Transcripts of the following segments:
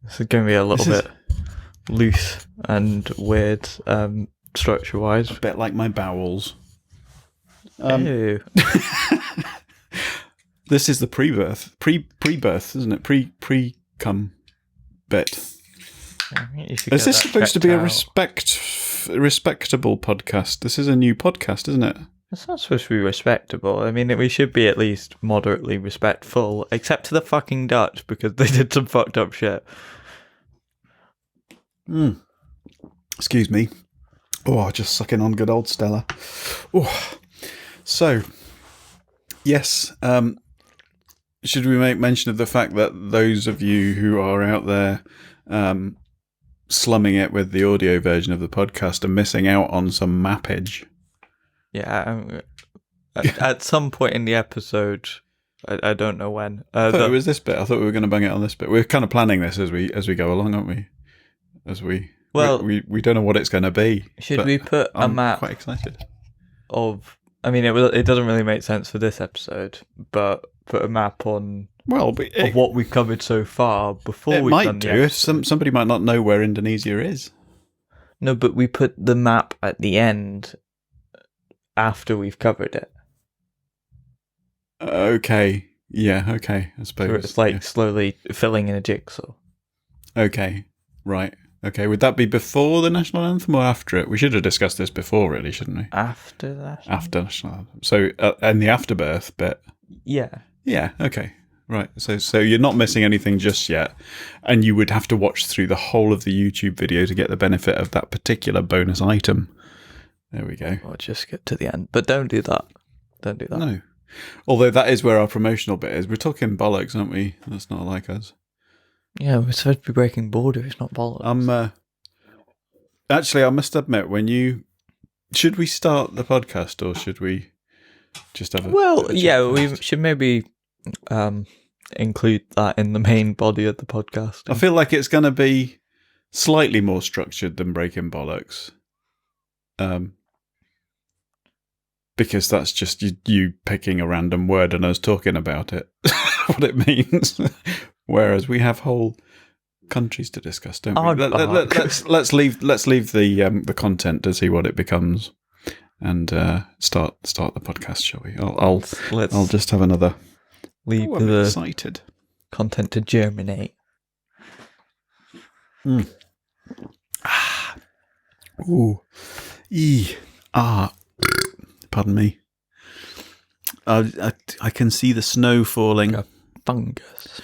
This is going to be a little bit loose and weird, structure-wise. A bit like my bowels. Ew. This is the pre-birth, isn't it? Pre-cum bit. Is this supposed to be a respectable podcast? This is a new podcast, isn't it? It's not supposed to be respectable. I mean, we should be at least moderately respectful, except to the fucking Dutch, because they did some fucked up shit. Excuse me. Oh, just sucking on good old Stella. Oh. So, yes, should we make mention of the fact that those of you who are out there slumming it with the audio version of the podcast are missing out on some mappage? Yeah, at some point in the episode, I don't know when. I thought it was this bit. I thought we were going to bang it on this bit. We're kind of planning this as we go along, aren't we? We don't know what it's going to be. Should we put a map? I'm quite excited. I mean, it doesn't really make sense for this episode, but put a map on of what we've covered so far before we've done the episode. It might do. Somebody might not know where Indonesia is. No, but we put the map at the end after we've covered it. Okay. Yeah, okay, I suppose. So it's like slowly filling in a jigsaw. Okay, right. Okay, would that be before the national anthem or after it? We should have discussed this before, really, shouldn't we? After that? After national anthem. So, and the afterbirth bit? Yeah. Yeah, okay. Right, so you're not missing anything just yet, and you would have to watch through the whole of the YouTube video to get the benefit of that particular bonus item. There we go. Or just get to the end. But don't do that. Don't do that. No. Although that is where our promotional bit is. We're talking bollocks, aren't we? That's not like us. Yeah, we're supposed to be breaking borders, not bollocks. Actually, I must admit, should we start the podcast or should we just have a... Well, yeah, we should maybe include that in the main body of the podcast. I feel like it's going to be slightly more structured than breaking bollocks. Because that's just you picking a random word and us talking about it, what it means. Whereas we have whole countries to discuss, don't we? Let's leave the content to see what it becomes, and start the podcast, shall we? I'll just have another. I'm excited. Content to germinate. Ooh. Pardon me. I can see the snow falling. A fungus.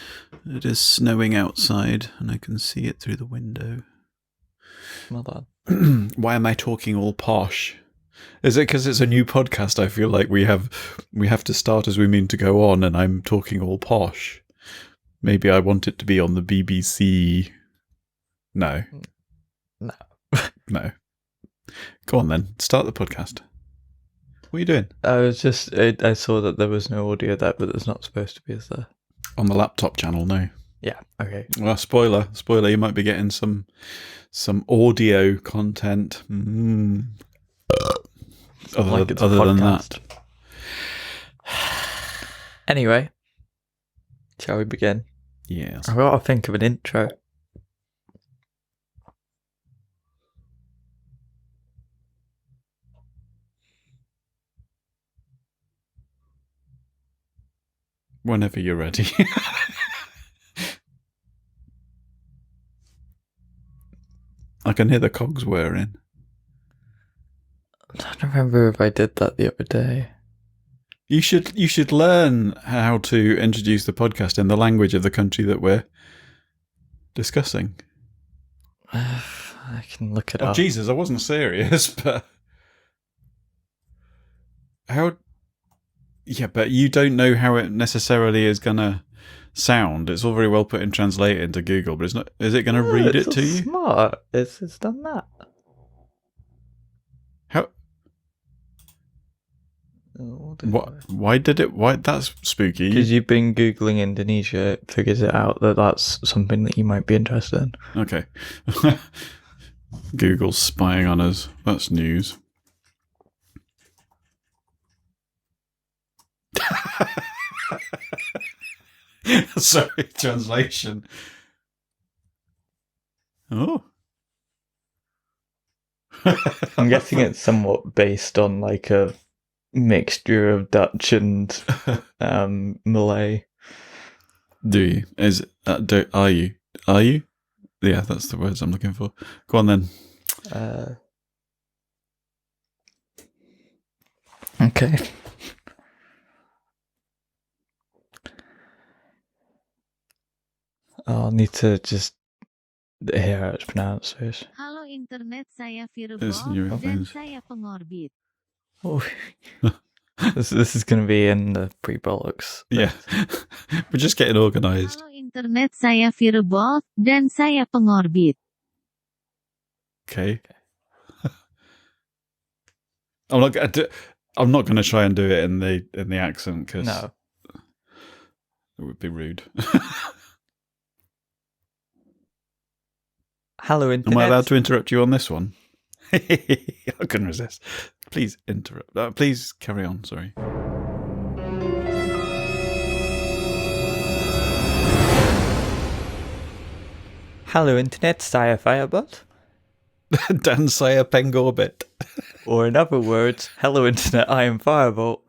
It is snowing outside, and I can see it through the window. Smell that. Why am I talking all posh? Is it because it's a new podcast? I feel like we have to start as we mean to go on, and I'm talking all posh. Maybe I want it to be on the BBC. No. No. Go on then. Start the podcast. What are you doing? I saw that there was no audio there, but there's not supposed to be, is there? On the laptop channel, no. Yeah, okay. Well, spoiler, you might be getting some audio content. Other than that. Anyway, shall we begin? Yes. I've got to think of an intro. Whenever you're ready. I can hear the cogs whirring. I don't remember if I did that the other day. You should learn how to introduce the podcast in the language of the country that we're discussing. I can look it up. Oh, Jesus, I wasn't serious, but... How... Yeah, but you don't know how it necessarily is going to sound. It's all very well put in translate into Google, but it's not. Is it going to read it to you? Smart. It's done that. How? Why did it? Why? That's spooky. Because you've been Googling Indonesia, it figures it out that that's something that you might be interested in. Okay. Google's spying on us. That's news. Sorry, translation. Oh. I'm guessing it's somewhat based on like a mixture of Dutch and Malay. Do you? Are you? Are you? Yeah, that's the words I'm looking for. Go on then. Okay. I'll need to just hear how it's pronounced first. Halo internet, saya Virbol dan saya pengorbit. Oh. This is going to be in the pre-bollocks. Yeah. We're just getting organised. Halo internet, saya Virbol dan saya pengorbit. Okay. I'm not going to try and do it in the accent because no, it would be rude. Hello, internet. Am I allowed to interrupt you on this one? I couldn't resist. Please interrupt. Please carry on. Sorry. Hello, internet. Saya Firebot. Dan saya pengorbit. Or in other words, hello, internet. I am Firebolt.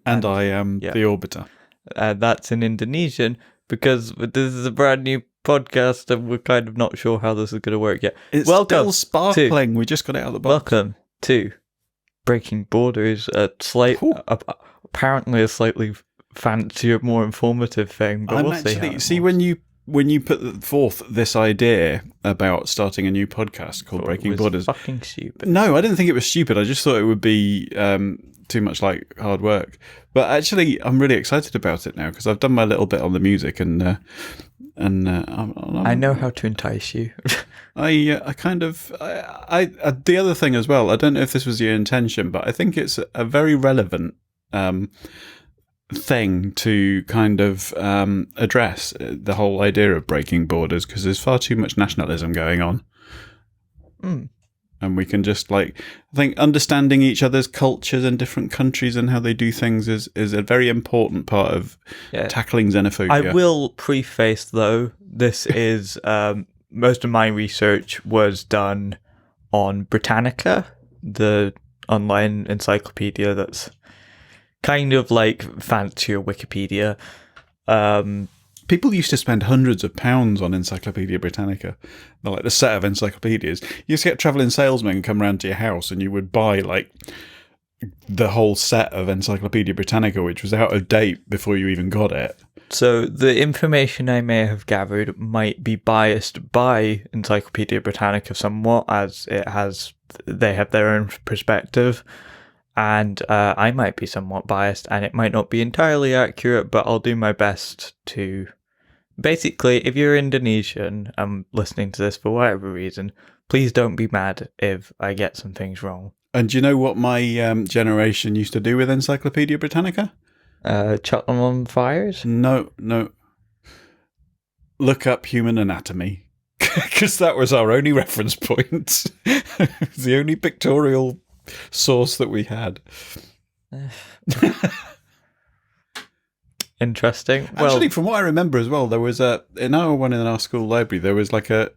And I am the Orbiter. That's in Indonesian because this is a brand new podcast and we're kind of not sure how this is going to work yet. It's still sparkling. We just got it out of the box. Welcome to Breaking Borders, apparently a slightly fancier, more informative thing, but we'll see. When you put forth this idea about starting a new podcast called Breaking Borders, fucking stupid. No, I didn't think it was stupid. I just thought it would be too much like hard work. But actually, I'm really excited about it now because I've done my little bit on the music and I know how to entice you. the other thing as well. I don't know if this was your intention, but I think it's a very relevant thing to kind of address the whole idea of breaking borders because there's far too much nationalism going on. And we can just I think understanding each other's cultures and different countries and how they do things is a very important part of tackling xenophobia. I will preface though, this is most of my research was done on Britannica, the online encyclopedia that's kind of like fancier Wikipedia. People used to spend hundreds of pounds on Encyclopedia Britannica, like the set of encyclopedias. You used to get travelling salesmen come round to your house and you would buy the whole set of Encyclopedia Britannica, which was out of date before you even got it. So the information I may have gathered might be biased by Encyclopedia Britannica somewhat, as they have their own perspective. And I might be somewhat biased and it might not be entirely accurate, but I'll do my best to... Basically, if you're Indonesian and listening to this for whatever reason, please don't be mad if I get some things wrong. And do you know what my generation used to do with Encyclopedia Britannica? Chuck them on fires? No. Look up human anatomy. Because that was our only reference point. It was the only pictorial source that we had. Interesting. Actually, from what I remember as well, there was in our school library, there was a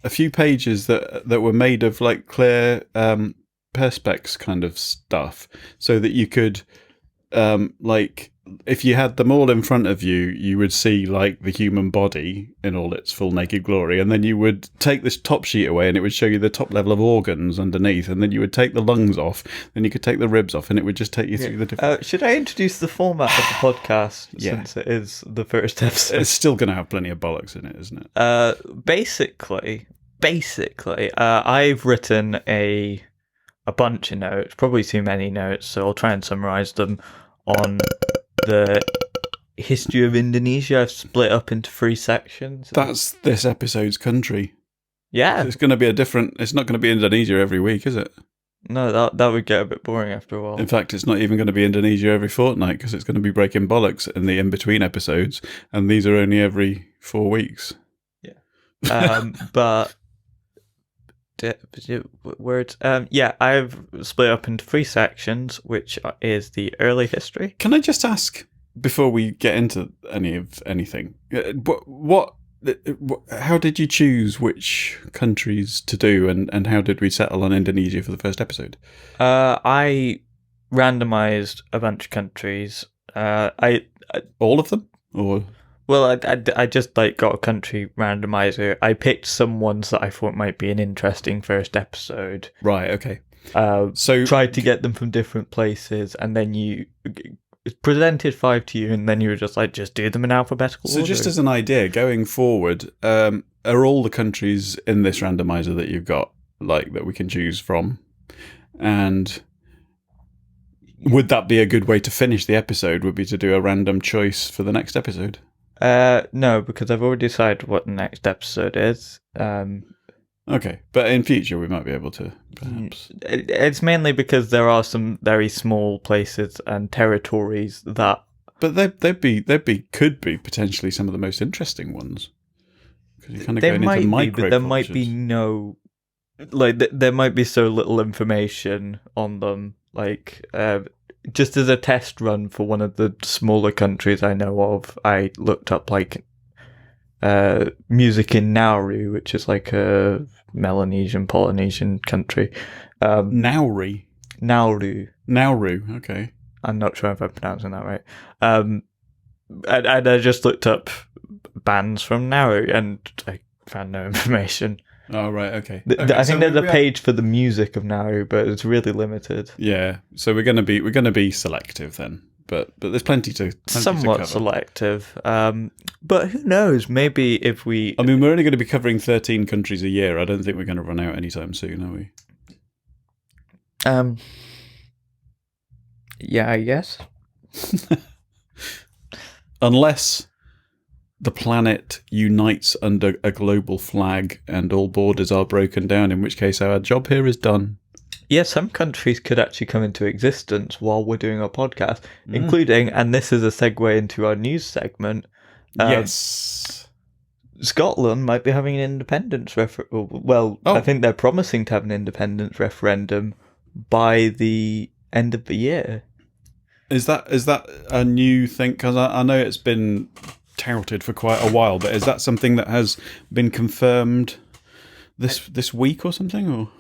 few pages that were made of clear perspex kind of stuff, so that you could if you had them all in front of you, you would see the human body in all its full naked glory, and then you would take this top sheet away and it would show you the top level of organs underneath, and then you would take the lungs off, then you could take the ribs off, and it would just take you through the different... should I introduce the format of the podcast since it is the first episode? It's still going to have plenty of bollocks in it, isn't it? Basically, I've written a bunch of notes, probably too many notes, so I'll try and summarize them on the history of Indonesia. I've split up into 3 sections. That's this episode's country. Yeah. It's going to be it's not going to be Indonesia every week, is it? No, that would get a bit boring after a while. In fact, it's not even going to be Indonesia every fortnight because it's going to be breaking bollocks in the in-between episodes, and these are only every 4 weeks. Yeah. But... words. I've split up into 3 sections, which is the early history. Can I just ask, before we get into anything, what how did you choose which countries to do, and how did we settle on Indonesia for the first episode? I randomized a bunch of countries. All of them, or well, I just like got a country randomizer. I picked some ones that I thought might be an interesting first episode. right? Okay. So tried to get them from different places, and then you presented 5 to you, and then you were just like, just do them in alphabetical order. So just as an idea, going forward, are all the countries in this randomizer that you've got, like, that we can choose from? And would that be a good way to finish the episode, would be to do a random choice for the next episode? No, because I've already decided what the next episode is. Okay, but in future we might be able to, perhaps. It's mainly because there are some very small places and territories that... But they could be potentially some of the most interesting ones. Because you're kind of going into micro. But there might be no... Like, there might be so little information on them. Like, just as a test run for one of the smaller countries I know of, I looked up, like, music in Nauru, which is like a Melanesian, Polynesian country. Nauru. Nauru, okay. I'm not sure if I'm pronouncing that right. And I just looked up bands from Nauru, and I found no information. Oh, right, okay. I think there's a page for the music of Nauru, but it's really limited. Yeah, so we're gonna be selective then. But there's plenty to somewhat cover. Selective. But who knows? Maybe if we... I mean, we're only going to be covering 13 countries a year. I don't think we're going to run out anytime soon, are we? Yeah, I guess. Unless the planet unites under a global flag and all borders are broken down, in which case our job here is done. Yeah, some countries could actually come into existence while we're doing our podcast, including, and this is a segue into our news segment. Yes. Scotland might be having an independence I think they're promising to have an independence referendum by the end of the year. Is that a new thing? Because I know it's been touted for quite a while, but is that something that has been confirmed this week or something, or?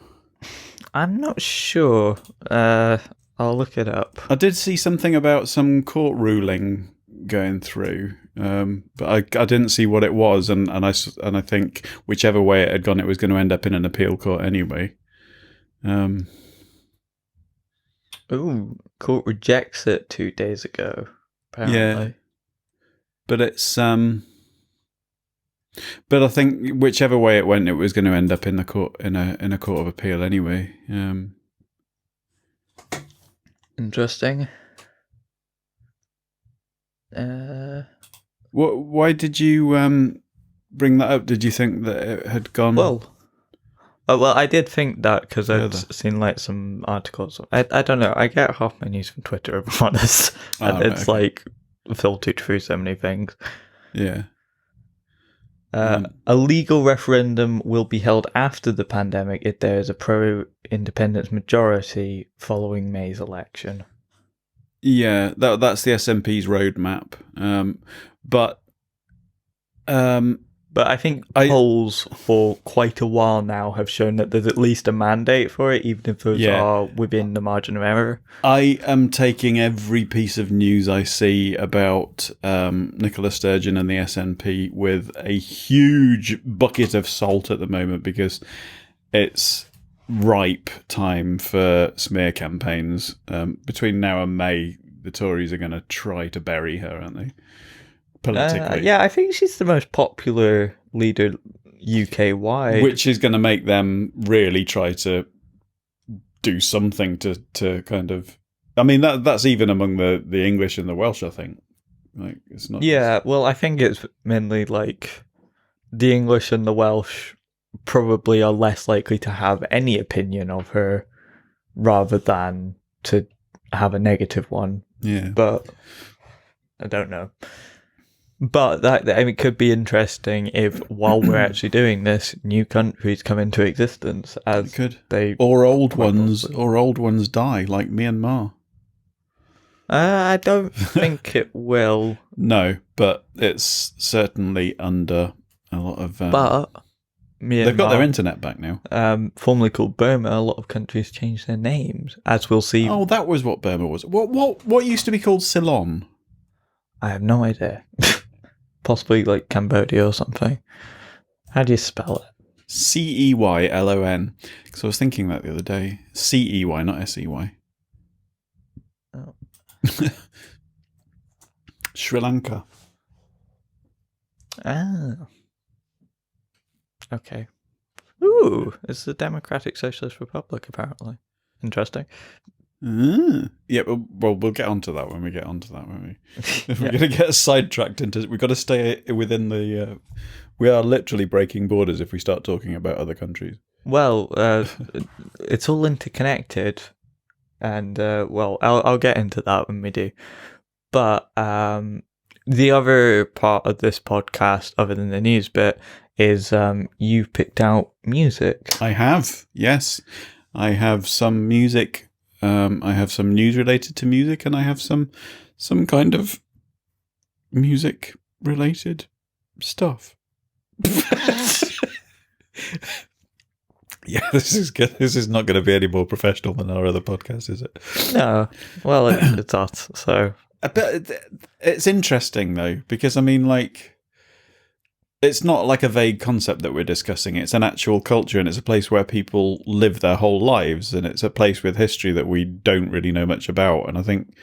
I'm not sure. I'll look it up. I did see something about some court ruling going through, but I didn't see what it was, and I think whichever way it had gone, it was going to end up in an appeal court anyway. Court rejects it 2 days ago. Apparently. Yeah, but it's But I think whichever way it went, it was going to end up in the court in a court of appeal anyway. Interesting. Why did you bring that up? Did you think that it had gone? Well, I did think that because I'd seen like some articles. I don't know. I get half my news from Twitter, if I'm honest, and it's like filtered through so many things. Yeah. A legal referendum will be held after the pandemic if there is a pro-independence majority following May's election. Yeah, that's the SNP's roadmap. But I think polls for quite a while now have shown that there's at least a mandate for it, even if those are within the margin of error. I am taking every piece of news I see about Nicola Sturgeon and the SNP with a huge bucket of salt at the moment, because it's ripe time for smear campaigns. Between now and May, the Tories are going to try to bury her, aren't they? Politically. Yeah, I think she's the most popular leader UK-wide. Which is going to make them really try to do something to kind of... I mean, that's even among the English and the Welsh, I think. Like, it's not. Yeah, well, I think it's mainly like the English and the Welsh probably are less likely to have any opinion of her rather than to have a negative one. Yeah. But I don't know. But it could be interesting if, while we're actually doing this, new countries come into existence as or old ones die, like Myanmar. I don't think it will. No, but it's certainly under A lot of... but they've got their Myanmar, internet back now. formerly called Burma, a lot of countries changed their names, as we'll see. Oh, that was what Burma was. What used to be called Ceylon? I have no idea. Possibly like Cambodia or something. How do you spell it? Ceylon. Because I was thinking that the other day. Cey, not Sey. Oh. Sri Lanka. Ah. Okay. Ooh, it's the Democratic Socialist Republic, apparently. Interesting. Yeah, well, we'll get onto that when we get onto that, won't we? If we're going to get sidetracked into... We've got to stay within the... we are literally breaking borders if we start talking about other countries. Well, it's all interconnected, and, well, I'll get into that when we do. But the other part of this podcast, other than the news bit, is you picked out music. I have, yes. I have some music... I have some news related to music, and I have some kind of music-related stuff. Yeah, this is good. This is not going to be any more professional than our other podcast, is it? No. Well, it's us, so... But it's interesting, though, because, I mean, like... It's not like a vague concept that we're discussing. It's an actual culture, and it's a place where people live their whole lives, and it's a place with history that we don't really know much about. And I think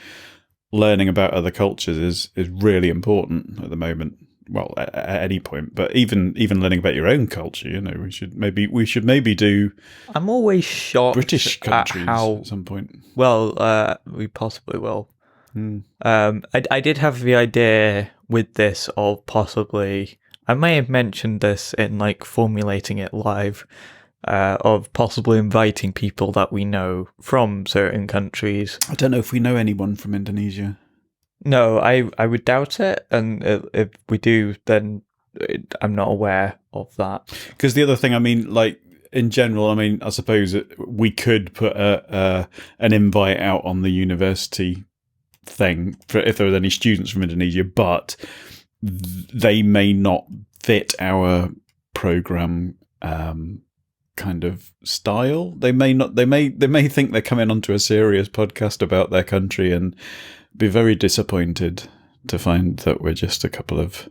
learning about other cultures is really important at the moment. Well, at any point, but even learning about your own culture, you know, we should maybe do. I'm always shocked British countries at how, at some point. Well, we possibly will. I did have the idea with this of possibly. I may have mentioned this in like formulating it live, of possibly inviting people that we know from certain countries. I don't know if we know anyone from Indonesia. No, I would doubt it, and if we do, then I'm not aware of that. Because the other thing, I mean, like in general, I mean, I suppose we could put an invite out on the university thing for if there were any students from Indonesia, but they may not fit our program kind of style. They may not. They may think they're coming onto a serious podcast about their country and be very disappointed to find that we're just a couple of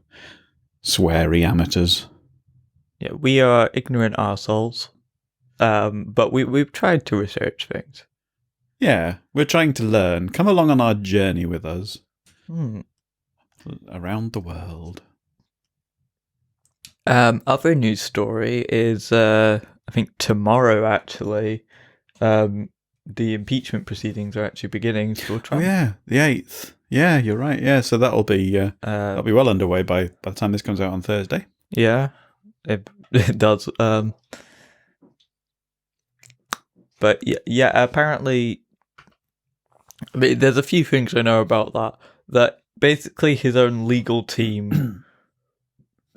sweary amateurs. Yeah, we are ignorant arseholes, but we've tried to research things. Yeah, we're trying to learn. Come along on our journey with us. Around the world. Other news story is I think tomorrow actually the impeachment proceedings are actually beginning for Trump. Oh yeah, the 8th. Yeah, you're right. Yeah, so that'll be well underway by the time this comes out on Thursday. Yeah, it does. But yeah, apparently there's a few things I know about that basically his own legal team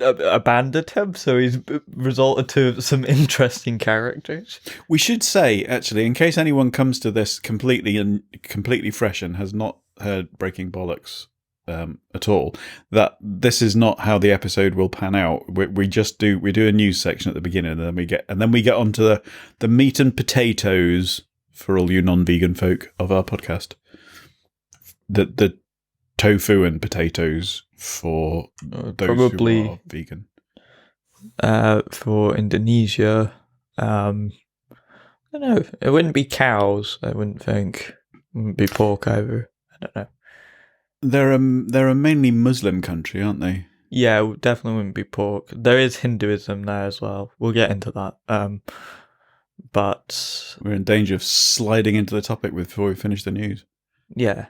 abandoned him, so he's resulted to some interesting characters. We should say, actually, in case anyone comes to this completely fresh and has not heard Breaking Bollocks at all, that this is not how the episode will pan out. We do a news section at the beginning, and then we get onto the meat and potatoes for all you non-vegan folk of our podcast. The tofu and potatoes for those probably who are vegan. For Indonesia, I don't know. It wouldn't be cows. I wouldn't think. It wouldn't be pork either. I don't know. They're a mainly Muslim country, aren't they? Yeah, it definitely wouldn't be pork. There is Hinduism there as well. We'll get into that. But we're in danger of sliding into the topic before we finish the news. Yeah.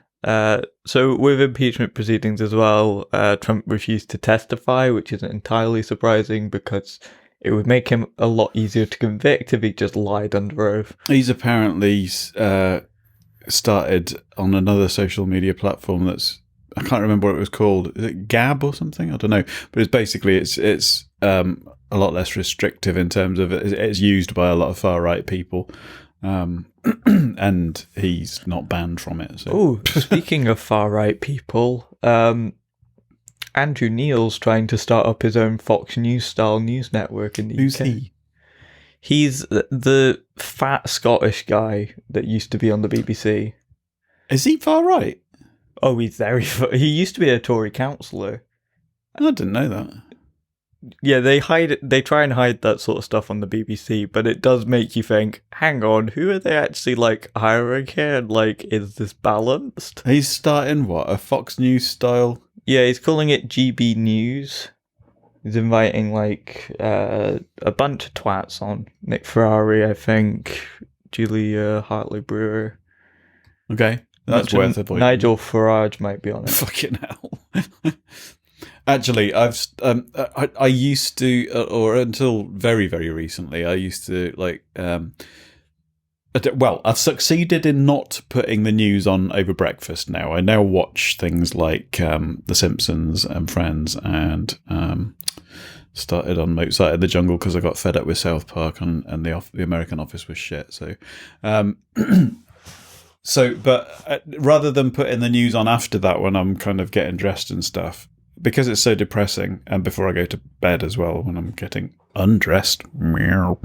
So with impeachment proceedings as well, Trump refused to testify, which isn't entirely surprising because it would make him a lot easier to convict if he just lied under oath. He's apparently started on another social media platform that's, I can't remember what it was called. Is it Gab or something? I don't know. But it's basically it's a lot less restrictive in terms of it's used by a lot of far right people. And he's not banned from it. So. Oh, speaking of far right people, Andrew Neil's trying to start up his own Fox News style news network in the Who's UK. he? He's the fat Scottish guy that used to be on the BBC. Is he far right? Oh, he's very. He used to be a Tory councillor. I didn't know that. Yeah, they hide it. They try and hide that sort of stuff on the BBC, but it does make you think, hang on, who are they actually like hiring here? And like, is this balanced? He's starting what, a Fox News style? Yeah, he's calling it GB News. He's inviting like a bunch of twats on. Nick Ferrari, I think, Julia Hartley Brewer. Okay, that's worth avoiding. Nigel Farage might be on it. Fucking hell. Actually, I used to, or until very, very recently, I used to like. Well, I've succeeded in not putting the news on over breakfast now. I now watch things like The Simpsons and Friends, and started on Mozart in the Jungle because I got fed up with South Park, and the American Office was shit. So, but rather than putting the news on after that when I'm kind of getting dressed and stuff, because it's so depressing, and before I go to bed as well when I'm getting undressed, meow.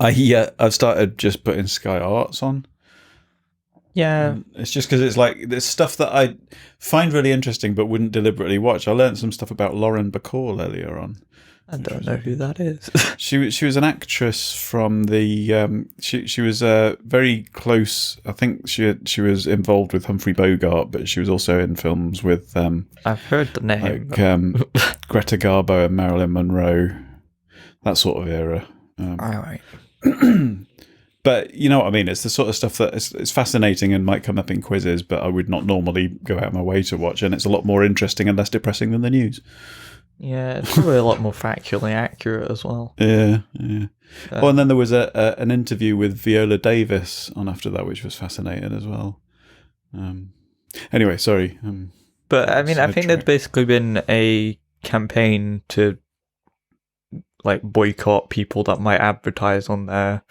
I've started just putting Sky Arts on. Yeah. It's just because it's like there's stuff that I find really interesting but wouldn't deliberately watch. I learned some stuff about Lauren Bacall earlier on. I don't know who that is. She was an actress from the she was very close. I think she was involved with Humphrey Bogart, but she was also in films with I've heard the name. Like Greta Garbo and Marilyn Monroe, that sort of era. All right. But you know what I mean? It's the sort of stuff that it's fascinating and might come up in quizzes, but I would not normally go out of my way to watch, and it's a lot more interesting and less depressing than the news. Yeah, it's probably a lot more factually accurate as well. Yeah. Oh, and then there was an interview with Viola Davis on after that, which was fascinating as well. Anyway, sorry. But I mean, I think there's basically been a campaign to like boycott people that might advertise on there.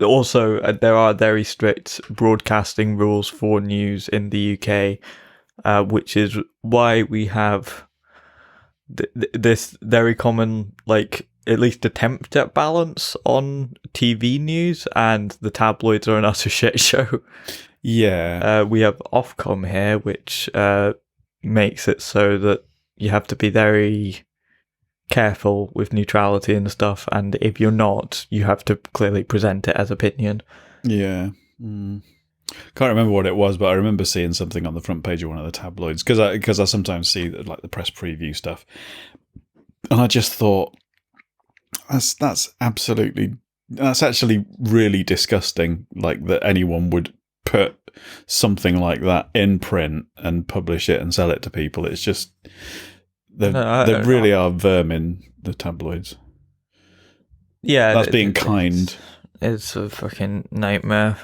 Also, there are very strict broadcasting rules for news in the UK. Which is why we have this very common, like, at least attempt at balance on TV news, and the tabloids are an utter shit show. Yeah. We have Ofcom here, which makes it so that you have to be very careful with neutrality and stuff, and if you're not, you have to clearly present it as opinion. Yeah. Can't remember what it was, but I remember seeing something on the front page of one of the tabloids because I sometimes see like the press preview stuff, and I just thought that's actually really disgusting. Like that anyone would put something like that in print and publish it and sell it to people. It's just they really are vermin, the tabloids. Yeah, that's being kind. It's a fucking nightmare.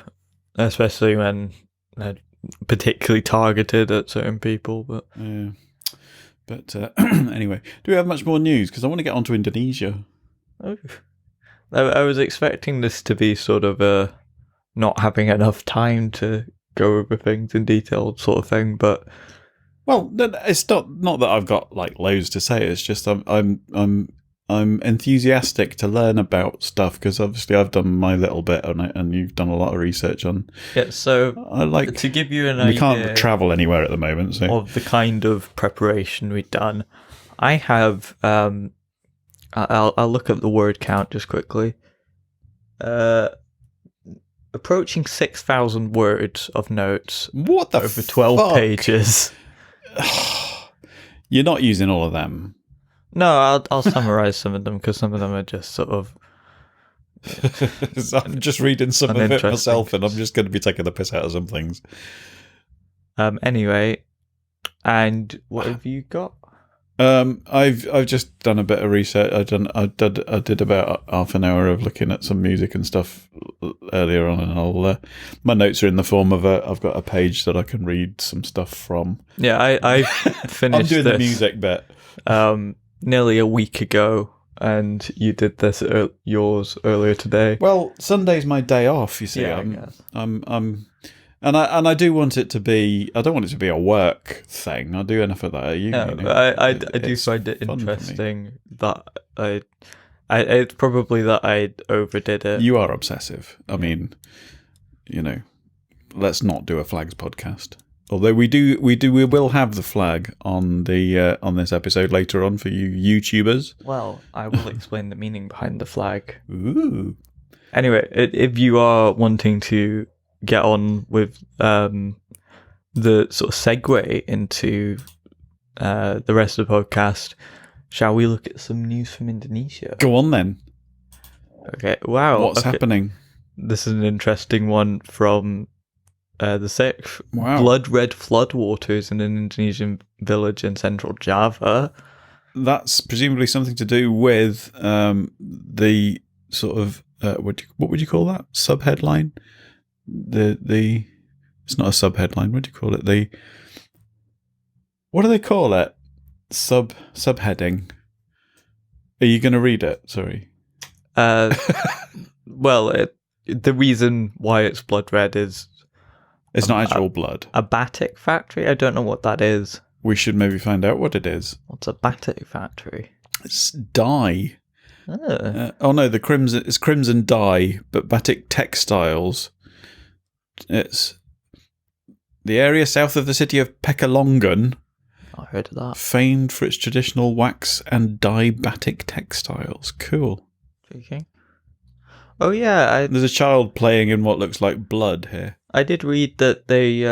Especially when they're particularly targeted at certain people. But yeah. But anyway, do we have much more news? Because I want to get on to Indonesia. Oh. I was expecting this to be sort of a not having enough time to go over things in detail sort of thing. But well, it's not that I've got like loads to say. It's just I'm enthusiastic to learn about stuff because obviously I've done my little bit on it, and you've done a lot of research on. Yeah, so I like to give you an idea. We can't travel anywhere at the moment, so of the kind of preparation we've done. I have. I'll look up the word count just quickly. Approaching 6,000 words of notes. What the over 12 pages. You're not using all of them. No, I'll summarize some of them because some of them are just sort of. I'm just reading some of it myself, and I'm just going to be taking the piss out of some things. Anyway, and what have you got? I've just done a bit of research. I did about half an hour of looking at some music and stuff earlier on, and my notes are in the form of I've got a page that I can read some stuff from. Yeah, I finished. I'm doing the music bit. Nearly a week ago, and you did this yours earlier today. Well, Sunday's my day off. You see, yeah, And I do want it to be. I don't want it to be a work thing. I'll do enough of that. I do find it interesting that it's probably that I overdid it. You are obsessive. I mean, let's not do a flags podcast. Although we will have the flag on the on this episode later on for you YouTubers. Well, I will explain the meaning behind the flag. Ooh. Anyway, if you are wanting to get on with the sort of segue into the rest of the podcast, shall we look at some news from Indonesia? Go on then. Okay. Wow. What's happening? This is an interesting one from the 6th. Wow. Blood red floodwaters in an Indonesian village in central Java. That's presumably something to do with the sort of what would you call that? Subheadline? It's not a subheadline. What do you call it? What do they call it? Subheading. Are you going to read it? Sorry. Well, the reason why it's blood red is it's not actual blood. A batik factory? I don't know what that is. We should maybe find out what it is. What's a batik factory? It's dye. Oh no, it's crimson dye, but batik textiles. It's the area south of the city of Pekalongan. I heard of that. Famed for its traditional wax and dye batik textiles. Cool. Speaking. Oh yeah, there's a child playing in what looks like blood here. I did read that they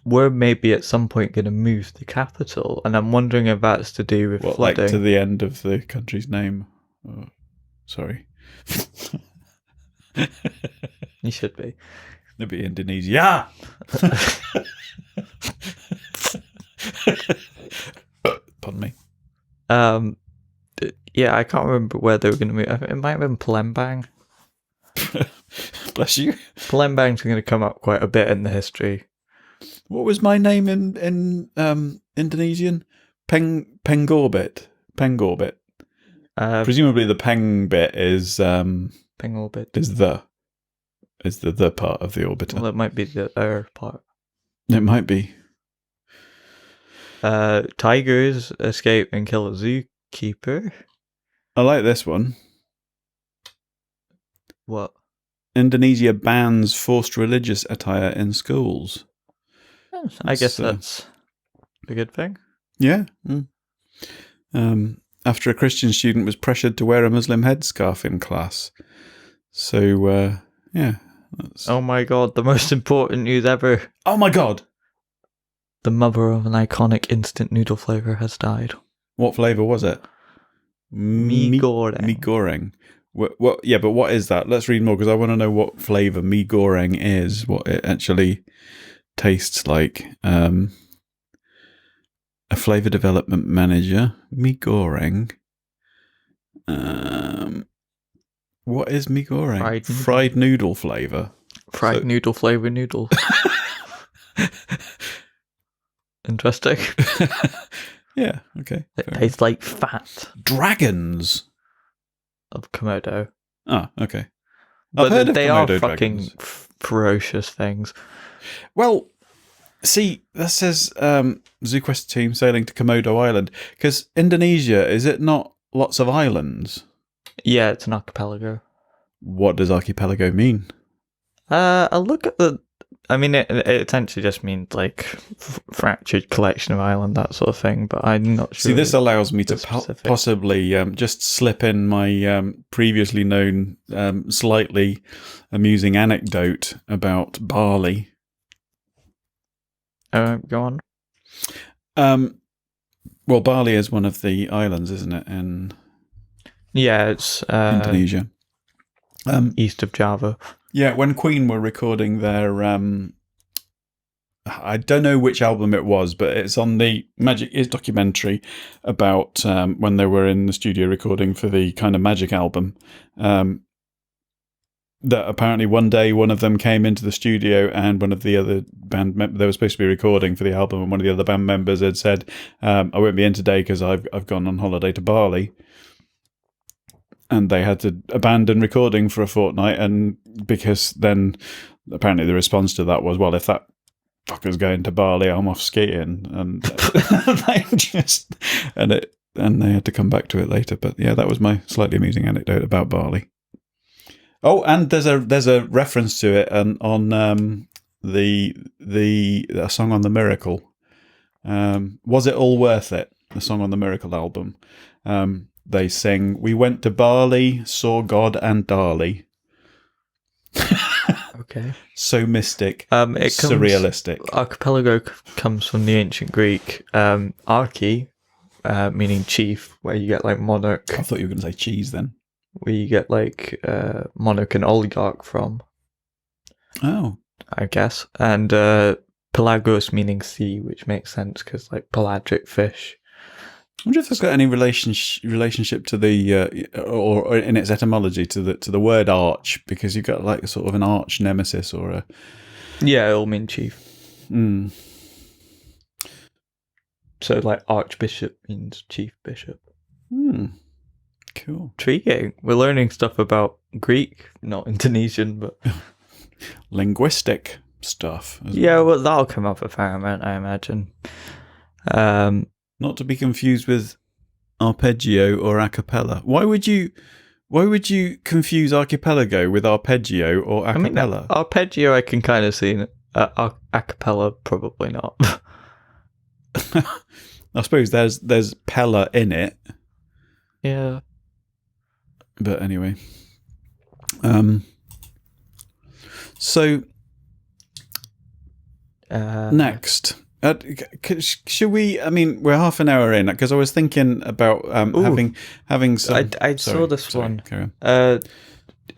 were maybe at some point going to move the capital, and I'm wondering if that's to do with flooding. Like to the end of the country's name. Oh, sorry. You should be. It'd be Indonesia. Pardon me. Yeah, I can't remember where they were going to move. It might have been Palembang. Bless you. Palembang's going to come up quite a bit in the history. What was my name in Indonesian? Pengorbit. Pengorbit. Presumably the peng bit is Pengorbit is the part of the orbiter. Well, it might be the part. It might be. Tigers escape and kill a zookeeper. I like this one. What? Indonesia bans forced religious attire in schools. I guess that's a good thing. Yeah. After a Christian student was pressured to wear a Muslim headscarf in class. So, yeah. Oh my god, the most important news ever. Oh my god! The mother of an iconic instant noodle flavour has died. What flavour was it? Mee goreng. Mee goreng. What? Yeah, but what is that? Let's read more because I want to know what flavour mee goreng is, what it actually tastes like. A flavour development manager. Mee goreng. What is mee goreng? Fried noodle flavour. Fried noodle flavour noodles. Interesting. Yeah, okay. It tastes like fat. Dragons of Komodo. Oh, okay. But heard they are fucking ferocious things. Well, see, that says ZooQuest team sailing to Komodo Island. Because Indonesia, is it not lots of islands? Yeah, it's an archipelago. What does archipelago mean? I look at the... I mean, it essentially just means like fractured collection of island, that sort of thing, but I'm not sure. See, this allows me to possibly just slip in my previously known slightly amusing anecdote about Bali. Go on. Well, Bali is one of the islands, isn't it? Yeah, it's Indonesia. East of Java. Yeah, when Queen were recording their, I don't know which album it was, but it's on the Magic Ears documentary about when they were in the studio recording for the kind of Magic album. That apparently one day one of them came into the studio and one of the other band members, they were supposed to be recording for the album, and one of the other band members had said, I won't be in today because I've gone on holiday to Bali. And they had to abandon recording for a fortnight, and because then apparently the response to that was, well, if that fucker's going to Bali, I'm off skiing, and and they had to come back to it later. But yeah, that was my slightly amusing anecdote about Bali. Oh, and there's a reference to it on a song on the Miracle. Was It All Worth It? The song on the Miracle album. They sing, "We went to Bali, saw God and Dali." Okay. So mystic, surrealistic. Archipelago comes from the ancient Greek archi, meaning chief, where you get like monarch. I thought you were going to say cheese then. Where you get like monarch and oligarch from. Oh. I guess. And pelagos meaning sea, which makes sense because like pelagic fish. I wonder if it's got any relationship to the or in its etymology to the word arch, because you've got like a sort of an arch nemesis or a it all mean chief. So like archbishop means chief bishop. Cool. Intriguing. We're learning stuff about Greek, not Indonesian, but linguistic stuff. Well, that'll come up a fair amount, I imagine. Not to be confused with arpeggio or a cappella. Why would you confuse archipelago with arpeggio or a cappella? I mean, arpeggio I can kind of see. A cappella probably not. I suppose there's pella in it. Yeah. But anyway. So next. Should we? I mean, we're half an hour in, because I was thinking about having some. I saw this one. Carry on.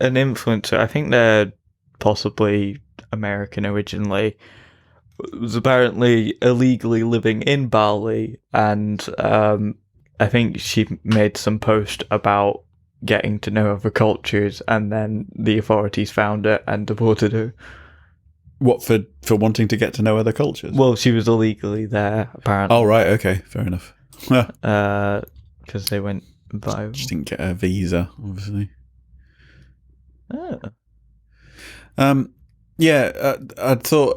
An influencer. I think they're possibly American originally. Was apparently illegally living in Bali, and I think she made some post about getting to know other cultures, and then the authorities found it and deported her. What, for wanting to get to know other cultures? Well, she was illegally there, apparently. Oh, right, okay, fair enough. Because they went viral. She didn't get a visa, obviously. Oh. I thought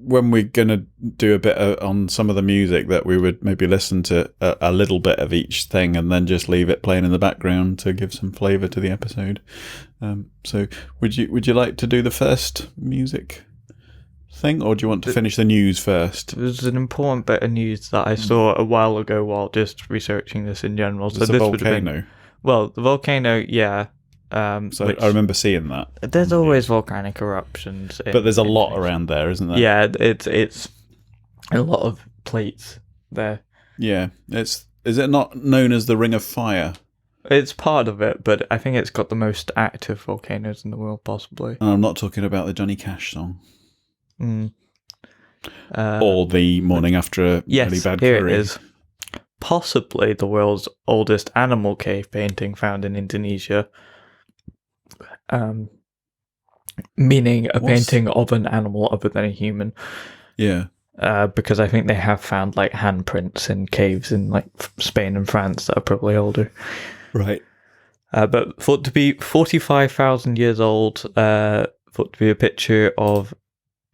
when we're going to do a bit on some of the music that we would maybe listen to a little bit of each thing and then just leave it playing in the background to give some flavour to the episode. So would you like to do the first music thing, or do you want to finish the news first? There's an important bit of news that I saw a while ago while just researching this in general. So this volcano? Would have been, well, the volcano, yeah. So I remember seeing that. There's always volcanic eruptions. But there's a lot around there, isn't there? Yeah, it's a lot of plates there. Yeah. Is it not known as the Ring of Fire? It's part of it, but I think it's got the most active volcanoes in the world, possibly. And I'm not talking about the Johnny Cash song. Or the Morning After a Really Bad Curry. Here it is. Possibly the world's oldest animal cave painting found in Indonesia. Meaning a painting of an animal other than a human. Yeah. Because I think they have found like handprints in caves in like Spain and France that are probably older. Right. But thought to be 45,000 years old, thought to be a picture of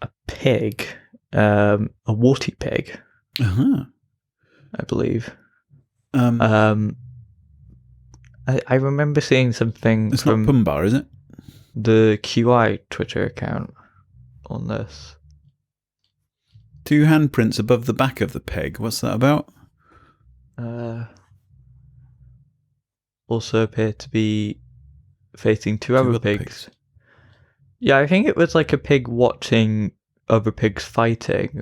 a pig, a warty pig, I believe. I remember seeing something it's from not Pumbaa, is it? The QI Twitter account on this. 2 handprints above the back of the pig. What's that about? Also appear to be facing 2 other pigs. Yeah, I think it was like a pig watching other pigs fighting.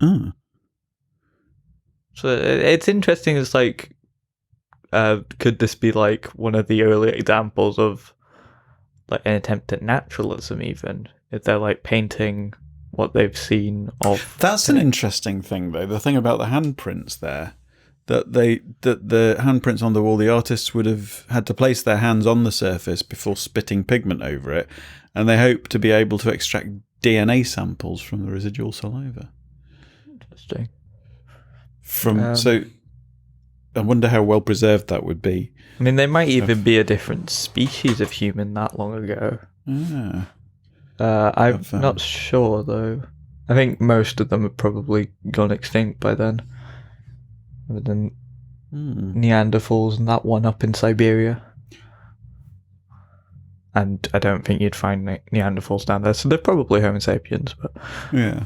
Oh. So it's interesting. It's like, could this be like one of the early examples of like an attempt at naturalism, even if they're like painting what they've seen of? That's an interesting thing, though. The thing about the handprints there, that the handprints on the wall, the artists would have had to place their hands on the surface before spitting pigment over it, and they hope to be able to extract DNA samples from the residual saliva. Interesting. So I wonder how well preserved that would be. I mean, they might even be a different species of human that long ago. Yeah. I'm not sure though. I think most of them have probably gone extinct by then. Other than Neanderthals and that one up in Siberia. And I don't think you'd find Neanderthals down there, so they're probably Homo sapiens. But yeah.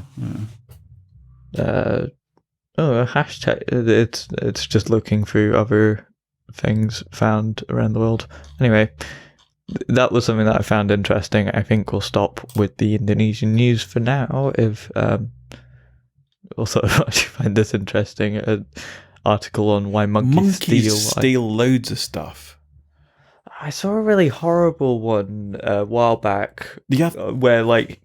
A hashtag. It's just looking through other things found around the world. Anyway, that was something that I found interesting. I think we'll stop with the Indonesian news for now. If also, if you find this interesting, an article on why monkeys steal loads of stuff. I saw a really horrible one a while back where like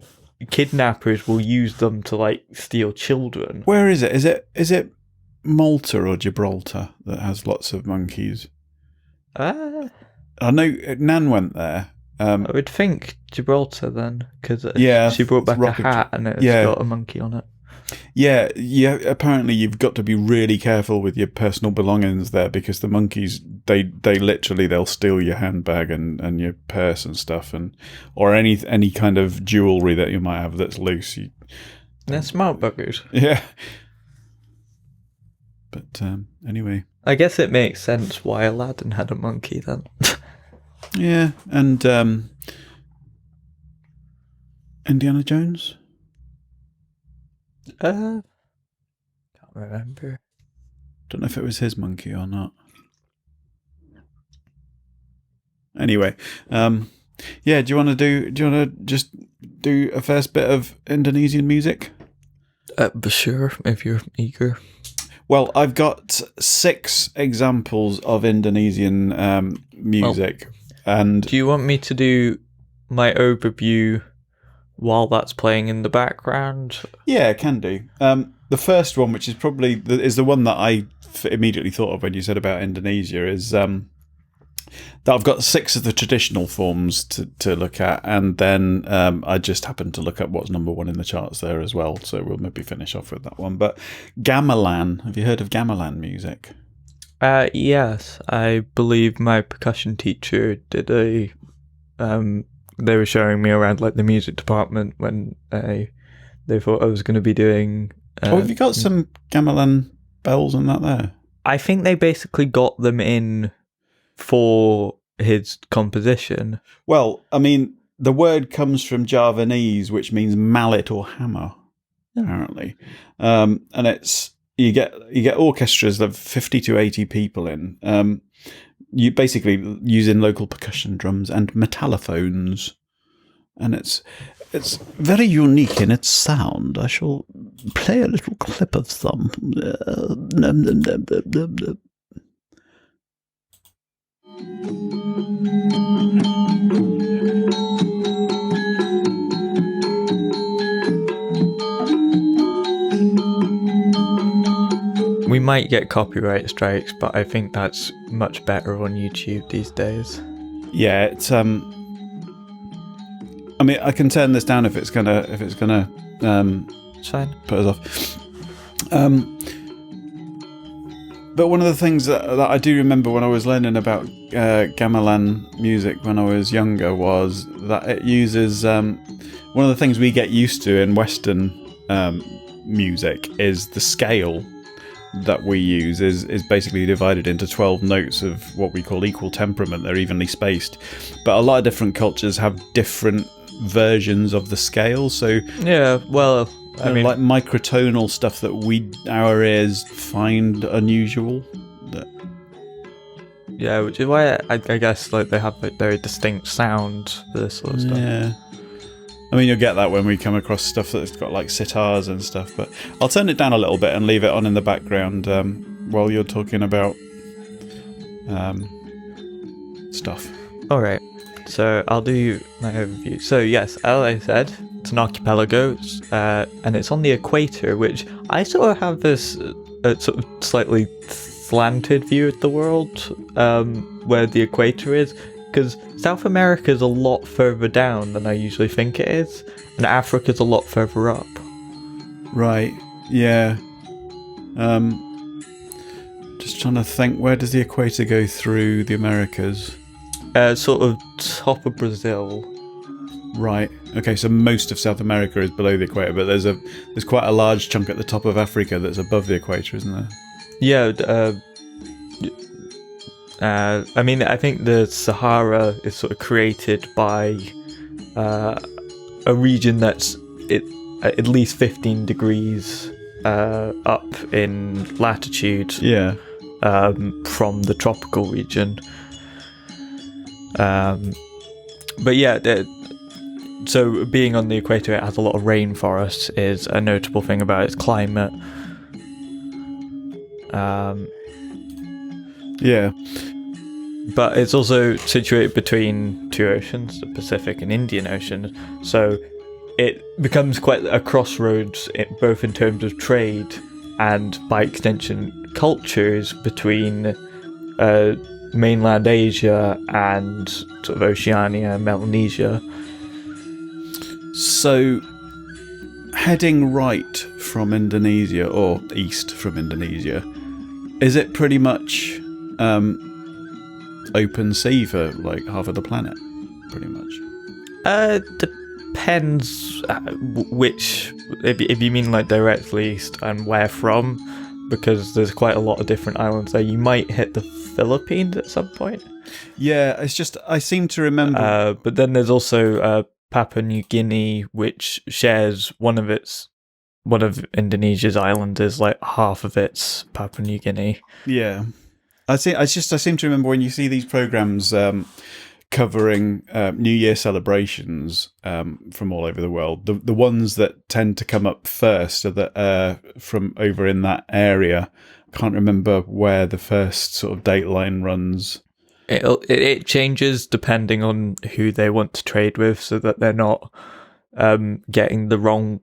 kidnappers will use them to like steal children. Where is it? Is it Malta or Gibraltar that has lots of monkeys? I know Nan went there. I would think Gibraltar then, because she brought back a hat and it's got a monkey on it. Yeah. Apparently, you've got to be really careful with your personal belongings there because the monkeys they literally they'll steal your handbag and your purse and stuff or any kind of jewelry that you might have that's loose. They're smart buggers. Yeah. But anyway, I guess it makes sense why Aladdin had a monkey then. Yeah, and Indiana Jones. Can't remember. Don't know if it was his monkey or not. Anyway, do you want to just do a first bit of Indonesian music? Sure, if you're eager. Well, I've got 6 examples of Indonesian music, and do you want me to do my overview while that's playing in the background? Yeah, I can do. The first one, which is probably the one that I immediately thought of when you said about Indonesia, is that I've got 6 of the traditional forms to look at, and then I just happened to look at what's number 1 in the charts there as well, so we'll maybe finish off with that one. But gamelan, have you heard of gamelan music? Yes, I believe my percussion teacher did a... they were showing me around like the music department when they thought I was going to be doing... have you got some gamelan bells and that there? I think they basically got them in for his composition. Well, I mean, the word comes from Javanese, which means mallet or hammer, apparently. And it's you get orchestras of 50 to 80 people in. You basically using local percussion drums and metallophones, and it's very unique in its sound. I shall play a little clip of some. We might get copyright strikes, but I think that's much better on YouTube these days. Yeah, it's I mean, I can turn this down if it's gonna it's fine. Put us off. But one of the things that I do remember when I was learning about gamelan music when I was younger was that it uses one of the things we get used to in Western music is the scale that we use is basically divided into 12 notes of what we call equal temperament. They're evenly spaced, but a lot of different cultures have different versions of the scale. So yeah, well, I mean, like microtonal stuff that our ears find unusual. Yeah, which is why I guess like they have like very distinct sounds for this sort of stuff. Yeah. I mean, you'll get that when we come across stuff that's got like sitars and stuff, but I'll turn it down a little bit and leave it on in the background while you're talking about stuff. Alright, so I'll do my overview. So yes, as I said, it's an archipelago, and it's on the equator, which I sort of have this sort of slightly slanted view of the world, where the equator is. Because South America is a lot further down than I usually think it is, and Africa's a lot further up. Right, yeah. Just trying to think, where does the equator go through the Americas? Sort of top of Brazil. Right. Okay, so most of South America is below the equator, but there's quite a large chunk at the top of Africa that's above the equator, isn't there? Yeah. I mean, I think the Sahara is sort of created by a region that's at least 15 degrees up in latitude. Yeah. From the tropical region. But yeah, so being on the equator, it has a lot of rainforests is a notable thing about its climate. Yeah. But it's also situated between two oceans, the Pacific and Indian Ocean, so it becomes quite a crossroads, both in terms of trade and, by extension, cultures between mainland Asia and sort of Oceania and Melanesia. So, heading right from Indonesia, or east from Indonesia, is it pretty much open sea for like half of the planet? Pretty much. Depends which, if you mean like directly east and where from, because there's quite a lot of different islands there. You might hit the Philippines at some point. Yeah, it's just I seem to remember. But then there's also Papua New Guinea, which shares one of Indonesia's islands is like half of its Papua New Guinea. Yeah, I seem to remember when you see these programs covering New Year celebrations from all over the world. The ones that tend to come up first are that from over in that area. I can't remember where the first sort of dateline runs. It changes depending on who they want to trade with, so that they're not getting the wrong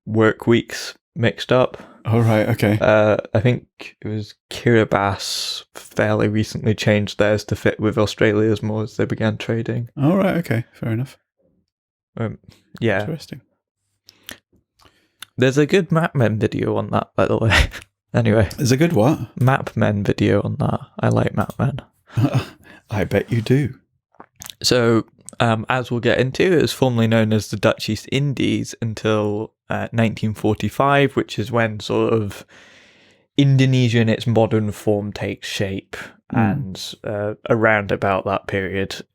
work weeks mixed up. Oh, right, okay. I think it was Kiribati fairly recently changed theirs to fit with Australia's more as they began trading. Oh, right, okay, fair enough. Yeah. Interesting. There's a good Mapmen video on that, by the way. Anyway. There's a good what? Mapmen video on that. I like Mapmen. I bet you do. So, as we'll get into, it was formerly known as the Dutch East Indies until 1945, which is when sort of Indonesia in its modern form takes shape, and around about that period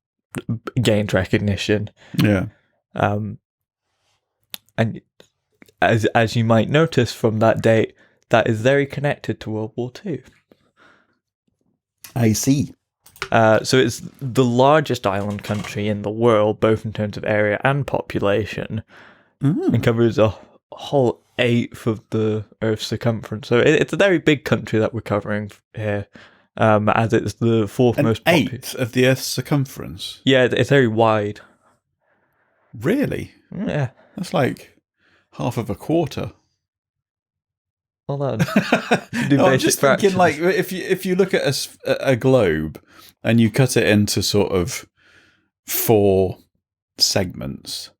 gained recognition. Yeah. And as you might notice from that date, that is very connected to World War II. I see. So it's the largest island country in the world, both in terms of area and population, and covers a whole eighth of the Earth's circumference. So it's a very big country that we're covering here, as it's the fourth most populous. Eighth of the Earth's circumference? Yeah, it's very wide. Really? Yeah. That's like half of a quarter. Well done. I'm just thinking, like, if you look at a globe and you cut it into sort of 4 segments.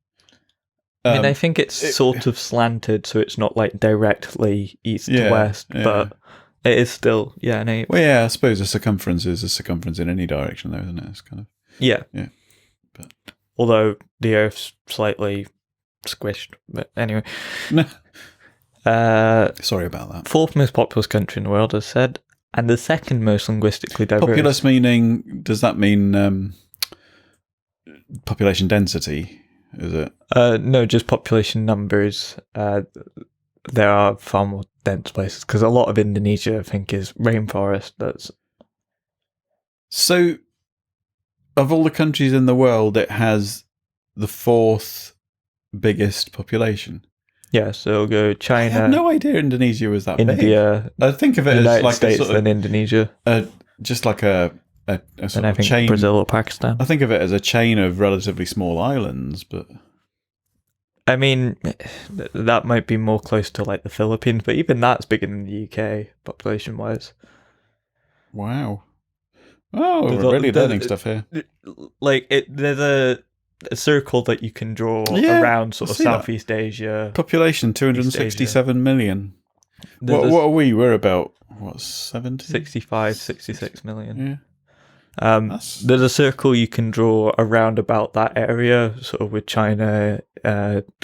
I mean, I think it's sort of slanted, so it's not like directly east to west, but it is still, an 8. Well, yeah, I suppose a circumference is a circumference in any direction, though, isn't it? It's kind of yeah. But although the Earth's slightly squished, but anyway. Sorry about that. 4th most populous country in the world, as said, and the 2nd most linguistically diverse. Populous meaning, does that mean population density? Is it? No, just population numbers. There are far more dense places, because a lot of Indonesia, I think, is rainforest. So, of all the countries in the world, it has the 4th biggest population. Yeah, so it'll go China. I had no idea Indonesia was that India, big. I think of it United as like States, a sort of, then Indonesia, just like a sort and I of think chain. Brazil or Pakistan. I think of it as a chain of relatively small islands, but I mean, that might be more close to like the Philippines, but even that's bigger than the UK population-wise. Wow! Oh, we're really learning stuff here. Like there's a circle that you can draw around sort of Southeast Asia. Population 267 million. What are we? We're about 70? 65, 66 million. Yeah. There's a circle you can draw around about that area, sort of with China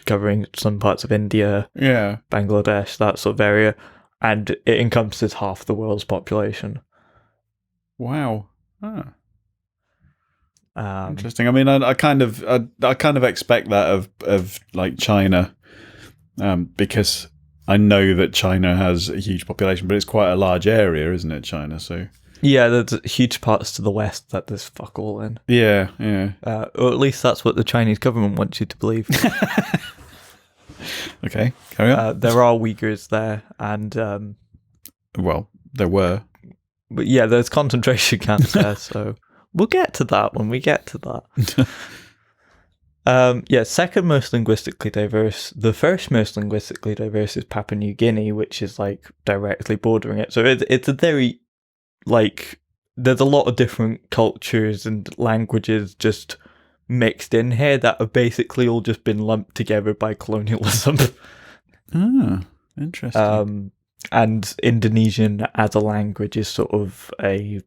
covering some parts of India, Bangladesh, that sort of area, and it encompasses half the world's population. Wow. Interesting. I mean, I kind of expect that of like China, because I know that China has a huge population, but it's quite a large area, isn't it, China? So yeah, there's huge parts to the west that there's fuck all in. Yeah. Or at least that's what the Chinese government wants you to believe. Okay, carry on. There are Uyghurs there, and well, there were. But yeah, there's concentration camps there, so we'll get to that when we get to that. Second most linguistically diverse. The first most linguistically diverse is Papua New Guinea, which is like directly bordering it. So it's a very, like, there's a lot of different cultures and languages just mixed in here that have basically all just been lumped together by colonialism. Interesting. And Indonesian as a language is sort of a,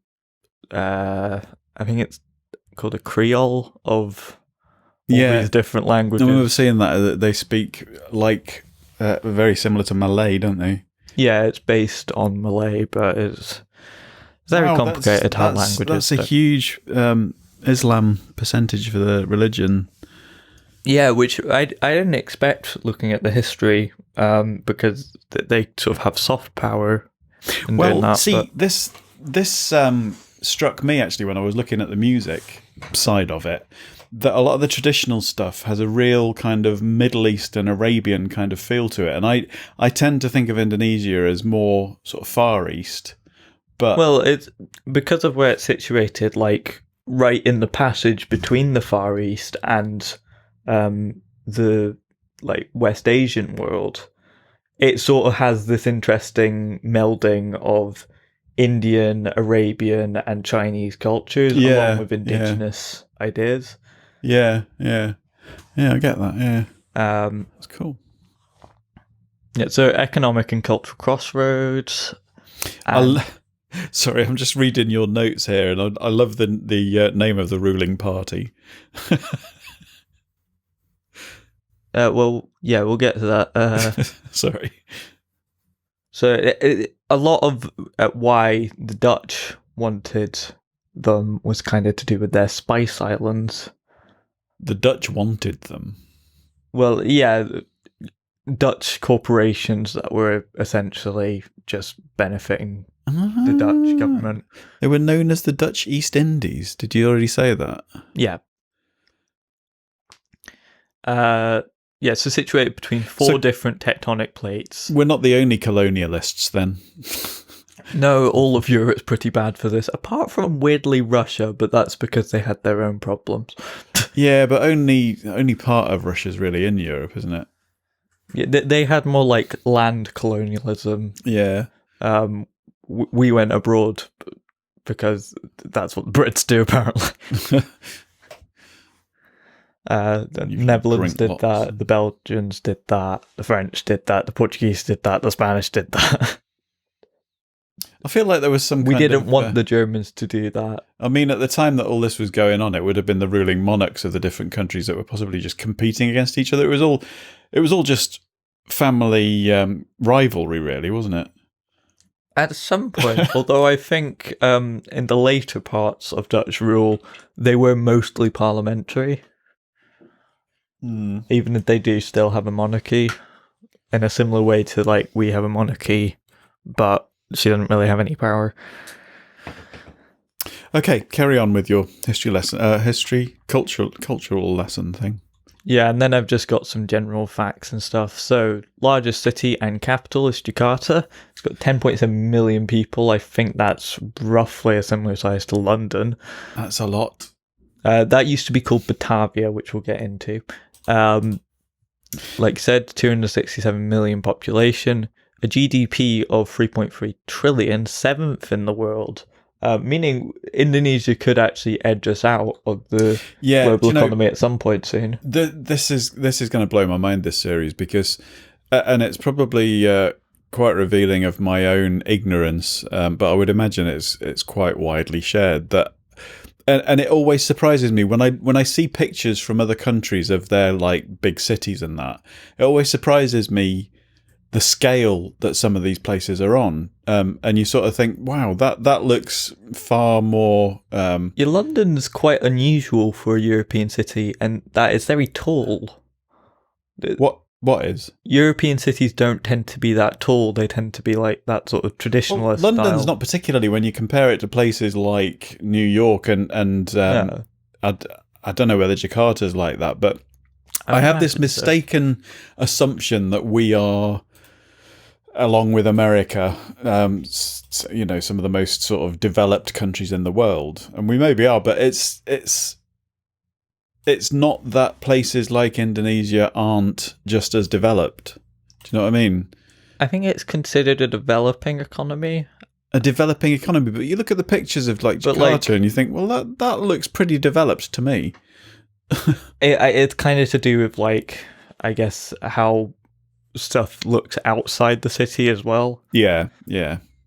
I think it's called a Creole of all these different languages. I remember seeing that they speak like very similar to Malay, don't they? Yeah, it's based on Malay, but it's very complicated how languages. That's a huge Islam percentage for the religion. Yeah, which I didn't expect looking at the history, because they sort of have soft power. This struck me actually when I was looking at the music side of it, that a lot of the traditional stuff has a real kind of Middle Eastern, Arabian kind of feel to it, and I tend to think of Indonesia as more sort of Far East. But it's because of where it's situated, like right in the passage between the Far East and the like West Asian world. It sort of has this interesting melding of Indian, Arabian, and Chinese cultures along with indigenous ideas. Yeah, I get that. Yeah, that's cool. Yeah, so economic and cultural crossroads. Sorry, I'm just reading your notes here, and I love the name of the ruling party. We'll get to that. Sorry. So a lot of why the Dutch wanted them was kind of to do with their spice islands. The Dutch wanted them? Well, yeah, Dutch corporations that were essentially just benefiting the Dutch government. They were known as the Dutch East Indies. Did you already say that? Yeah. So situated between four different tectonic plates. We're not the only colonialists then. No, all of Europe's pretty bad for this, apart from weirdly Russia, but that's because they had their own problems. Yeah, but only part of Russia's really in Europe, isn't it? Yeah, they had more like land colonialism. Yeah. We went abroad because that's what the Brits do, apparently. The Netherlands did that, the Belgians did that, the French did that, the Portuguese did that, the Spanish did that. I feel like there was some. We didn't want the Germans to do that. I mean, at the time that all this was going on, it would have been the ruling monarchs of the different countries that were possibly just competing against each other. It was all just family rivalry, really, wasn't it? At some point, although I think in the later parts of Dutch rule, they were mostly parliamentary. Even if they do still have a monarchy, in a similar way to like we have a monarchy, but she doesn't really have any power. Okay, carry on with your history lesson, cultural lesson thing. Yeah, and then I've just got some general facts and stuff. So, largest city and capital is Jakarta. It's got 10.7 million people. I think that's roughly a similar size to London. That's a lot. That used to be called Batavia, which we'll get into. Like I said, 267 million population, a GDP of 3.3 trillion, 7th in the world. Meaning Indonesia could actually edge us out of the global economy at some point soon. This is going to blow my mind, this series, because, and it's probably quite revealing of my own ignorance, but I would imagine it's quite widely shared that and it always surprises me when I see pictures from other countries of their like big cities and that. It always surprises me the scale that some of these places are on, and you sort of think, wow, that looks far more. Yeah, London's quite unusual for a European city, and that is very tall. What is? European cities don't tend to be that tall. They tend to be like that sort of traditionalist London's style. not particularly when you compare it to places like New York and I don't know whether Jakarta's like that, but I have this mistaken assumption that we are, along with America, some of the most sort of developed countries in the world, and we maybe are, but it's not that places like Indonesia aren't just as developed. Do you know what I mean? I think it's considered a developing economy. A developing economy, but you look at the pictures of like Jakarta and you think, well, that looks pretty developed to me. It's kind of to do with like, I guess, how stuff looks outside the city as well. Yeah.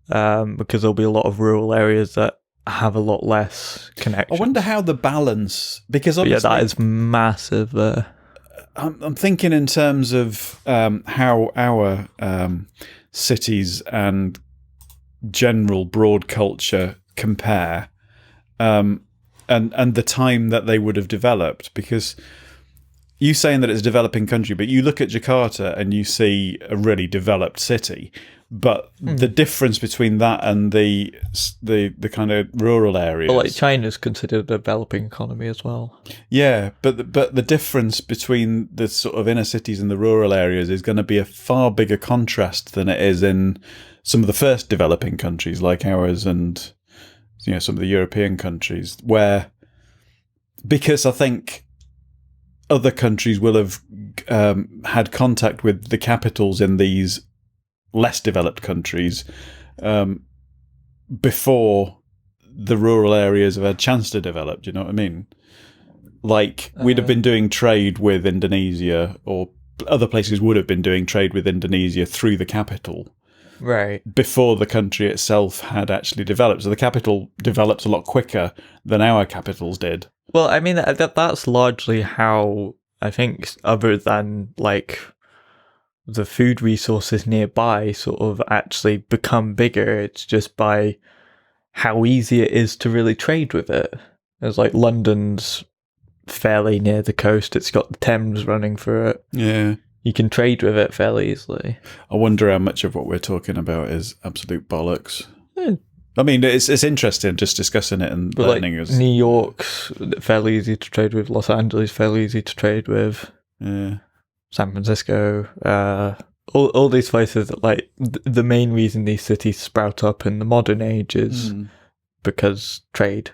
Because there'll be a lot of rural areas that have a lot less connection. I wonder how the balance, because obviously, that is massive. I'm thinking in terms of how our cities and general broad culture compare, and the time that they would have developed. Because you saying that it's a developing country, but you look at Jakarta and you see a really developed city. But the difference between that and the kind of rural areas, well, like China's considered a developing economy as well. Yeah, but the difference between the sort of inner cities and the rural areas is going to be a far bigger contrast than it is in some of the first developing countries like ours, and some of the European countries, where, because I think other countries will have had contact with the capitals in these less developed countries before the rural areas have had a chance to develop. Do you know what I mean? Like, we'd have been doing trade with Indonesia, or other places would have been doing trade with Indonesia through the capital, right, before the country itself had actually developed. So the capital developed a lot quicker than our capitals did. Well, I mean, that's largely how, I think, other than like the food resources nearby sort of actually become bigger. It's just by how easy it is to really trade with it. It's like London's fairly near the coast. It's got the Thames running through it. Yeah. You can trade with it fairly easily. I wonder how much of what we're talking about is absolute bollocks. Yeah. I mean, it's interesting just discussing it and learning. Like, New York's fairly easy to trade with. Los Angeles fairly easy to trade with. Yeah. San Francisco, all these places that, like, the main reason these cities sprout up in the modern age is because trade,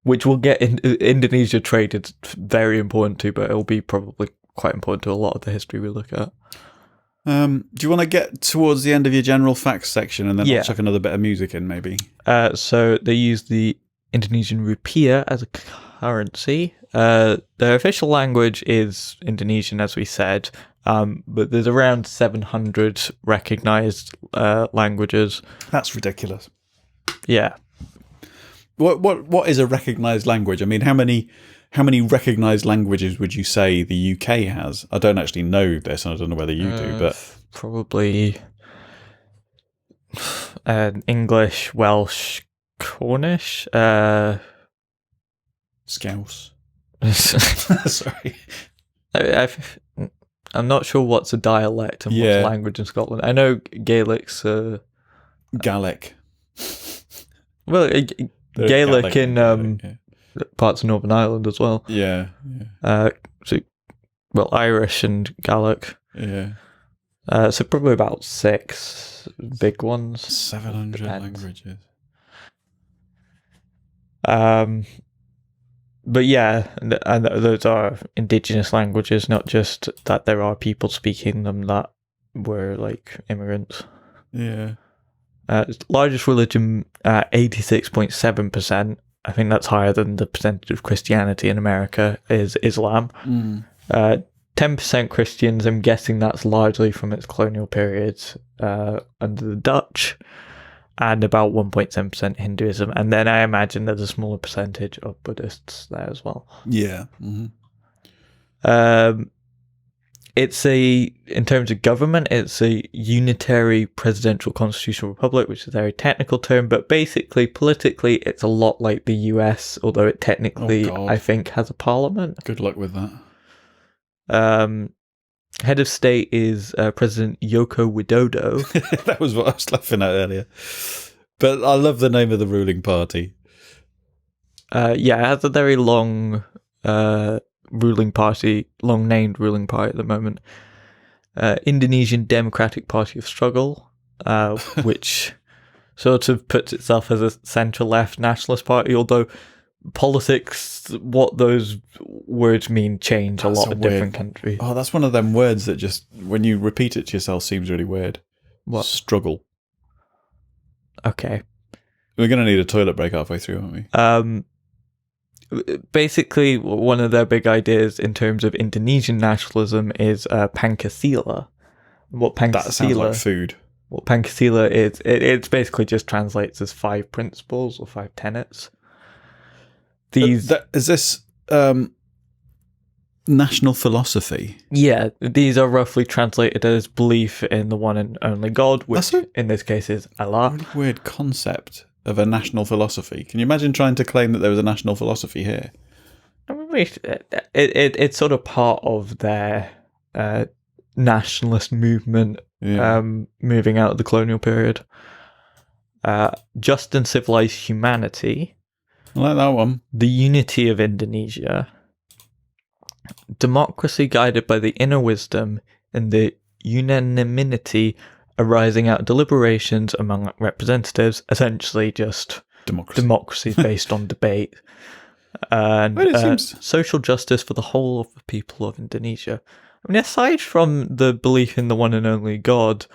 which we'll get in. Indonesia trade is very important too, but it'll be probably quite important to a lot of the history we look at. Do you want to get towards the end of your general facts section, and then I'll chuck another bit of music in, maybe? So they use the Indonesian rupiah as a currency. Their official language is Indonesian, as we said, but there's around 700 recognized languages. That's ridiculous. Yeah. What is a recognized language? I mean, how many recognized languages would you say the UK has? I don't actually know this, and I don't know whether you do, but probably English, Welsh, Cornish, Scouse. Sorry, I'm not sure what's a dialect and what's a language in Scotland. I know Gaelic's Gaelic. Well, Gaelic in parts of Northern Ireland as well. Yeah. Irish and Gaelic. Yeah. So probably about 6 big ones. 700 languages. But yeah, and those are indigenous languages, not just that there are people speaking them that were like immigrants. Yeah. Largest religion, 86.7%. I think that's higher than the percentage of Christianity in America, is Islam. 10% Christians. I'm guessing that's largely from its colonial periods under the Dutch. and about 1.7% Hinduism. And then I imagine there's a smaller percentage of Buddhists there as well. Yeah. Mm-hmm. In terms of government, it's a unitary presidential constitutional republic, which is a very technical term, but basically, politically, it's a lot like the US, although it technically, I think, has a parliament. Good luck with that. Head of state is President Joko Widodo. That was what I was laughing at earlier. But I love the name of the ruling party. It has a very long ruling party, long-named ruling party at the moment. Indonesian Democratic Party of Struggle, which sort of puts itself as a centre-left nationalist party, although politics, what those words mean, change a lot in different countries. Oh, that's one of them words that just, when you repeat it to yourself, seems really weird. What? Struggle. Okay. We're going to need a toilet break halfway through, aren't we? Basically, one of their big ideas in terms of Indonesian nationalism is Pancasila. That sounds like food. What Pancasila is, it basically just translates as 5 principles or 5 tenets. Is this national philosophy? Yeah, these are roughly translated as belief in the one and only God, which in this case is Allah. Really weird concept of a national philosophy. Can you imagine trying to claim that there was a national philosophy here? I mean, it's sort of part of their nationalist movement, moving out of the colonial period. Just and civilized humanity. I like that one. The unity of Indonesia. Democracy guided by the inner wisdom and the unanimity arising out of deliberations among representatives, essentially just democracy based on debate. And social justice for the whole of the people of Indonesia. I mean, aside from the belief in the one and only God,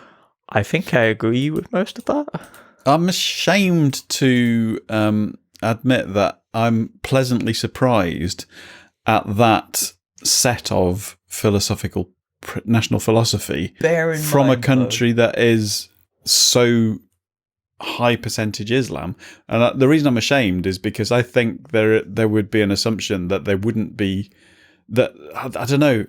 I think I agree with most of that. I'm ashamed to admit that I'm pleasantly surprised at that set of philosophical national philosophy from a country that is so high percentage Islam. And the reason I'm ashamed is because I think there would be an assumption that there wouldn't be that. I don't know.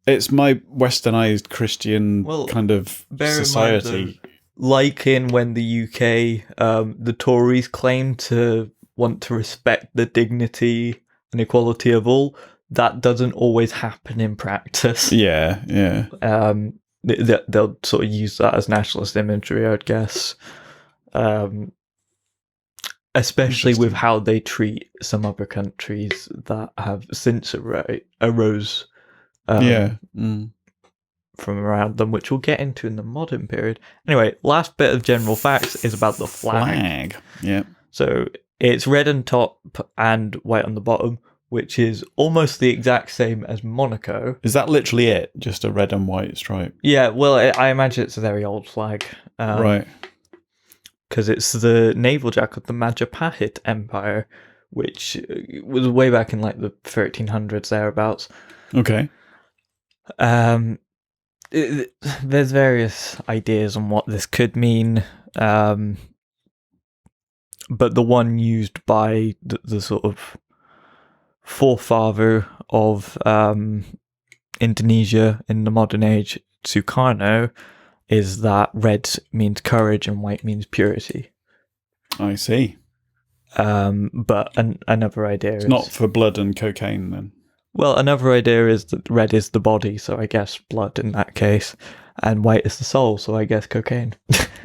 It's my westernized Christian kind of society. Like in when the UK, the Tories claim to want to respect the dignity and equality of all, that doesn't always happen in practice. Yeah. They'll sort of use that as nationalist imagery, I'd guess. Especially with how they treat some other countries that have since arose from around them, which we'll get into in the modern period. Anyway, last bit of general facts is about the flag. Yeah. So it's red on top and white on the bottom, which is almost the exact same as Monaco. Is that literally it? Just a red and white stripe? Yeah, well, I imagine it's a very old flag. Right. Because it's the naval jack of the Majapahit Empire, which was way back in like the 1300s, thereabouts. Okay. There's various ideas on what this could mean, but the one used by the sort of forefather of Indonesia in the modern age, Sukarno, is that red means courage and white means purity. I see. But another idea is... not for blood and cocaine, then? Well, another idea is that red is the body, so I guess blood in that case, and white is the soul, so I guess cocaine.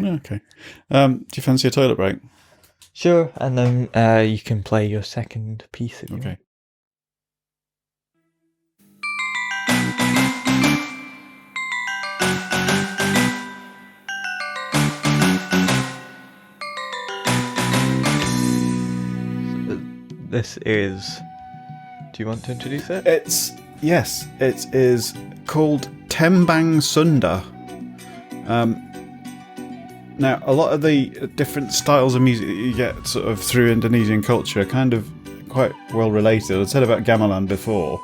Okay. Do you fancy a toilet break? Sure, and then you can play your second piece if you want. This is... Do you want to introduce it? It is called Tembang Sunda. Now, a lot of the different styles of music that you get sort of through Indonesian culture are kind of quite well related. I said about gamelan before.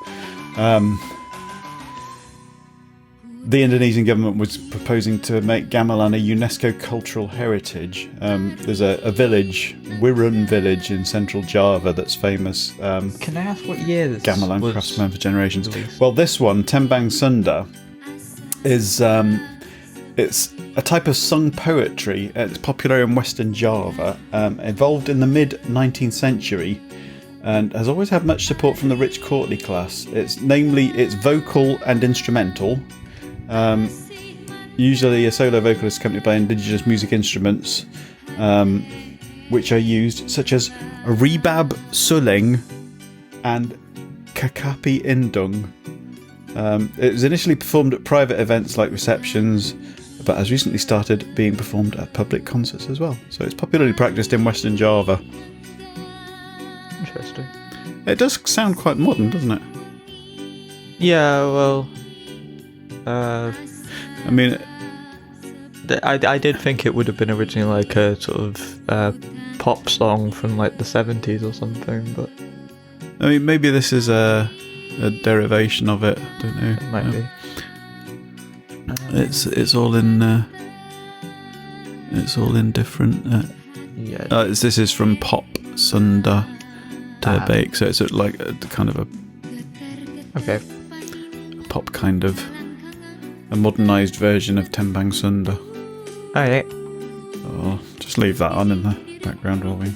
the Indonesian government was proposing to make gamelan a UNESCO cultural heritage. There's a village, Wirun village in central Java that's famous. Can I ask what year this gamelan was craftsman for generations. released? Well, this one, Tembang Sunda, is it's a type of sung poetry. It's popular in Western Java, evolved in the mid-19th century, and has always had much support from the rich courtly class. It's vocal and instrumental. Usually a solo vocalist accompanied by indigenous music instruments, which are used, such as rebab suling and kakapi indung. It was initially performed at private events like receptions, but has recently started being performed at public concerts as well. So it's popularly practiced in Western Java. Interesting. It does sound quite modern, doesn't it? Yeah, well, I mean, I did think it would have been originally like a sort of pop song from like the 70s or something, but I mean, maybe this is a derivation of it. I don't know. it might be. It's all in different. Yeah. This is from Pop Sunda Terbake, so it's like a kind of a Okay. pop kind of a modernised version of Tembang Sunda. Alright. Oh, just leave that on in the background while we.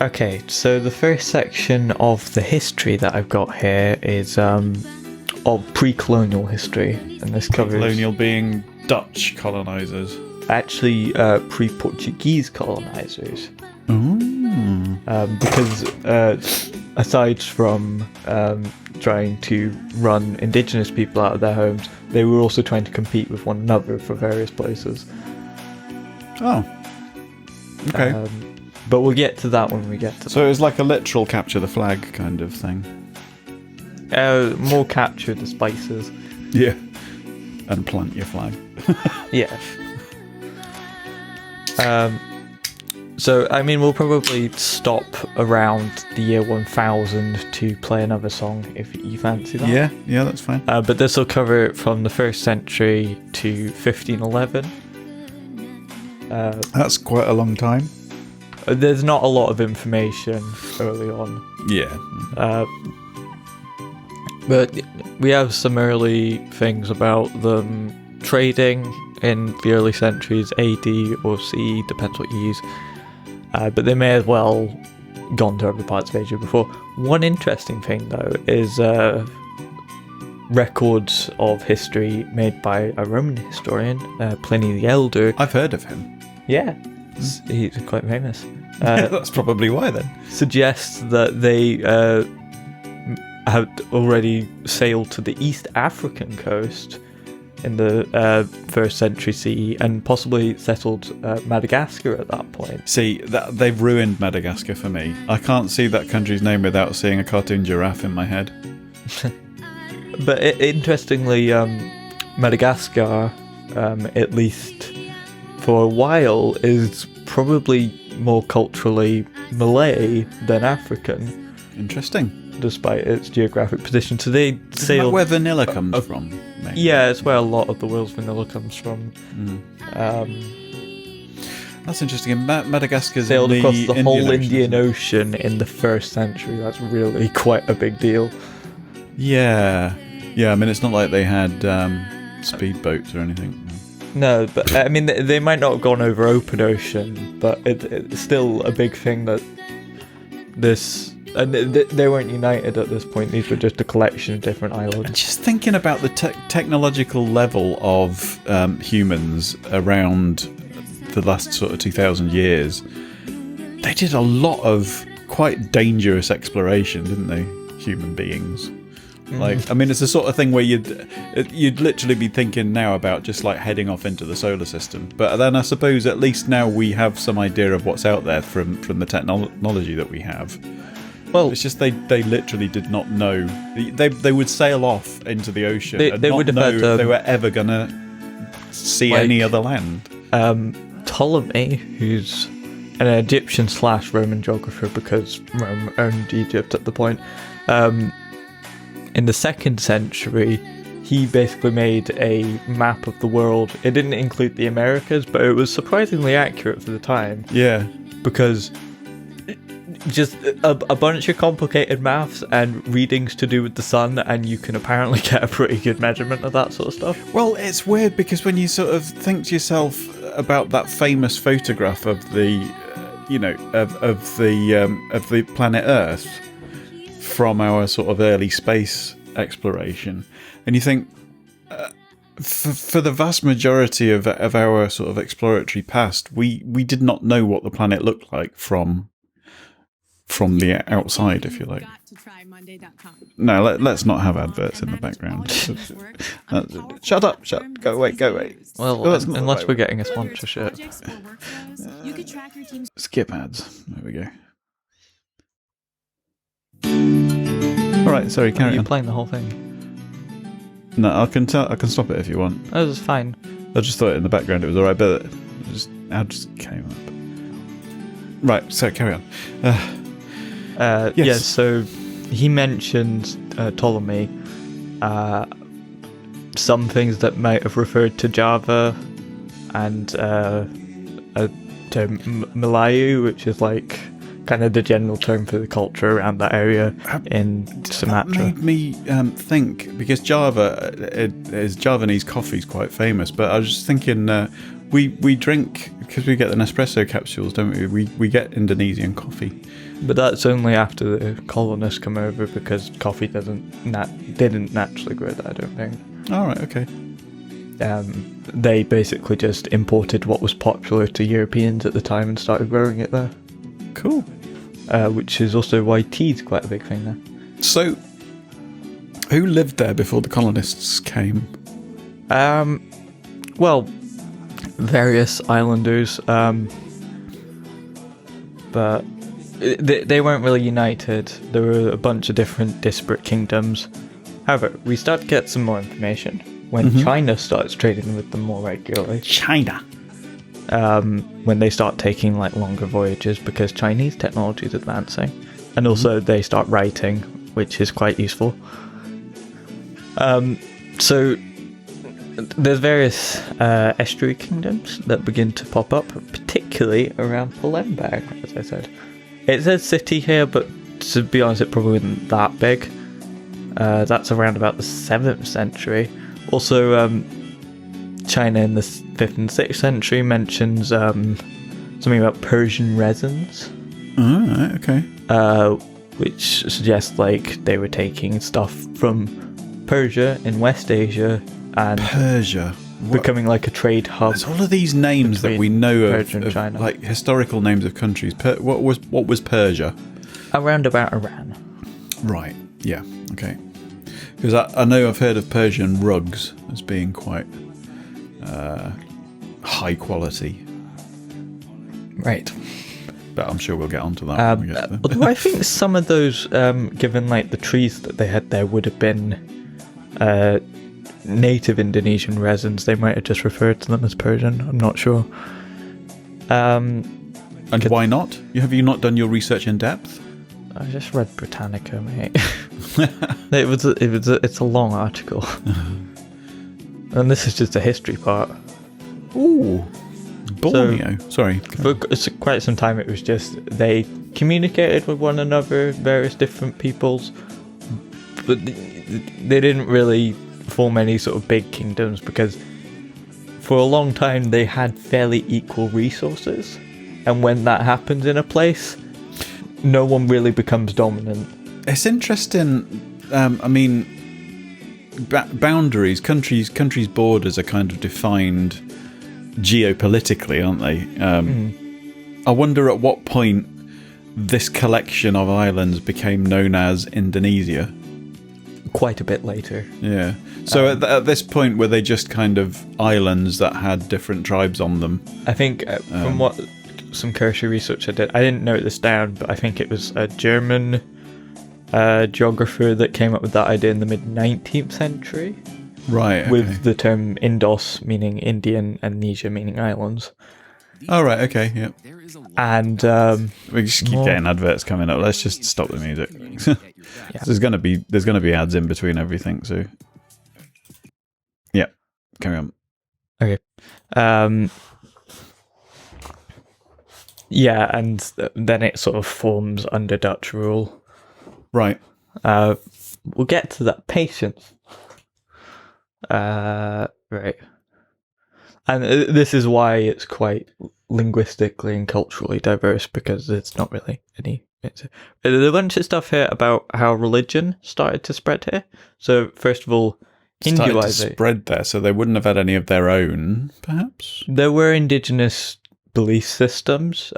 Okay, so the first section of the history that I've got here is of pre-colonial history, and this covers Colonial being Dutch colonisers. actually pre-Portuguese colonizers. Ooh. Because aside from trying to run indigenous people out of their homes, they were also trying to compete with one another for various places. Oh. Okay. But we'll get to that when we get to So it was like a literal capture the flag kind of thing. more capture the spices. Yeah. And plant your flag. Yeah. So, I mean, we'll probably stop around the year 1000 to play another song if you fancy that. Yeah, that's fine. But this will cover it from the 1st century to 1511. That's quite a long time. There's not a lot of information early on. Yeah. But we have some early things about them trading in the early centuries, AD or CE, depends what you use. But they may as well gone to other parts of Asia before. One interesting thing, though, is records of history made by a Roman historian, Pliny the Elder. I've heard of him. Yeah, he's quite famous. That's probably why then. Suggests that they had already sailed to the East African coast in the 1st century CE and possibly settled Madagascar at that point. See, they've ruined Madagascar for me. I can't see that country's name without seeing a cartoon giraffe in my head. But interestingly, Madagascar, at least for a while, is probably more culturally Malay than African. Interesting. Despite its geographic position. So they sailed... Is that where vanilla comes from? Maybe? Yeah, it's where a lot of the world's vanilla comes from. That's interesting. And Madagascar's Sailed in across the the whole Indian Ocean. Ocean in the 1st century. That's really quite a big deal. Yeah. Yeah, I mean, it's not like they had speedboats or anything. No, but I mean, they might not have gone over open ocean, but it's still a big thing that this... And they weren't united at this point. These were just a collection of different islands. And just thinking about the technological level of humans around the last sort of 2,000 years, they did a lot of quite dangerous exploration, didn't they? Human beings. Like, I mean, it's the sort of thing where you'd literally be thinking now about just like heading off into the solar system. But then I suppose at least now we have some idea of what's out there from the technology that we have. Well, it's just they literally did not know. They would sail off into the ocean and not know if they were ever going to see any other land. Ptolemy, who's an Egyptian/Roman geographer because Rome owned Egypt at the point, in the 2nd century, he basically made a map of the world. It didn't include the Americas, but it was surprisingly accurate for the time. Yeah. Because just a bunch of complicated maths and readings to do with the sun, and you can apparently get a pretty good measurement of that sort of stuff. Well, it's weird because when you sort of think to yourself about that famous photograph of the, of the planet Earth from our sort of early space exploration, and you think for the vast majority of our sort of exploratory past, we did not know what the planet looked like from the outside, if you like. No, let's not have adverts in the background. Shut up! Go away. Well, unless we're getting a sponsorship. Skip ads. There we go. All right, sorry, carry on. Are you playing the whole thing? No, I can stop it if you want. Oh, that's fine. I just thought in the background it was alright, but ads came up. Right, so carry on. Yes. Yeah, so he mentioned Ptolemy, some things that might have referred to Java, and to Melayu, which is like kind of the general term for the culture around that area in Sumatra. That made me think, because Javanese coffee is quite famous, but I was just thinking, we drink, because we get the Nespresso capsules, don't we? We get Indonesian coffee. But that's only after the colonists come over, because coffee didn't naturally grow there, I don't think. All right, okay. They basically just imported what was popular to Europeans at the time and started growing it there. Cool. Which is also why tea's quite a big thing there. So, who lived there before the colonists came? Well, various islanders, but they weren't really united. There were a bunch of different disparate kingdoms. However, we start to get some more information when China starts trading with them more regularly. China. When they start taking like longer voyages, because Chinese technology is advancing, and also they start writing, which is quite useful. So there's various estuary kingdoms that begin to pop up, particularly around Palembang, as I said. It says city here, but to be honest, it probably isn't that big. That's around about the 7th century. Also, China in the 5th and 6th century mentions something about Persian resins. Oh, okay. Which suggests like they were taking stuff from Persia in West Asia and Persia becoming like a trade hub. There's all of these names that we know of China. like historical names of countries. What was Persia? Around about Iran. Right. Yeah. Okay. Because I know I've heard of Persian rugs as being quite high quality. Right. But I'm sure we'll get onto that when we get there. Although I think some of those, given like the trees that they had there, would have been native Indonesian resins. They might have just referred to them as Persian. I'm not sure. And why not? Have you not done your research in depth? I just read Britannica, mate. It's a long article, and this is just a history part. Ooh, Borneo. So, sorry. For quite some time, it was just they communicated with one another, various different peoples, but they didn't really form any sort of big kingdoms, because for a long time they had fairly equal resources, and when that happens in a place, no one really becomes dominant. It's interesting. I mean, boundaries, countries' borders are kind of defined geopolitically, aren't they? I wonder at what point this collection of islands became known as Indonesia. Quite a bit later. Yeah. So at this point, were they just kind of islands that had different tribes on them? I think from what some cursory research I did, I didn't note this down, but I think it was a German geographer that came up with that idea in the mid-19th century. Right. Okay. With the term Indos meaning Indian and Nesia meaning islands. Oh, right. Okay. Yeah. And we just keep getting adverts coming up. Let's just stop the music. Yeah. There's gonna be ads in between everything. So Yeah, carry on. Okay. Yeah, and then it sort of forms under Dutch rule. Right. We'll get to that. Patience. Right. And this is why it's quite linguistically and culturally diverse, because it's not really any... There's a bunch of stuff here about how religion started to spread here. So, first of all, Started to Hinduism. spread there, so they wouldn't have had any of their own, perhaps? There were indigenous belief systems,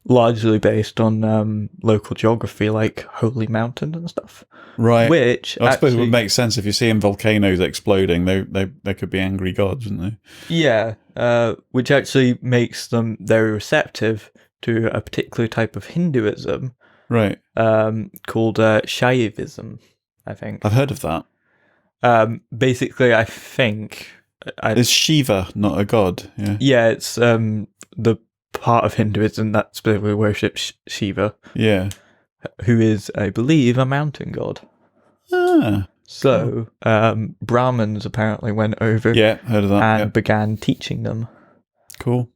largely based on local geography, like holy mountains and stuff. Right. Which I suppose it would make sense if you're seeing volcanoes exploding. They could be angry gods, wouldn't they? Yeah, which actually makes them very receptive to a particular type of Hinduism, Right. called Shaivism, I think. I've heard of that. Basically, I think... Is Shiva not a god? Yeah. Yeah, it's the part of Hinduism that specifically worships Shiva. Yeah. Who is, I believe, a mountain god. Ah. So, Brahmins apparently went over heard of that. and began teaching them. Cool.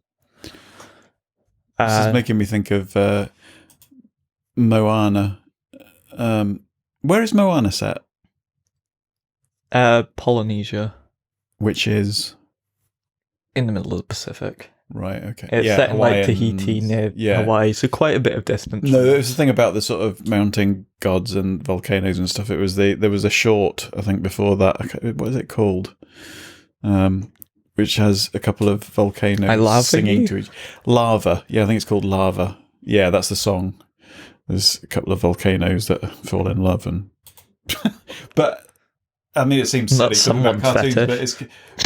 This is making me think of Moana. Where is Moana set? Polynesia. Which is? In the middle of the Pacific. Right, okay. It's set in like Tahiti near Hawaii, so quite a bit of distance. No, there's the thing about the sort of mountain gods and volcanoes and stuff. There was a short, I think, before that. What is it called? Which has a couple of volcanoes singing to each lava. Yeah, I think it's called Lava. Yeah, that's the song. There's a couple of volcanoes that fall in love, and but I mean, it seems silly talking about cartoons,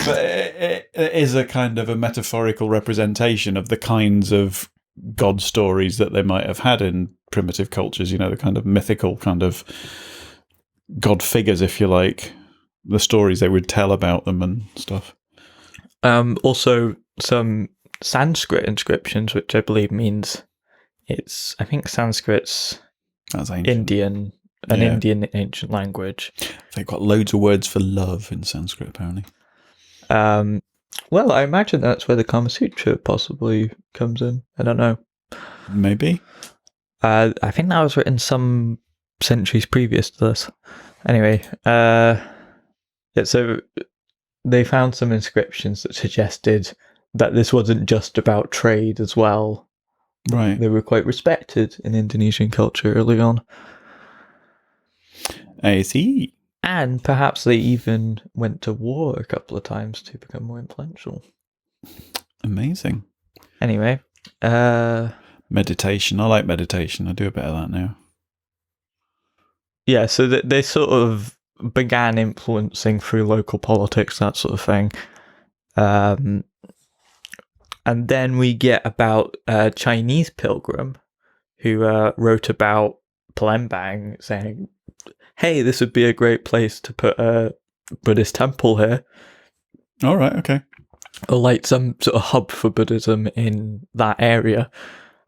but it is a kind of a metaphorical representation of the kinds of god stories that they might have had in primitive cultures. You know, the kind of mythical kind of god figures, if you like, the stories they would tell about them and stuff. Also, some Sanskrit inscriptions, which I believe means I think Sanskrit's Indian. Indian ancient language. They've got loads of words for love in Sanskrit, apparently. Well, I imagine that's where the Kama Sutra possibly comes in. I don't know. Maybe. I think that was written some centuries previous to this. Anyway, so they found some inscriptions that suggested that this wasn't just about trade as well. Right. They were quite respected in Indonesian culture early on. I see. And perhaps they even went to war a couple of times to become more influential. Amazing. Anyway. Meditation. I like meditation. I do a bit of that now. Yeah, so they sort of began influencing through local politics, that sort of thing. And then we get about a Chinese pilgrim who wrote about Palembang, saying, hey, this would be a great place to put a Buddhist temple here. All right, okay. Or like some sort of hub for Buddhism in that area.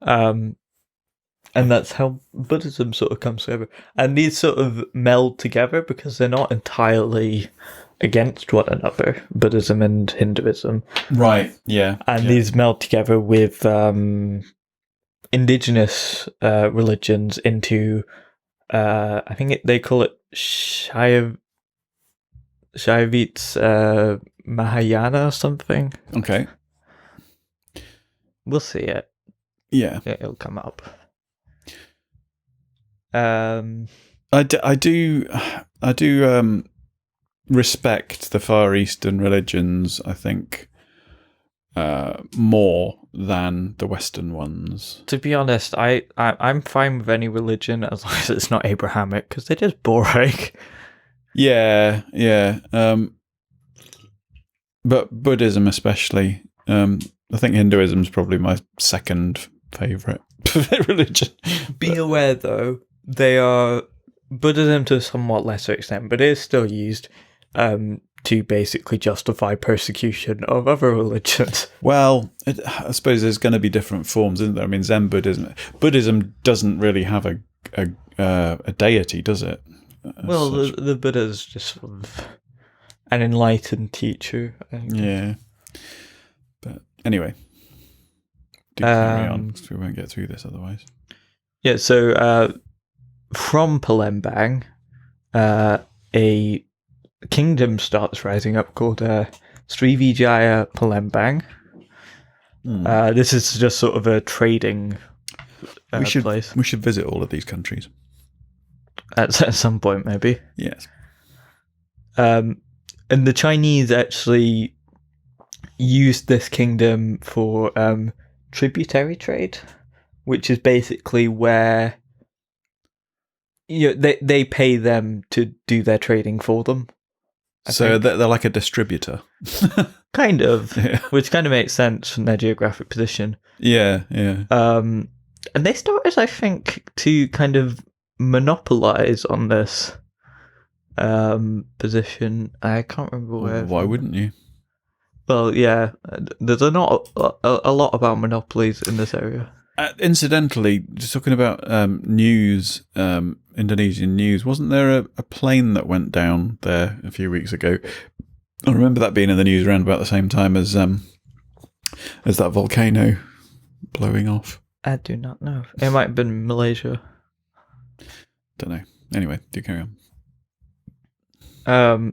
And that's how Buddhism sort of comes together. And these sort of meld together because they're not entirely against one another, Buddhism and Hinduism. Right, yeah. And these meld together with indigenous religions into, I think they call it Shaivits Mahayana or something. Okay. We'll see it. Yeah. It'll come up. I do respect the Far Eastern religions, I think, more than the Western ones. To be honest, I'm fine with any religion as long as it's not Abrahamic, because they're just boring. Yeah. But Buddhism especially. I think Hinduism is probably my second favourite religion. Be aware, though, they are Buddhism to a somewhat lesser extent, but it is still used to basically justify persecution of other religions. Well, I suppose there's going to be different forms, isn't there? I mean, Zen Buddhism doesn't really have a deity, does it? Well, the Buddha's just sort of an enlightened teacher. Yeah. But anyway, do carry on, because we won't get through this otherwise. Yeah, so from Palembang, a kingdom starts rising up called Srivijaya Palembang. This is just sort of a trading place. We should visit all of these countries. At some point, maybe. Yes. And the Chinese actually used this kingdom for tributary trade, which is basically where they pay them to do their trading for them. So they're like a distributor. Kind of, Yeah. which kind of makes sense from their geographic position. Yeah. And they started, I think, to kind of monopolize on this position. I can't remember where. Why wouldn't you? Well, yeah, there's not a lot about monopolies in this area. Incidentally, just talking about news, Indonesian news, wasn't there a plane that went down there a few weeks ago? I remember that being in the news around about the same time as that volcano blowing off. I do not know. It might have been Malaysia. Don't know. Anyway, do carry on.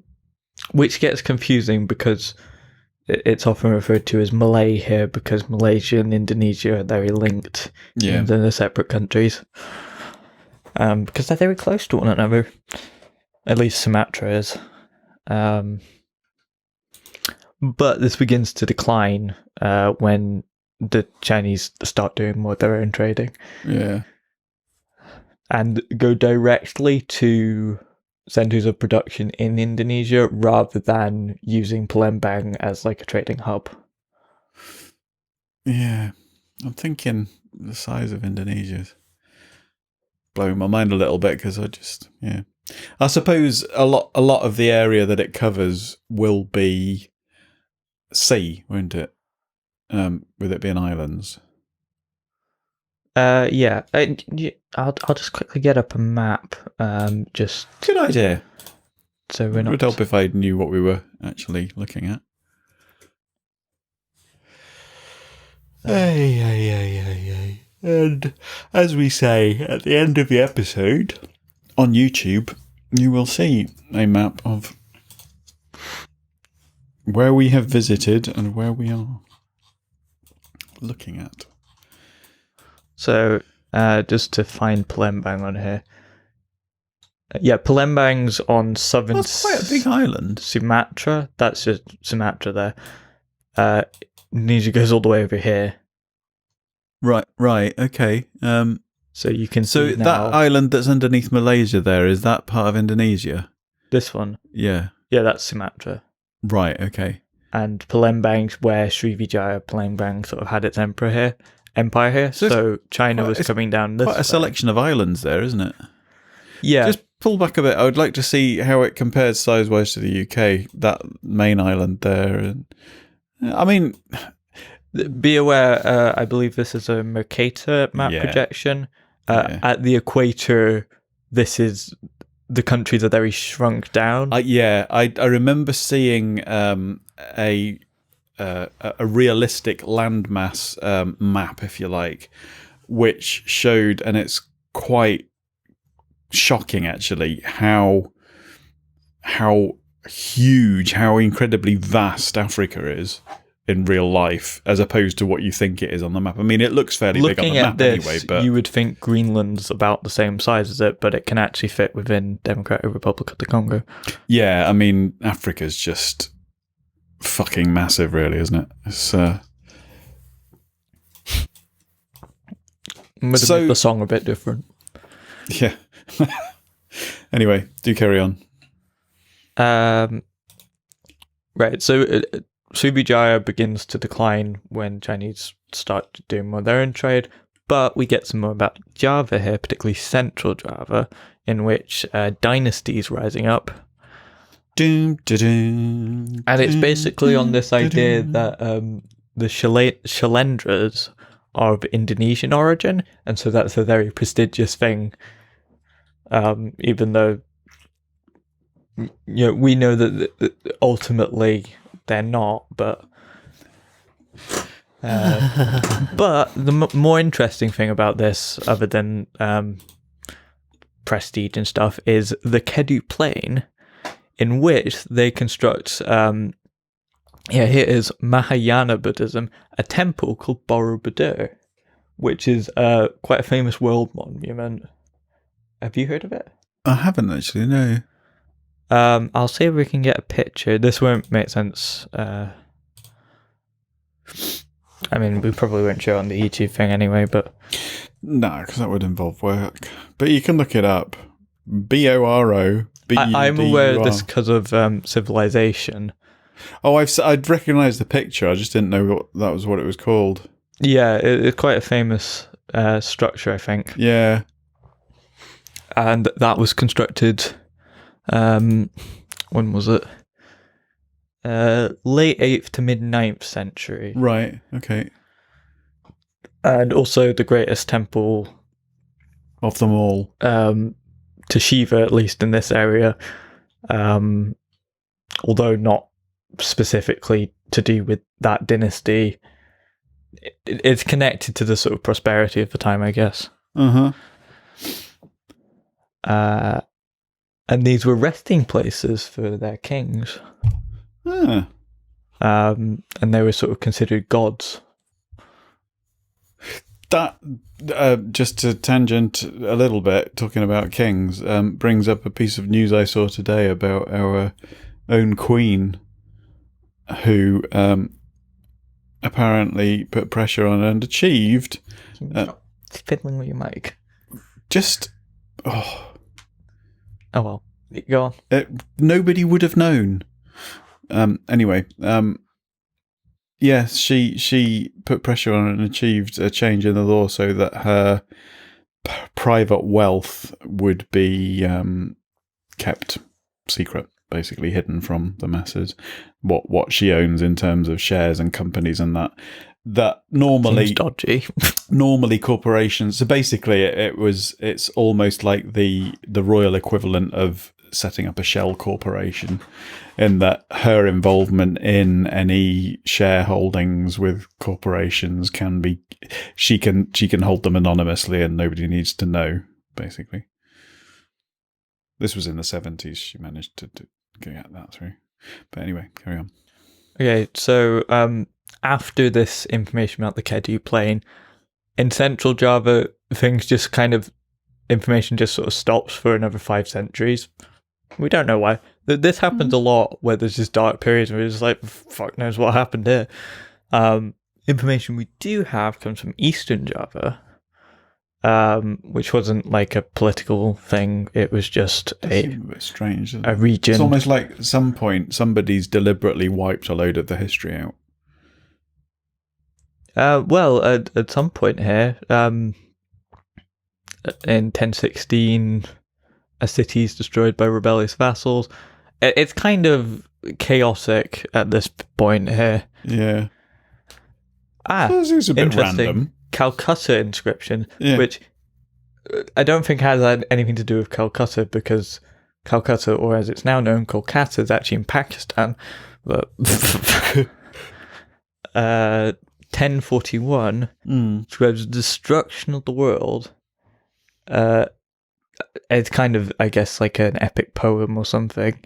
Which gets confusing because it's often referred to as Malay here because Malaysia and Indonesia are very linked, Yeah. even though they're separate countries. Because they're very close to one another. At least Sumatra is. But this begins to decline when the Chinese start doing more of their own trading. Yeah. And go directly to centers of production in Indonesia rather than using Palembang as like a trading hub. Yeah. I'm thinking the size of Indonesia's blowing my mind a little bit because I suppose a lot of the area that it covers will be sea, won't it? With it being islands. Yeah. I'll just quickly get up a map. Just Good idea. so we're It not. would help if I knew what we were actually looking at. And as we say at the end of the episode on YouTube, you will see a map of where we have visited and where we are looking at. So, just to find Palembang on here. Yeah, Palembang's on southern. That's quite a big island. Sumatra. That's just Sumatra there. Indonesia goes all the way over here. Right, okay. So you can So see now, that island that's underneath Malaysia there, is that part of Indonesia? this one. Yeah. Yeah, that's Sumatra. Right, okay. And Palembang's where Srivijaya Palembang sort of had its empire here. So China was coming down this Quite a way. selection of islands there, isn't it? Yeah. Just pull back a bit. I would like to see how it compares size-wise to the UK, that main island there. And I mean, be aware, I believe this is a Mercator map projection. At the equator, this is the countries are very shrunk down. I remember seeing a realistic landmass map, if you like, which showed, and it's quite shocking actually, how huge, how incredibly vast Africa is in real life, as opposed to what you think it is on the map. I mean, it looks fairly big on the map anyway, but you would think Greenland's about the same size as it, but it can actually fit within Democratic Republic of the Congo. Yeah, I mean, Africa's just fucking massive, really, isn't it? It's Would have made the song a bit different. Yeah. Anyway, do carry on. Right, so Srivijaya begins to decline when Chinese start doing more of their own trade, but we get some more about Java here, particularly Central Java, in which dynasties rising up. Doom, da-doom, And it's basically on this idea that the Shalendras are of Indonesian origin, and so that's a very prestigious thing, even though we know that ultimately they're not, but the more interesting thing about this, other than prestige and stuff, is the Kedu Plain, in which they construct here is Mahayana Buddhism, a temple called Borobudur, which is quite a famous world monument. Have you heard of it? I haven't actually, no. I'll see if we can get a picture. This won't make sense. I mean, we probably won't show it on the YouTube thing anyway, but... No, because that would involve work. But you can look it up. Boro. I'm aware of this because of Civilization. Oh, I'd recognise the picture. I just didn't know that was what it was called. Yeah, it's quite a famous structure, I think. Yeah. And that was constructed... when was it? Late 8th to mid 9th century. Right, okay. And also the greatest temple of them all. To Shiva, at least in this area. Although not specifically to do with that dynasty. It's connected to the sort of prosperity of the time, I guess. Uh-huh. And these were resting places for their kings. Huh. And they were sort of considered gods. That, just to tangent a little bit, talking about kings, brings up a piece of news I saw today about our own queen, who apparently put pressure on and achieved... Stop fiddling with your mic. Oh well, go on. Nobody would have known. Anyway, yes, she put pressure on and achieved a change in the law so that her private wealth would be kept secret, basically hidden from the masses. What she owns in terms of shares and companies and that normally seems dodgy. Normally corporations. So basically, it's almost like the royal equivalent of setting up a shell corporation, in that her involvement in any shareholdings with corporations she can hold them anonymously and nobody needs to know. Basically, this was in the 70s. She managed to get that through. But anyway, carry on. Okay, so after this information about the Kedu Plain, in Central Java, information just sort of stops for another 5 centuries. We don't know why. This happens a lot, where there's just dark periods where it's just like, fuck knows what happened here. Information we do have comes from Eastern Java, which wasn't like a political thing. It was just a bit strange, a region. It's almost like at some point somebody's deliberately wiped a load of the history out. Well, at some point here, in 1016, a city is destroyed by rebellious vassals. It's kind of chaotic at this point here. Yeah. It's a bit interesting. random. Calcutta inscription, which I don't think has anything to do with Calcutta, because Calcutta, or as it's now known, Kolkata, is actually in Pakistan. But 1041 describes the destruction of the world. It's kind of, I guess, like an epic poem or something,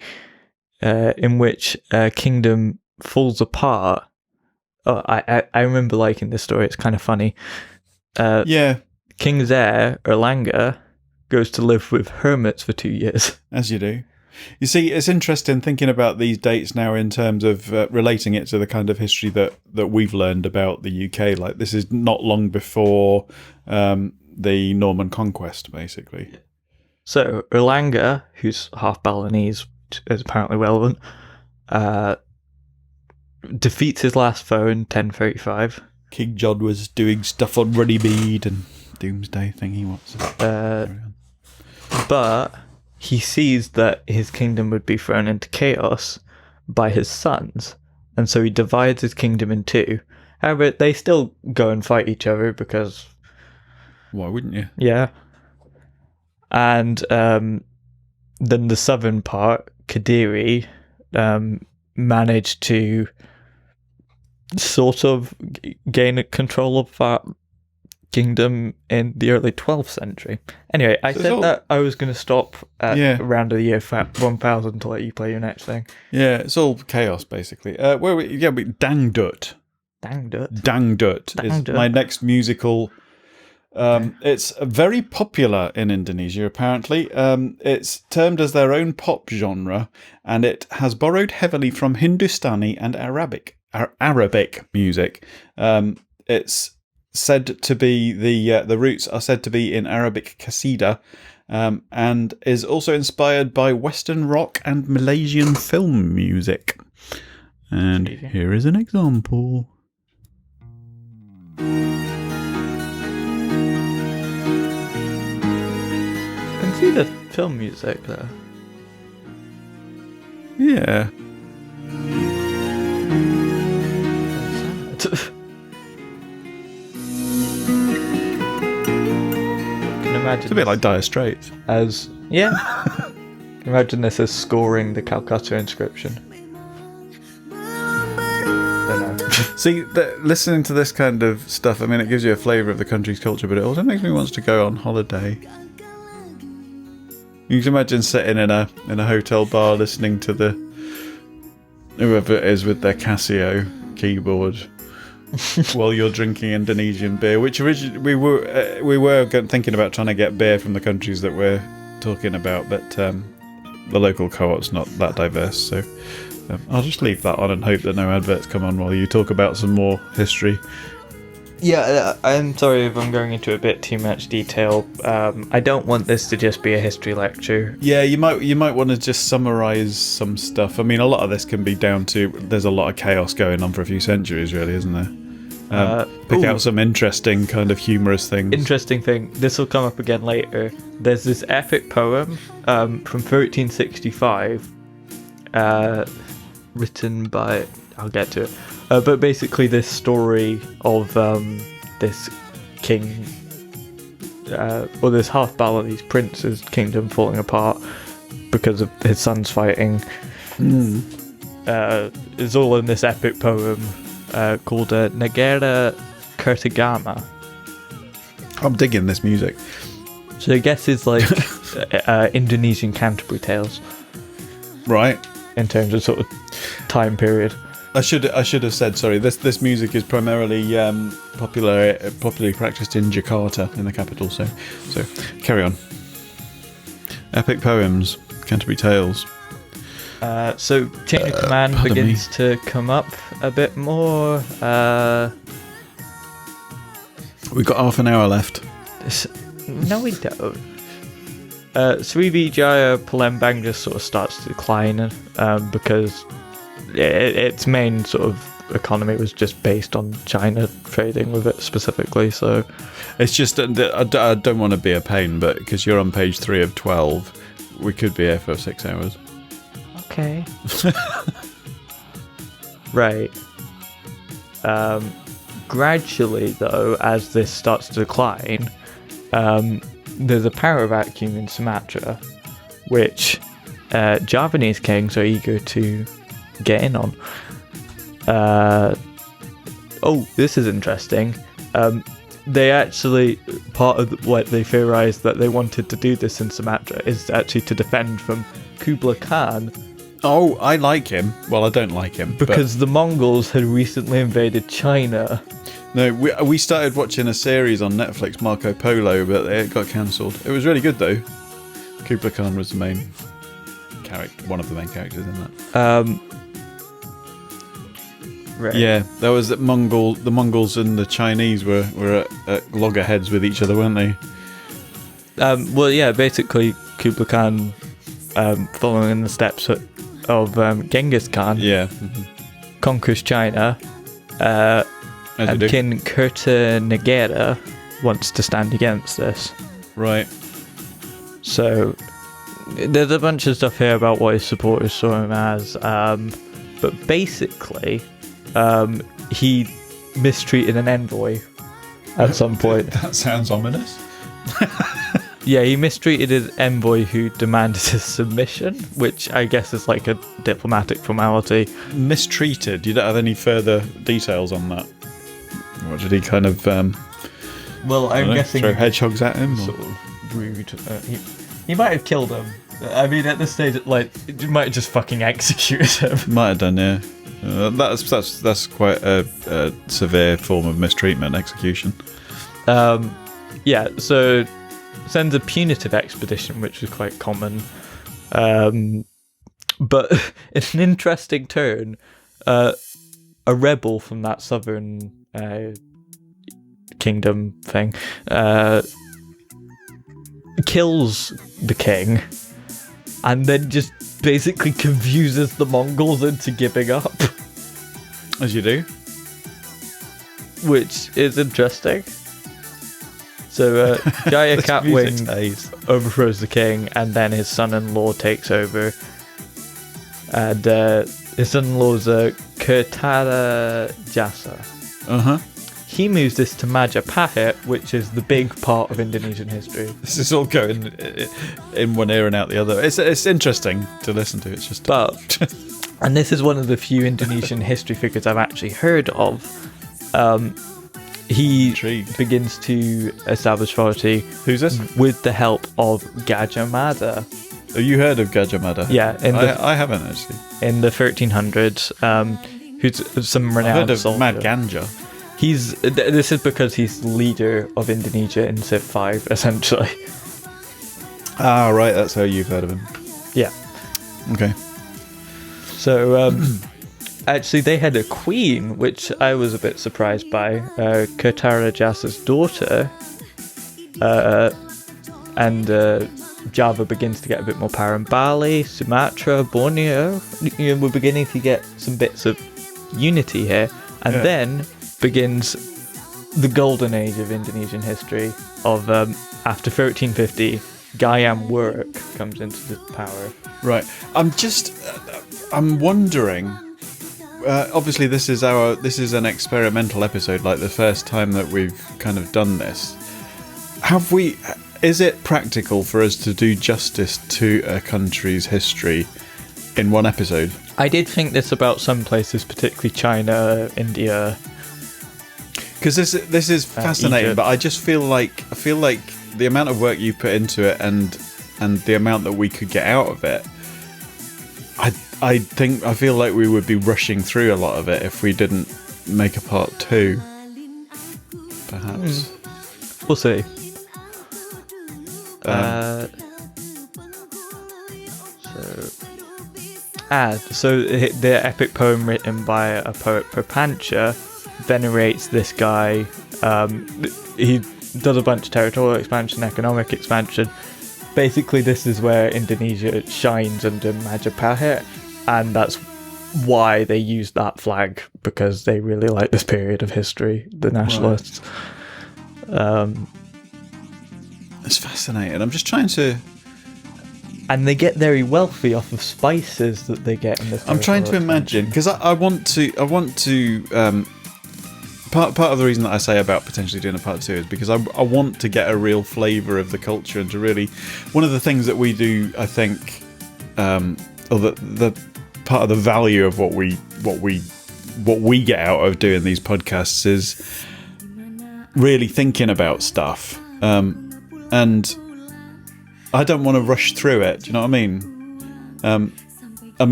in which a kingdom falls apart. Oh, I remember liking this story. It's kind of funny. King's heir, Erlanger, goes to live with hermits for 2 years. As you do. You see, it's interesting thinking about these dates now in terms of relating it to the kind of history that we've learned about the UK. Like, this is not long before the Norman conquest, basically. So, Erlanger, who's half Balinese, is apparently relevant, defeats his last foe in 1035. King John was doing stuff on Runnymede and Doomsday thingy. But he sees that his kingdom would be thrown into chaos by his sons, and so he divides his kingdom in two. However, they still go and fight each other because... Why wouldn't you? Yeah. And then the southern part Kadiri managed to sort of gain control of that kingdom in the early 12th century. Anyway, I said that I was going to stop at around the year 1000 to let you play your next thing. Yeah, it's all chaos, basically. Dangdut. Dangdut is my next musical. It's very popular in Indonesia, apparently. It's termed as their own pop genre, and it has borrowed heavily from Hindustani and Arabic music. It's said to be the roots are said to be in Arabic qasida, and is also inspired by Western rock and Malaysian film music. And here is an example. I can see the film music there. Yeah. It's a bit like Dire Straits. Imagine this as scoring the Calcutta inscription. Don't know. See, listening to this kind of stuff, I mean, it gives you a flavour of the country's culture, but it also makes me want to go on holiday. You can imagine sitting in a hotel bar listening to whoever it is with their Casio keyboard while you're drinking Indonesian beer, which originally we were thinking about trying to get beer from the countries that we're talking about, but the local co-op's not that diverse, so I'll just leave that on and hope that no adverts come on while you talk about some more history. Yeah, I'm sorry if I'm going into a bit too much detail. I don't want this to just be a history lecture. Yeah, you might want to just summarise some stuff. I mean, a lot of this can be down to there's a lot of chaos going on for a few centuries, really, isn't there? Pick out some interesting kind of humorous things. Interesting thing. This will come up again later. There's this epic poem from 1365, written by... I'll get to it. But basically this story of this king, or this half-Balinese prince's kingdom falling apart because of his sons fighting. Is all in this epic poem called Negara Kertagama. I'm digging this music. So I guess it's like Indonesian Canterbury Tales. Right. In terms of sort of time period. I should have said, sorry, this music is primarily popularly practiced in Jakarta, in the capital, so carry on. Epic poems, Canterbury Tales. So chain of command begins to come up a bit more. We've got half an hour left. No, we don't. Srivijaya Palembang just sort of starts to decline because its main sort of economy was just based on China trading with it specifically. So it's just I don't want to be a pain, but because you're on page 3 of 12, we could be here for 6 hours. Okay. Right. Gradually, though, as this starts to decline, there's a power vacuum in Sumatra, which Javanese kings are eager to get in on. This is interesting. They actually, part of what they theorized that they wanted to do this in Sumatra is actually to defend from Kublai Khan. Oh, I like him. Well, I don't like him. Because the Mongols had recently invaded China. No, we started watching a series on Netflix, Marco Polo, but it got cancelled. It was really good, though. Kublai Khan was the main character, one of the main characters in that. Right. Yeah, there was the Mongols and the Chinese were at loggerheads with each other, weren't they? Well, yeah, basically Kublai Khan, following in the steps of Genghis Khan, conquers China, and King Kertanegara wants to stand against this. Right. So there's a bunch of stuff here about what his supporters saw him as, but basically he mistreated an envoy at some point. That sounds ominous. Yeah, he mistreated his envoy who demanded his submission, which I guess is like a diplomatic formality. Mistreated? You don't have any further details on that? What did he kind of... well, I'm guessing... throw hedgehogs at him? Sort of rude. He might have killed him. I mean, at this stage, like, you might have just fucking executed him. Might have done, yeah. That's quite a severe form of mistreatment, execution. Yeah, so sends a punitive expedition, which is quite common. But it's an interesting turn. A rebel from that southern kingdom thing kills the king and then just basically confuses the Mongols into giving up. As you do. Which is interesting. So Jaya Catwing overthrows the king, and then his son-in-law takes over. And his son-in-law's Kertara Jasa. Uh-huh. He moves this to Majapahit, which is the big part of Indonesian history. This is all going in one ear and out the other. It's interesting to listen to. It's just... And this is one of the few Indonesian history figures I've actually heard of. He begins to establish authority. Who's this? With the help of Gajah Mada. Have you heard of Gajah Mada? Yeah. I haven't, actually. In the 1300s, who's some renowned soldier. I've heard of Mad Ganja. This is because he's the leader of Indonesia in Civ 5, essentially. Ah, right, that's how you've heard of him. Yeah. Okay. So, actually, they had a queen, which I was a bit surprised by, Kertara Jasa's daughter, and Java begins to get a bit more power in Bali, Sumatra, Borneo. We're beginning to get some bits of unity here, and then begins the golden age of Indonesian history of after 1350, Gayam Wuruk comes into the power. Right. I'm wondering. Obviously, this is an experimental episode, like the first time that we've kind of done this. Is it practical for us to do justice to a country's history in one episode? I did think this about some places, particularly China, India. Because this is fascinating, Egypt. but I feel like the amount of work you put into it and the amount that we could get out of it, I feel like we would be rushing through a lot of it if we didn't make a part 2. Perhaps. We'll see. So the epic poem written by a poet Prapancha venerates this guy. He does a bunch of territorial expansion, economic expansion. Basically, this is where Indonesia shines under Majapahit, and that's why they use that flag, because they really like this period of history, the nationalists. Right. It's fascinating. I'm just trying to... And they get very wealthy off of spices that they get in this. I'm trying to imagine, because I want to. Part of the reason that I say about potentially doing a part 2 is because I want to get a real flavour of the culture, and to really, one of the things that we do, I think, or the part of the value of what we get out of doing these podcasts is really thinking about stuff, and I don't want to rush through it. Do you know what I mean?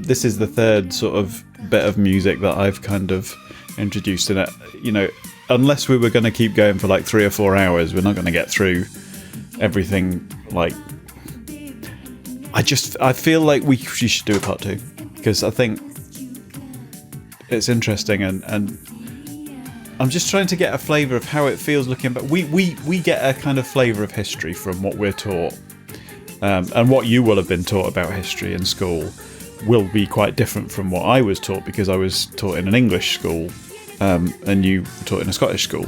This is the third sort of bit of music that I've kind of introduced in it. You know, unless we were going to keep going for like 3 or 4 hours, we're not going to get through everything. Like, I feel like we should do a part 2, because I think it's interesting, and I'm just trying to get a flavour of how it feels looking back. We get a kind of flavour of history from what we're taught, and what you will have been taught about history in school will be quite different from what I was taught, because I was taught in an English school, and you were taught in a Scottish school.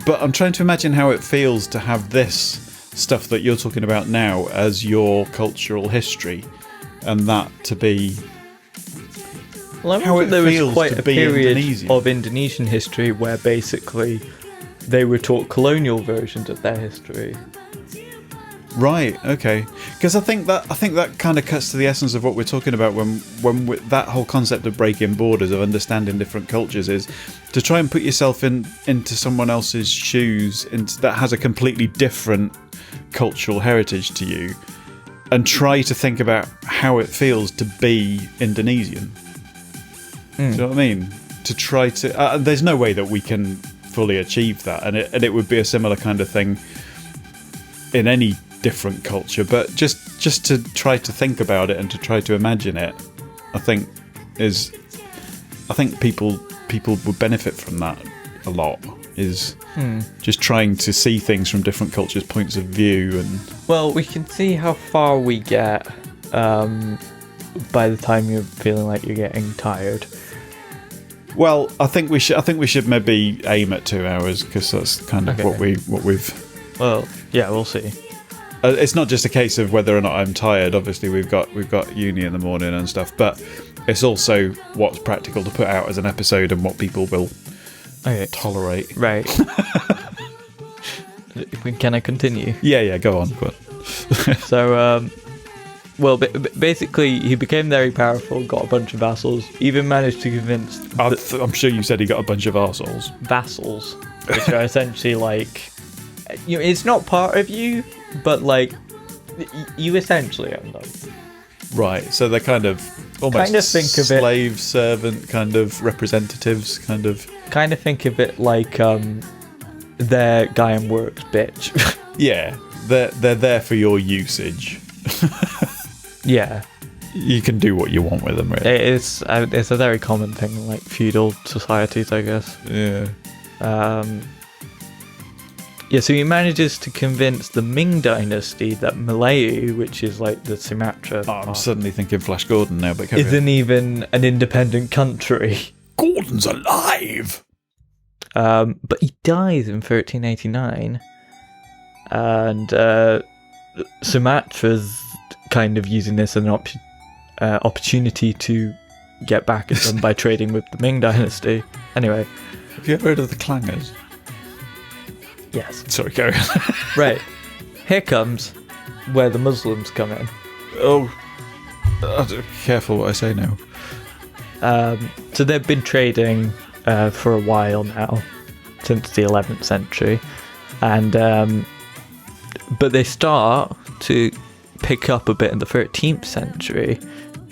But I'm trying to imagine how it feels to have this stuff that you're talking about now as your cultural history, and that to be... Well, I remember there was quite a period of Indonesian history where basically they were taught colonial versions of their history. Right. Okay. Because I think that kind of cuts to the essence of what we're talking about when that whole concept of breaking borders, of understanding different cultures, is to try and put yourself into someone else's shoes that has a completely different cultural heritage to you, and try to think about how it feels to be Indonesian. Do you know what I mean? To try to. There's no way that we can fully achieve that, and it would be a similar kind of thing in any different culture, but just to try to think about it and to try to imagine it, I think people would benefit from that a lot, is just trying to see things from different cultures' points of view. And well, we can see how far we get by the time you're feeling like you're getting tired. Well, I think we should maybe aim at 2 hours, because that's kind of what we've. Well, yeah, we'll see. It's not just a case of whether or not I'm tired. Obviously, we've got uni in the morning and stuff, but it's also what's practical to put out as an episode and what people will tolerate. Right. Can I continue? Yeah, go on. So, well, basically, he became very powerful, got a bunch of vassals, even managed to convince... I'm sure you said he got a bunch of arseholes. Vassals, which are essentially like... it's not part of you, but like, you essentially own them. Right, so they're kind of almost think of slave, servant kind of representatives, kind of... Kind of think of it like their guy and works bitch. Yeah, they're there for your usage. Yeah. You can do what you want with them, really. It's a very common thing in like feudal societies, I guess. Yeah. So he manages to convince the Ming dynasty that Malaya, which is like the Sumatra... I'm suddenly thinking Flash Gordon now, but isn't even an independent country. Gordon's alive! But he dies in 1389, and Sumatra's kind of using this as an opportunity to get back at them by trading with the Ming dynasty. Anyway. Have you ever heard of the clangers? Yes. Sorry, carry on. Right. Here comes where the Muslims come in. Oh, careful what I say now. So they've been trading for a while now, since the 11th century, and but they start to pick up a bit in the 13th century.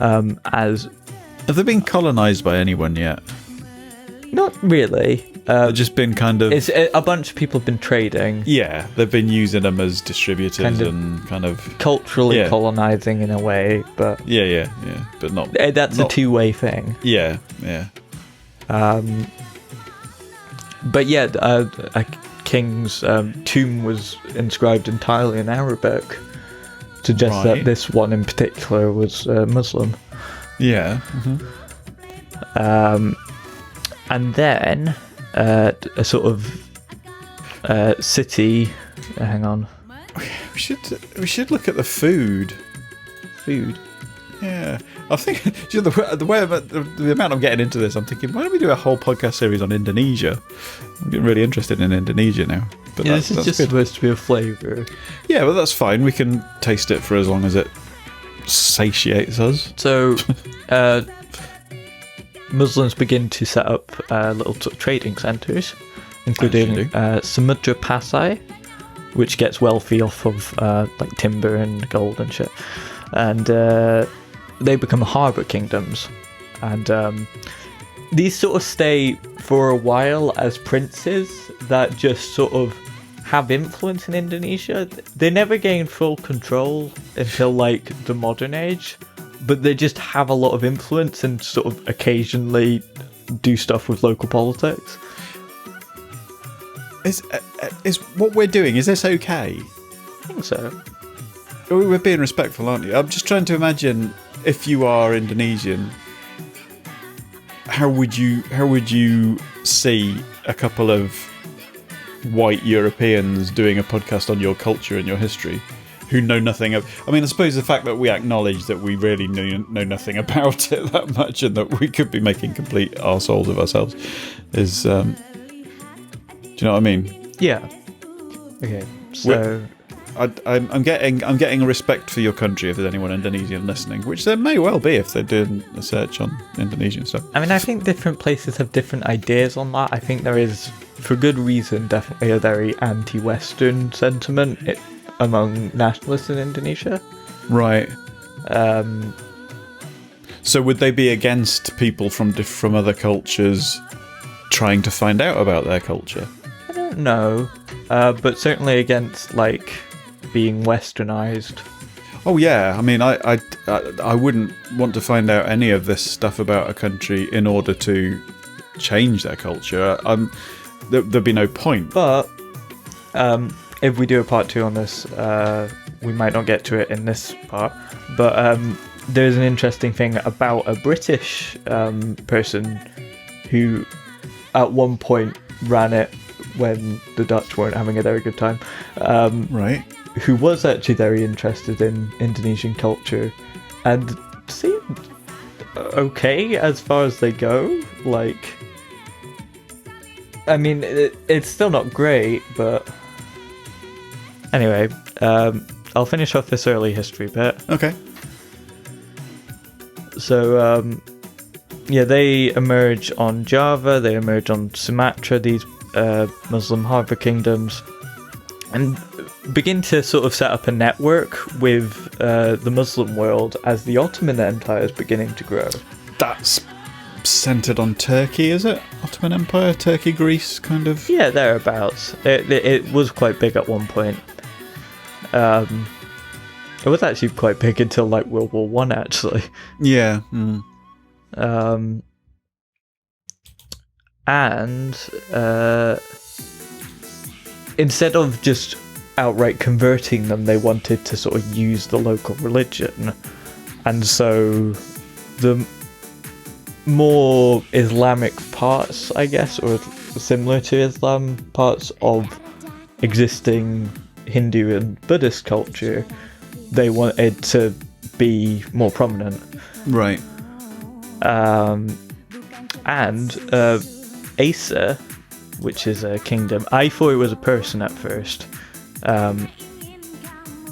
As have they been colonized by anyone yet? Not really. They've just been kind of... a bunch of people have been trading. Yeah, they've been using them as distributors and kind of... Culturally colonizing in a way, but... Yeah, but not... That's a two-way thing. Yeah. But yeah, a king's tomb was inscribed entirely in Arabic, suggests that this one in particular was Muslim. Yeah. Mm-hmm. And then... a sort of city. Hang on. We should look at the food. Food. Yeah, I think the amount I'm getting into this, I'm thinking, why don't we do a whole podcast series on Indonesia? I'm getting really interested in Indonesia now. But this is just supposed to be a flavour. Yeah, but that's fine. We can taste it for as long as it satiates us. So, Muslims begin to set up little trading centres, including Sumatra Pasai, which gets wealthy off of like timber and gold and shit, and they become harbour kingdoms, and these sort of stay for a while as princes that just sort of have influence in Indonesia. They never gain full control until like the modern age, but they just have a lot of influence and sort of occasionally do stuff with local politics. Is what we're doing, is this okay? I think so. We're being respectful, aren't you? I'm just trying to imagine, if you are Indonesian, how would you see a couple of white Europeans doing a podcast on your culture and your history, who know nothing of... I mean, I suppose the fact that we acknowledge that we really know nothing about it that much, and that we could be making complete arseholes of ourselves, is... do you know what I mean? Yeah. Okay, so... I'm getting a respect for your country if there's anyone Indonesian listening, which there may well be if they're doing a search on Indonesian stuff. I mean, I think different places have different ideas on that. I think there is, for good reason, definitely a very anti-Western sentiment among nationalists in Indonesia. Right. So would they be against people from other cultures trying to find out about their culture? I don't know, but certainly against being westernized. Oh yeah, I mean, I wouldn't want to find out any of this stuff about a country in order to change their culture. There'd be no point. But if we do a part 2 on this, we might not get to it in this part. But there's an interesting thing about a British person who, at one point, ran it when the Dutch weren't having a very good time. Right. Who was actually very interested in Indonesian culture and seemed okay as far as they go. I mean, it's still not great, but anyway, I'll finish off this early history bit. Okay. So, they emerge on Java, they emerge on Sumatra, these Muslim harbour kingdoms, and begin to sort of set up a network with the Muslim world as the Ottoman Empire is beginning to grow. That's centred on Turkey, is it? Ottoman Empire, Turkey, Greece, kind of? Yeah, thereabouts. It was quite big at one point. It was actually quite big until World War One, actually. Yeah. And instead of just outright converting them, they wanted to sort of use the local religion, and so the more Islamic parts, I guess, or similar to Islam parts of existing Hindu and Buddhist culture, they wanted to be more prominent. Right. And Asa, which is a kingdom, I thought it was a person at first.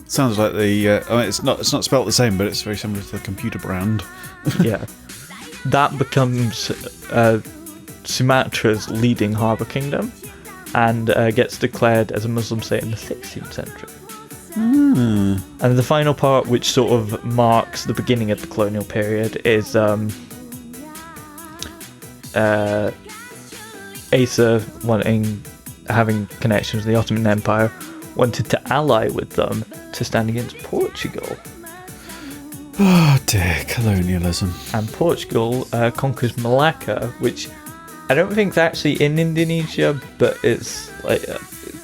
Sounds like the. I mean, it's not spelt the same, but it's very similar to the computer brand. Yeah, that becomes Sumatra's leading harbour kingdom, and gets declared as a Muslim state in the 16th century. And the final part, which sort of marks the beginning of the colonial period, is Asa having connections with the Ottoman Empire, wanted to ally with them to stand against Portugal. Oh dear, colonialism. And Portugal conquers Malacca, which I don't think is actually in Indonesia, but it's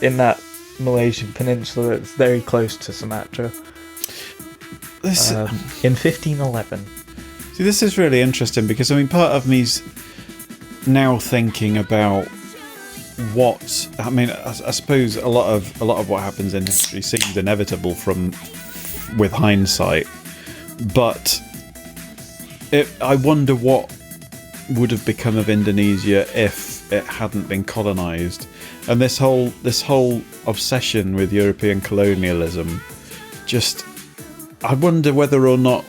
in that Malaysian peninsula. It's very close to Sumatra. In 1511. See, this is really interesting because I mean, part of me's now thinking about what I mean. I suppose a lot of what happens in history seems inevitable with hindsight, but I wonder what would have become of Indonesia if it hadn't been colonized. And this whole obsession with European colonialism, just I wonder whether or not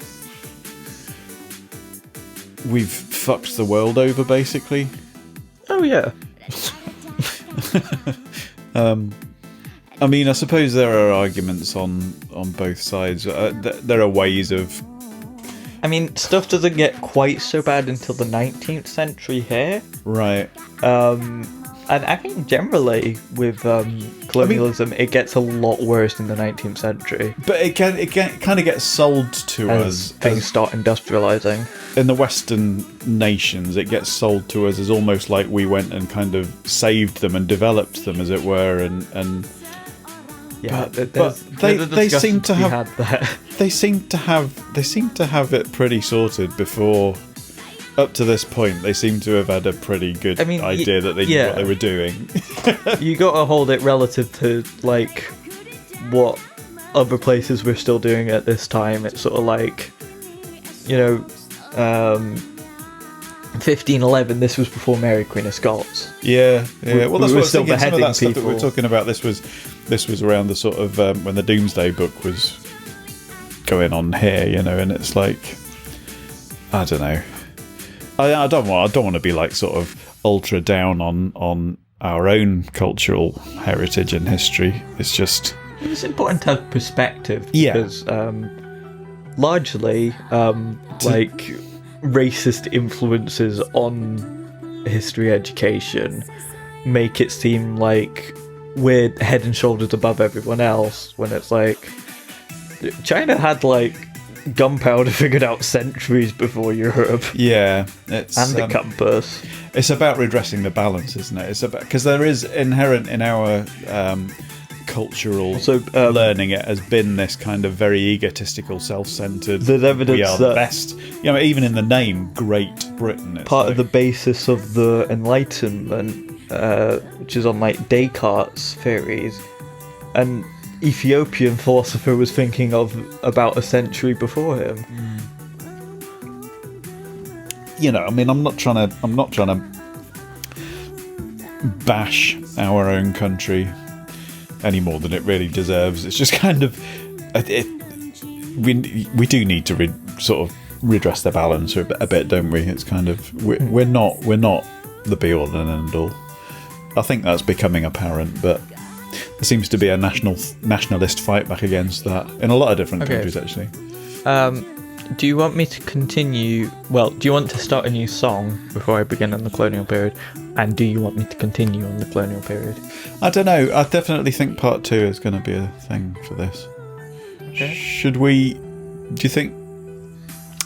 we've fucked the world over, basically. Oh yeah. I mean, I suppose there are arguments on both sides. There are ways of. I mean, stuff doesn't get quite so bad until the 19th century here. Right. And I think generally with colonialism, it gets a lot worse in the 19th century. But it kind of gets sold to us. Things start industrializing. In the Western nations, it gets sold to us as almost like we went and kind of saved them and developed them, as it were, and yeah, but they seem to have that. They seem to have it pretty sorted before. Up to this point, they seem to have had a pretty good idea that they knew what they were doing. You got to hold it relative to what other places were still doing at this time. It's sort of 1511. This was before Mary, Queen of Scots. Yeah. Well, that's what I was still thinking. Some of that beheading stuff that people. we're talking about. This was this was around the sort of when the Doomsday Book was going on here, you know, and it's like, I don't know. I don't want to be like sort of ultra down on our own cultural heritage and history. It's just, it's important to have perspective. Yeah. Because largely, like racist influences on history education make it seem like we're head and shoulders above everyone else, when it's like China had like gunpowder figured out centuries before Europe. Yeah, it's and the compass. It's about redressing the balance, isn't it? It's about, because there is inherent in our cultural learning, it has been this kind of very egotistical, self-centered. There's evidence we are the best. You know, even in the name Great Britain, it's part of the basis of the Enlightenment, which is on like Descartes' theories, and Ethiopian philosopher was thinking of about a century before him. You know, I mean, I'm not trying to bash our own country any more than it really deserves. It's just kind of we do need to sort of redress the balance a bit, don't we? It's kind of we're not the be all and end all. I think that's becoming apparent, but there seems to be a nationalist fight back against that in a lot of different countries, actually. Do you want me to continue? Well, do you want to start a new song before I begin on the colonial period? And do you want me to continue on the colonial period? I don't know. I definitely think part 2 is going to be a thing for this. Okay. Should we? Do you think?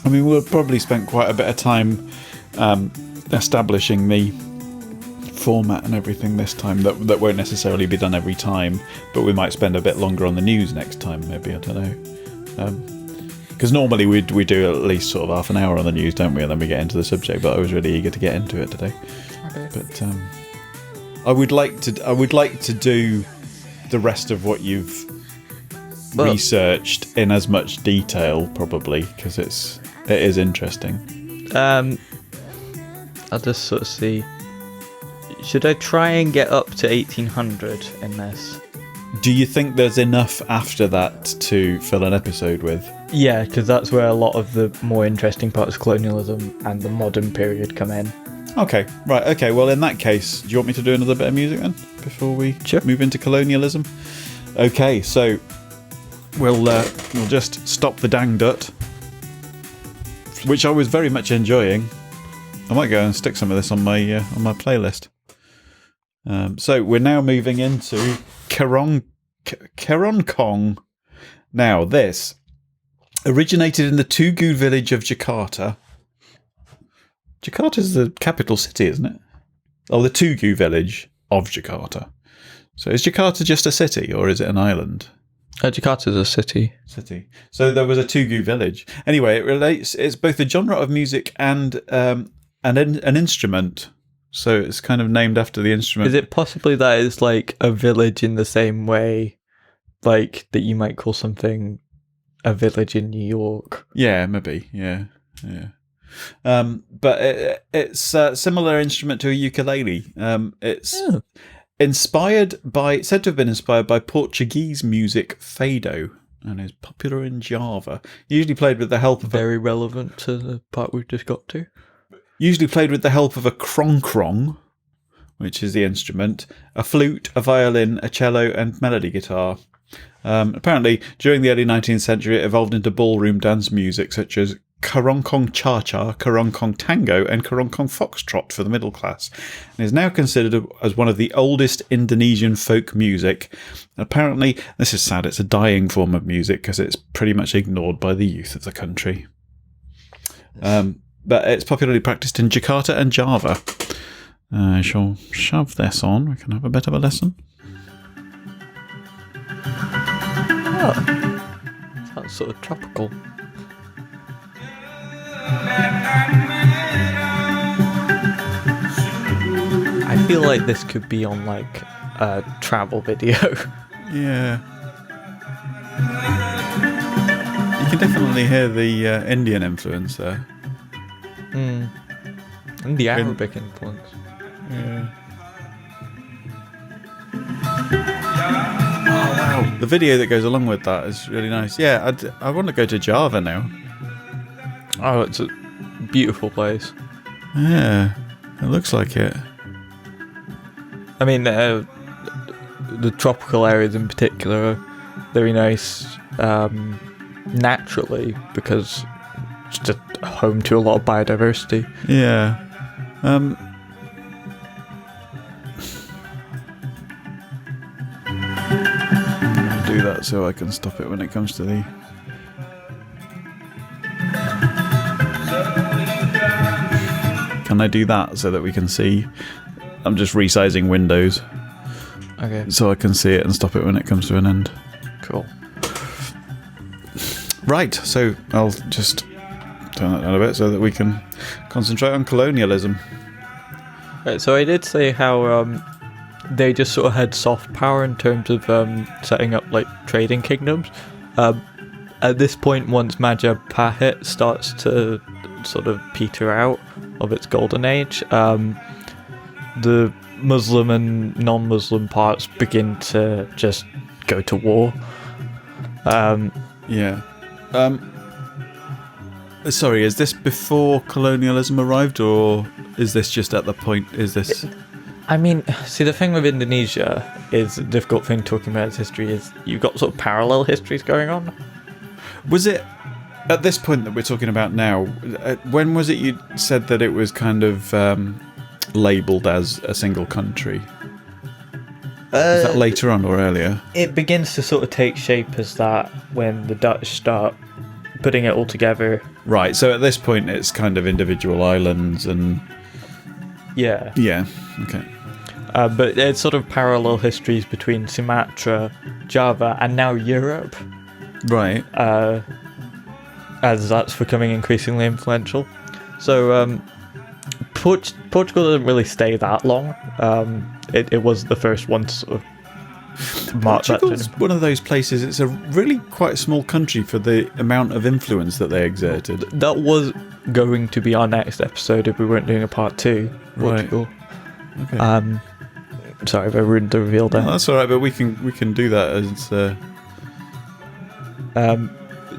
I mean, we'll probably spend quite a bit of time establishing the format and everything this time. That won't necessarily be done every time, but we might spend a bit longer on the news next time. Maybe, I don't know. Because normally we do at least sort of half an hour on the news, don't we? And then we get into the subject. But I was really eager to get into it today. Okay. But I would like to do the rest of what you've researched in as much detail, probably, because it is interesting. I'll just sort of see. Should I try and get up to 1800 in this? Do you think there's enough after that to fill an episode with? Yeah, because that's where a lot of the more interesting parts of colonialism and the modern period come in. Okay, right, okay. Well, in that case, do you want me to do another bit of music then before we move into colonialism? Okay, so we'll just stop the dang dut, which I was very much enjoying. I might go and stick some of this on my playlist. So we're now moving into Keroncong. Now, this originated in the Tugu village of Jakarta. Jakarta's the capital city, isn't it? Oh, the Tugu village of Jakarta. So is Jakarta just a city, or is it an island? Jakarta's a city. So there was a Tugu village. Anyway, it's both a genre of music and an instrument. So it's kind of named after the instrument. Is it possibly that it's like a village in the same way, like that you might call something a village in New York? Yeah, maybe. Yeah. But it's a similar instrument to a ukulele. It's said to have been inspired by Portuguese music fado, and is popular in Java. Usually played with the help of very relevant to the part we've just got to. Usually played with the help of a krong, which is the instrument, a flute, a violin, a cello, and melody guitar. Apparently, during the early 19th century, it evolved into ballroom dance music such as Keroncong Cha-Cha, Keroncong Tango, and Keroncong Foxtrot for the middle class, and is now considered as one of the oldest Indonesian folk music. Apparently, this is sad, it's a dying form of music because it's pretty much ignored by the youth of the country. But it's popularly practiced in Jakarta and Java. I shall shove this on. We can have a bit of a listen. Oh, sounds sort of tropical. I feel like this could be on like a travel video. Yeah. You can definitely hear the Indian influence there. And the Arabic influence. Yeah. Wow, the video that goes along with that is really nice. Yeah, I want to go to Java now. Oh, it's a beautiful place. Yeah, it looks like it. I mean, the tropical areas in particular are very nice naturally because it's just home to a lot of biodiversity. Yeah. Do that so I can stop it when it comes to the... Can I do that so that we can see? I'm just resizing Windows. Okay. So I can see it and stop it when it comes to an end. Cool. Right, so I'll just turn that down a bit so that we can concentrate on colonialism. Right, so I did say how they just sort of had soft power in terms of setting up like trading kingdoms. At this point, once Majapahit starts to sort of peter out of its golden age, the Muslim and non-Muslim parts begin to just go to war. Yeah. Sorry, is this before colonialism arrived, or is this just at the point? Is this? I mean, see, the thing with Indonesia is the difficult thing talking about its history is you've got sort of parallel histories going on. Was it at this point that we're talking about now? When was it you said that it was kind of labelled as a single country? Is that later on or earlier? It begins to sort of take shape as that when the Dutch start putting it all together. Right, so at this point it's kind of individual islands and... Yeah. Yeah, okay. But it's sort of parallel histories between Sumatra, Java, and now Europe. Right. As that's becoming increasingly influential. So Portugal didn't really stay that long. It was the first one to sort of mark that. Portugal's one of those places, it's a really quite small country for the amount of influence that they exerted. That was going to be our next episode if we weren't doing a part 2. Portugal. Right. Okay. Sorry if I ruined the reveal there. No, that's alright, but we can do that as...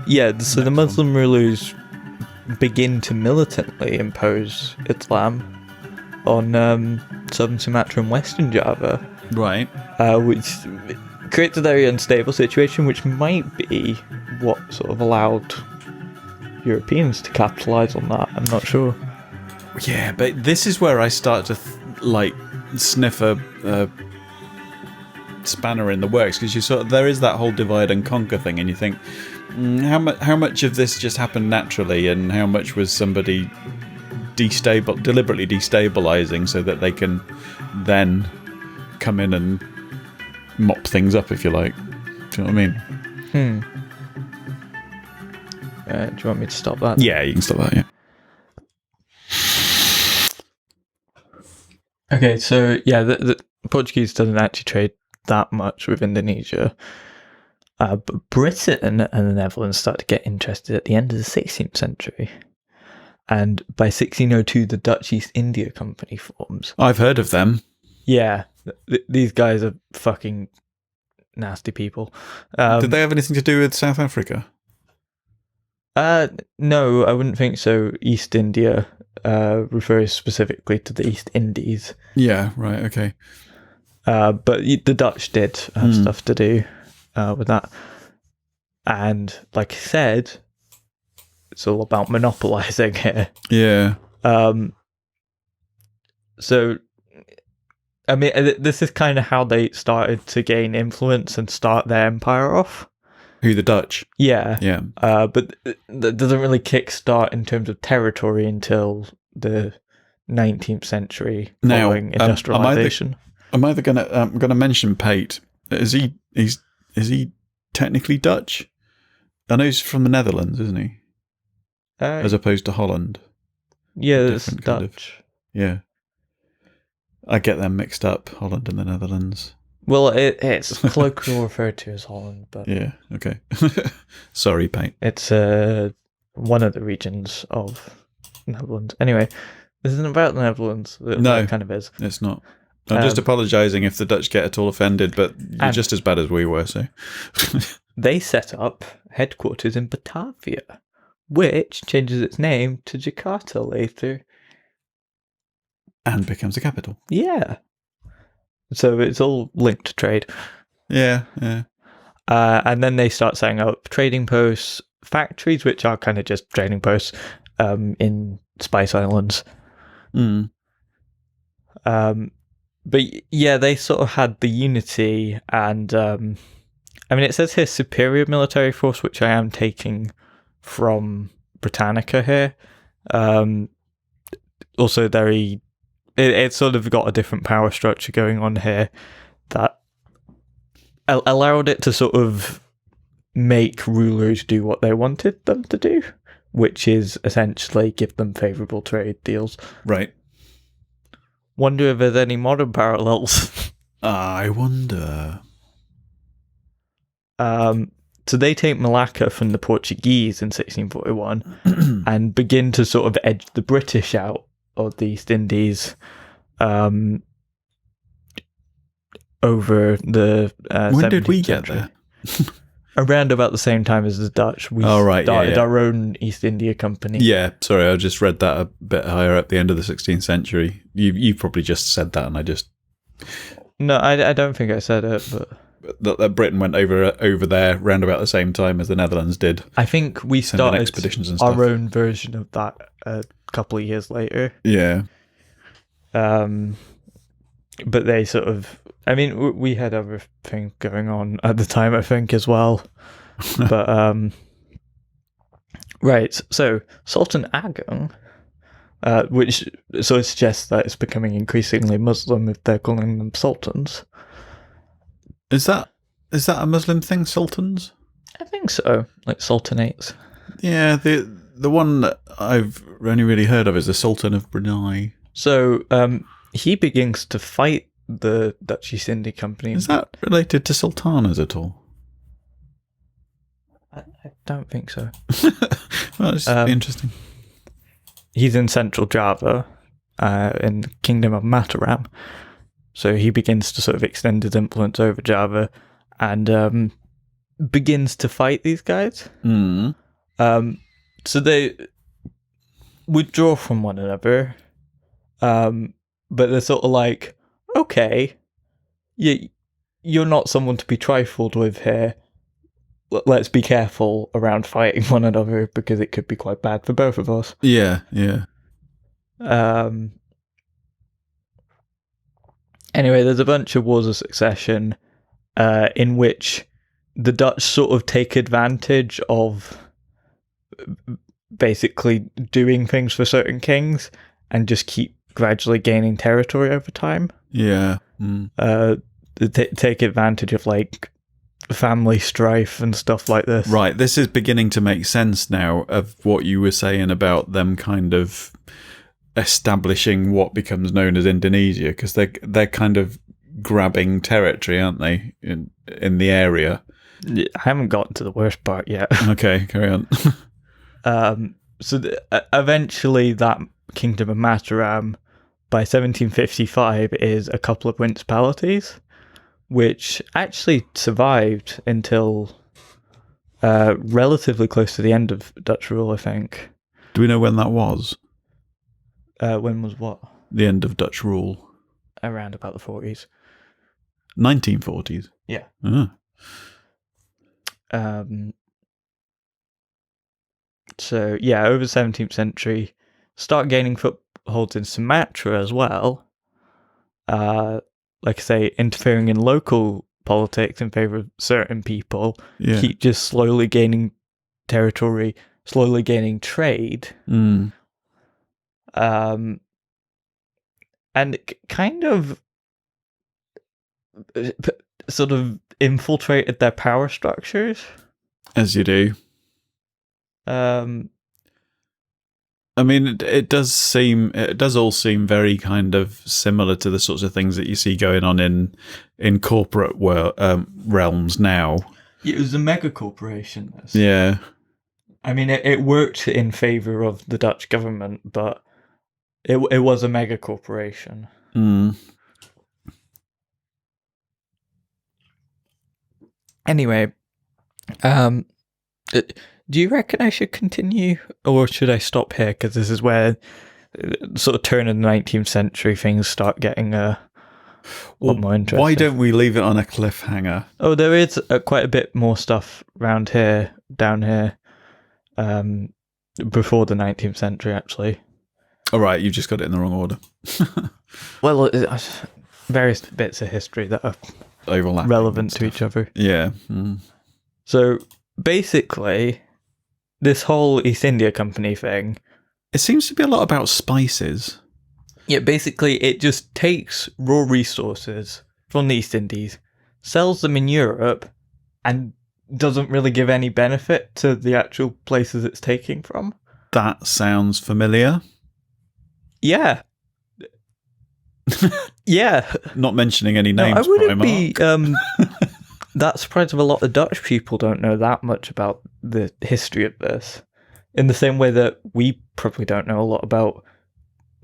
Yeah, so the Muslim rulers begin to militantly impose Islam on southern Sumatra and western Java. Right. Which creates a very unstable situation, which might be what sort of allowed Europeans to capitalise on that. I'm not sure. Yeah, but this is where I start to sniff a spanner in the works, because there is that whole divide and conquer thing, and you think how much of this just happened naturally, and how much was somebody deliberately destabilizing so that they can then come in and mop things up, if you like. Do you know what I mean? Do you want me to stop that? Yeah, you can stop that. Yeah. Okay, so yeah, the Portuguese doesn't actually trade that much with Indonesia. But Britain and the Netherlands start to get interested at the end of the 16th century. And by 1602, the Dutch East India Company forms. I've heard of them. Yeah, these guys are fucking nasty people. Did they have anything to do with South Africa? No, I wouldn't think so. East India refers specifically to the East Indies. Yeah, right, okay. But the Dutch did have stuff to do with that. And like I said, it's all about monopolizing here. Yeah. So, I mean, this is kind of how they started to gain influence and start their empire off. Who, the Dutch? Yeah. Yeah. But that doesn't really kickstart in terms of territory until the 19th century following industrialization. I'm either gonna mention Pate. Is he technically Dutch? I know he's from the Netherlands, isn't he? As opposed to Holland. Yeah, it's Dutch. Yeah. I get them mixed up, Holland and the Netherlands. Well, it's colloquially referred to as Holland, but... Yeah, okay. Sorry, Pate. It's one of the regions of Netherlands. Anyway, this isn't about the Netherlands. No, it kind of is. It's not. I'm just apologising if the Dutch get at all offended, but you're just as bad as we were, so. They set up headquarters in Batavia, which changes its name to Jakarta later. And becomes a capital. Yeah. So it's all linked to trade. Yeah. And then they start setting up trading posts, factories, which are kind of just trading posts in Spice Islands. But yeah, they sort of had the unity and, it says here superior military force, which I am taking from Britannica here. Also it's sort of got a different power structure going on here that allowed it to sort of make rulers do what they wanted them to do, which is essentially give them favourable trade deals. Right. Wonder if there's any modern parallels. I wonder. So they take Malacca from the Portuguese in 1641 and begin to sort of edge the British out of the East Indies over the when did we get there? Around about the same time as the Dutch. We started our own East India Company. Yeah, sorry, I just read that a bit higher at the end of the 16th century. You probably just said that, and I just... No, I don't think I said it, but... That Britain went over there round about the same time as the Netherlands did. I think we started expeditions and stuff. Our own version of that a couple of years later. Yeah. But they sort of... we had other things going on at the time, I think, as well. But, right, so Sultan Agong, which sort of suggests that it's becoming increasingly Muslim if they're calling them sultans. Is that a Muslim thing, sultans? I think so, like sultanates. Yeah, the one that I've only really heard of is the Sultan of Brunei. So, he begins to fight the Dutch East India Company. Is that related to sultanas at all? I don't think so. Well, it's interesting. He's in Central Java, in the Kingdom of Mataram. So he begins to sort of extend his influence over Java and begins to fight these guys. So they withdraw from one another, but they're sort of like, okay, you're not someone to be trifled with here. Let's be careful around fighting one another because it could be quite bad for both of us. Yeah. Anyway, there's a bunch of wars of succession in which the Dutch sort of take advantage of basically doing things for certain kings and just keep gradually gaining territory over time. Yeah. Take advantage of like family strife and stuff like this. Right, this is beginning to make sense now of what you were saying about them kind of establishing what becomes known as Indonesia, because they're kind of grabbing territory, aren't they, in the area? I haven't gotten to the worst part yet. Okay, carry on. So eventually that Kingdom of Mataram by 1755 is a couple of principalities, which actually survived until relatively close to the end of Dutch rule, I think. Do we know when that was? When was what? The end of Dutch rule. Around about the 40s. 1940s? Yeah. So, yeah, over the 17th century, start gaining footholds in Sumatra as well. Like I say, interfering in local politics in favour of certain people. Yeah. Keep just slowly gaining territory, slowly gaining trade. And kind of sort of infiltrated their power structures. As you do. I mean, it does all seem very kind of similar to the sorts of things that you see going on in corporate realms now. It was a mega corporation. Yeah. I mean, it worked in favour of the Dutch government, but it was a mega corporation. Anyway, do you reckon I should continue, or should I stop here? Because this is where sort of turn of the 19th century things start getting a lot more interesting. Why don't we leave it on a cliffhanger? Oh, there is quite a bit more stuff around here, down here, before the 19th century, actually. All right, you've just got it in the wrong order. Well, various bits of history that are Overlapping relevant to each other. Yeah. So basically, this whole East India Company thing, it seems to be a lot about spices. Yeah, basically it just takes raw resources from the East Indies, sells them in Europe, and doesn't really give any benefit to the actual places it's taking from. That sounds familiar. Yeah. Yeah. Not mentioning any names. No, I wouldn't be that surprised if a lot of Dutch people don't know that much about the history of this. In the same way that we probably don't know a lot about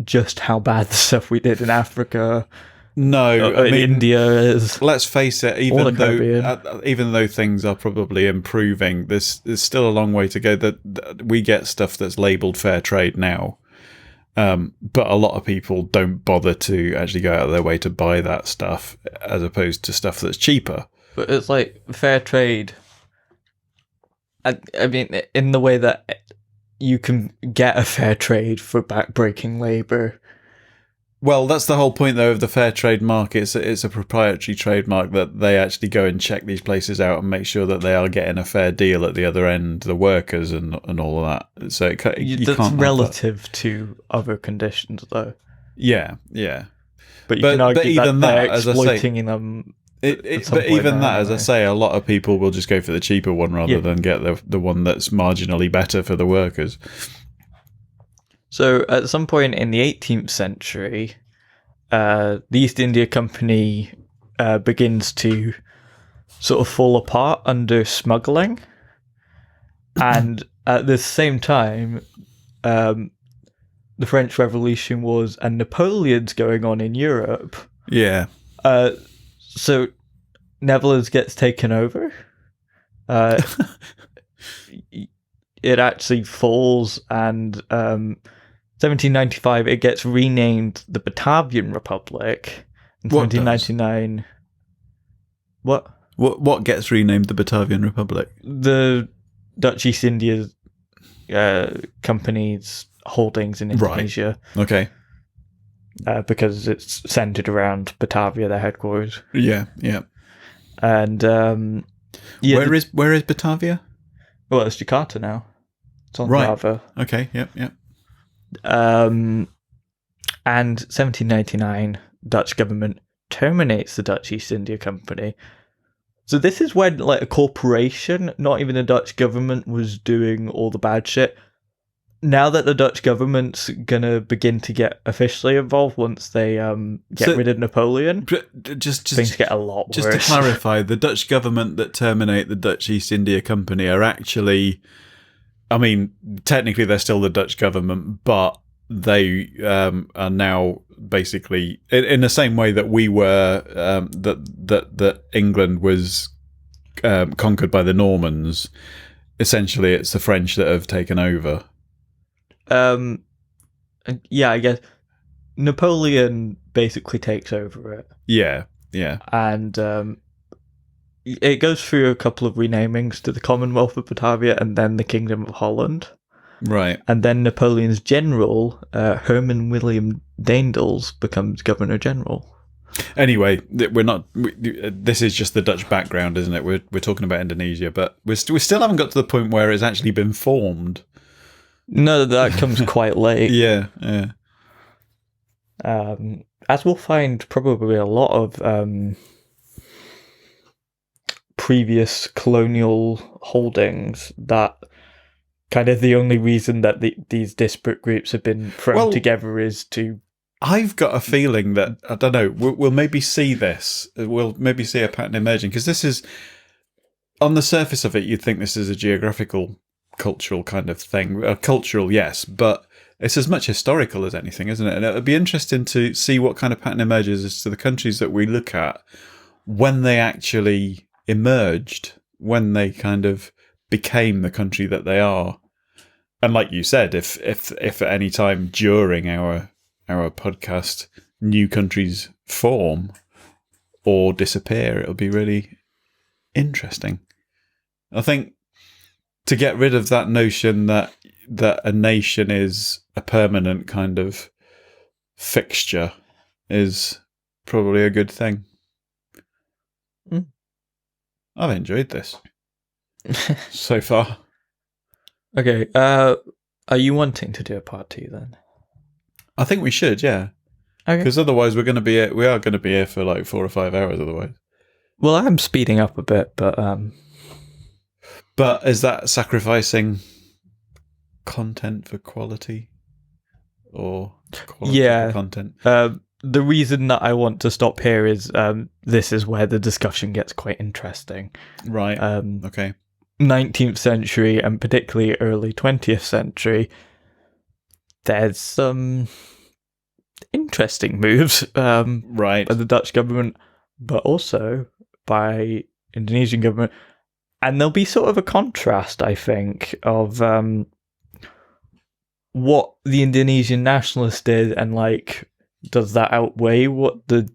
just how bad the stuff we did in Africa. No, I mean, India is. Let's face it. Even though things are probably improving, there's still a long way to go. That we get stuff that's labelled fair trade now, but a lot of people don't bother to actually go out of their way to buy that stuff, as opposed to stuff that's cheaper. But it's like fair trade. I mean, in the way that you can get a fair trade for backbreaking labour. Well, that's the whole point, though, of the fair trade market. It's a proprietary trademark that they actually go and check these places out and make sure that they are getting a fair deal at the other end, the workers and all of that. So that's relative to other conditions, though. Yeah, yeah. But you can argue even that they're exploiting them. But even that, as I say, a lot of people will just go for the cheaper one rather than get the one that's marginally better for the workers. So at some point in the 18th century, the East India Company begins to sort of fall apart under smuggling. And at the same time, the French Revolution was, and Napoleon's going on in Europe. Yeah. So Netherlands gets taken over. It actually falls, and 1795 it gets renamed the Batavian Republic. In 1799, what gets renamed the Batavian Republic? The Dutch East India Company's holdings in Indonesia. Right. Okay. Because it's centered around Batavia, their headquarters. Yeah, yeah. And where is Batavia? Well, it's Jakarta now. It's on Java. Okay, yep, yep. And 1799, Dutch government terminates the Dutch East India Company. So this is when, like, a corporation, not even the Dutch government, was doing all the bad shit. Now that the Dutch government's gonna begin to get officially involved once they get rid of Napoleon, things get a lot worse. Just to clarify, the Dutch government that terminate the Dutch East India Company are actually, I mean, technically they're still the Dutch government, but they are now basically in the same way that we were that England was conquered by the Normans. Essentially, it's the French that have taken over. Yeah, I guess Napoleon basically takes over it. Yeah, yeah. And it goes through a couple of renamings to the Commonwealth of Batavia and then the Kingdom of Holland. Right. And then Napoleon's general, Herman William Daendels, becomes Governor General. Anyway, we're not. This is just the Dutch background, isn't it? We're talking about Indonesia, but we still haven't got to the point where it's actually been formed. No, that comes quite late. Yeah, yeah. As we'll find, probably a lot of previous colonial holdings, that kind of the only reason that these disparate groups have been thrown together is to... I've got a feeling that, I don't know, we'll maybe see this. We'll maybe see a pattern emerging, because this is, on the surface of it, you'd think this is a geographical, cultural kind of thing. Cultural, yes, but it's as much historical as anything, isn't it? And it would be interesting to see what kind of pattern emerges as to the countries that we look at when they actually emerged when they kind of became the country that they are. And like you said, if at any time during our podcast new countries form or disappear, it'll be really interesting. I think to get rid of that notion that a nation is a permanent kind of fixture is probably a good thing. I've enjoyed this so far. Okay, are you wanting to do a part 2 then? I think we should, yeah. Okay. Because otherwise we are going to be here for like 4 or 5 hours otherwise. Well, I'm speeding up a bit, but is that sacrificing content for quality? Or quality for content? The reason that I want to stop here is this is where the discussion gets quite interesting. Right. Okay. 19th century and particularly early 20th century, there's some interesting moves right. by the Dutch government, but also by Indonesian government. And there'll be sort of a contrast, I think, of what the Indonesian nationalists did and, like, does that outweigh what the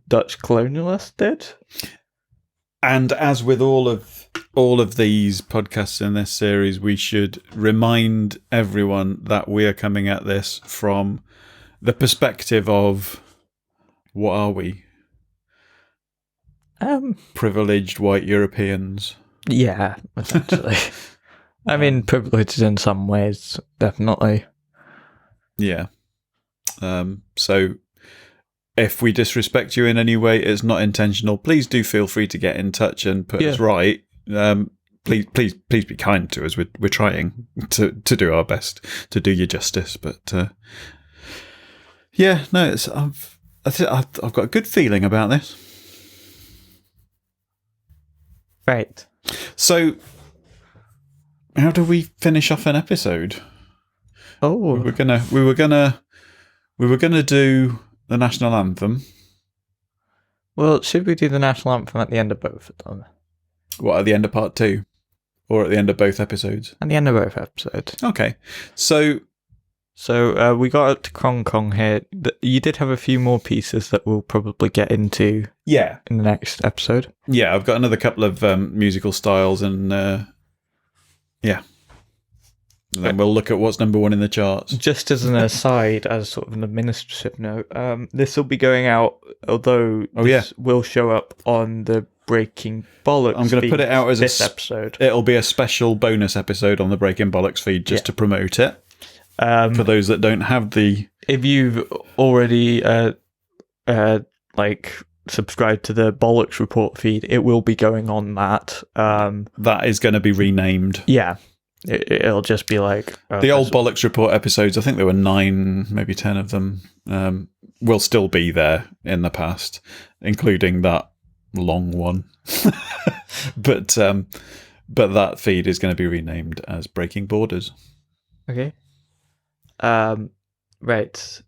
Dutch colonialists did? And as with all of these podcasts in this series, we should remind everyone that we are coming at this from the perspective of, what are we? Privileged white Europeans. Yeah, essentially. I mean, privileged in some ways, definitely. Yeah. So if we disrespect you in any way, it's not intentional. Please do feel free to get in touch and put us right. Please be kind to us. We're trying to do our best to do you justice. But I've got a good feeling about this. Right. So, how do we finish off an episode? Oh, we were gonna do the national anthem. Well, should we do the national anthem at the end of both of them? What, at the end of part 2? Or at the end of both episodes? At the end of both episodes. Okay. So we got up to Krong Kong here. You did have a few more pieces that we'll probably get into in the next episode. Yeah, I've got another couple of musical styles and and then we'll look at what's number 1 in the charts. Just as an aside, as sort of an administrative note, this will be going out, although this will show up on the Breaking Bollocks I'm going to put it out as this episode. It'll be a special bonus episode on the Breaking Bollocks feed just to promote it. For those that don't have the... If you've already subscribed to the Bollocks Report feed, it will be going on that. That is going to be renamed. Yeah. It'll just be like... the old Bollocks Report episodes, I think there were 9, maybe 10 of them, will still be there in the past, including that long one. But that feed is going to be renamed as Breaking Borders. Okay. Right.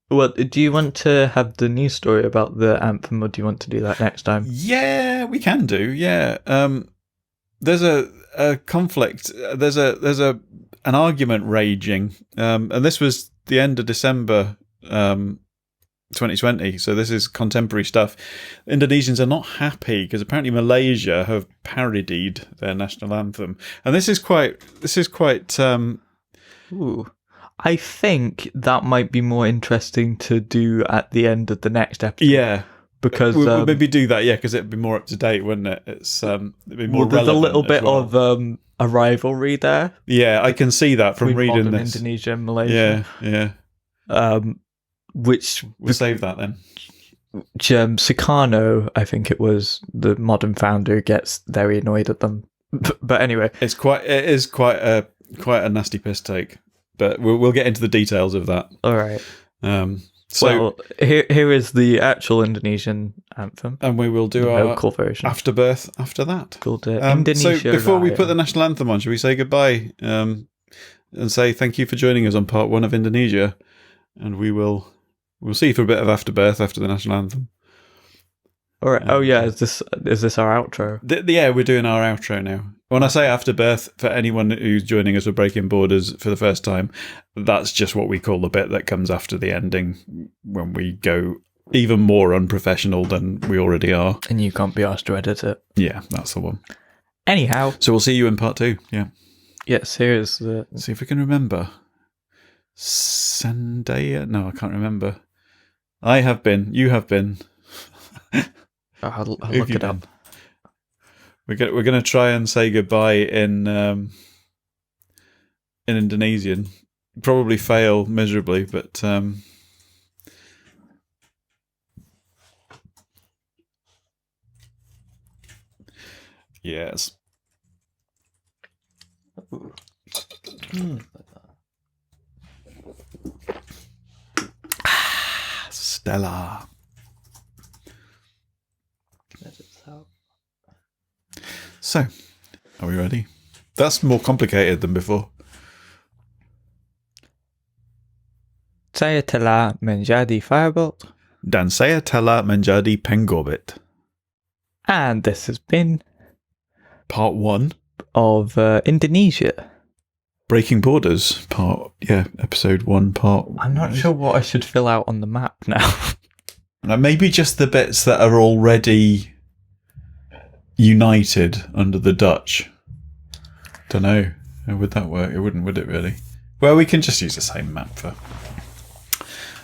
Well, do you want to have the news story about the anthem, or do you want to do that next time? Yeah, we can do. Yeah. There's a conflict. There's an argument raging, and this was the end of December 2020. So this is contemporary stuff. Indonesians are not happy because apparently Malaysia have parodied their national anthem, and this is quite. Ooh. I think that might be more interesting to do at the end of the next episode. Yeah. Because we'll maybe do that, because it'd be more up to date, wouldn't it? It'd be more relevant. There's a little bit of a rivalry there. Yeah, I can see that from reading this. Indonesia and Malaysia. Yeah. Which we'll save that then. Sukarno, I think it was, the modern founder, gets very annoyed at them. But anyway, it is quite a nasty piss take. But we'll get into the details of that. All right. So here is the actual Indonesian anthem, and we will do our local version, afterbirth after that. Called Indonesia. So before we put the national anthem on, should we say goodbye and say thank you for joining us on part 1 of Indonesia, and we'll see you for a bit of afterbirth after the national anthem. All right. Oh yeah, is this our outro? Yeah, we're doing our outro now. When I say afterbirth, for anyone who's joining us for Breaking Borders for the first time, that's just what we call the bit that comes after the ending when we go even more unprofessional than we already are. And you can't be asked to edit it. Yeah, that's the one. Anyhow. So we'll see you in part 2. Yeah. Yes, here's the... See if we can remember. Sandaya? No, I can't remember. I have been. You have been. I'll look it up. We're going to try and say goodbye in Indonesian. Probably fail miserably, but yes. Stella. So, are we ready? That's more complicated than before. Saya telah menjadi firebolt. Dan saya telah menjadi pengorbit. And this has been part 1 of Indonesia. Breaking Borders, episode 1, part 1. I'm not sure what I should fill out on the map now. Maybe just the bits that are already united under the Dutch. Don't know. How would that work? It wouldn't, would it really? Well, we can just use the same map for...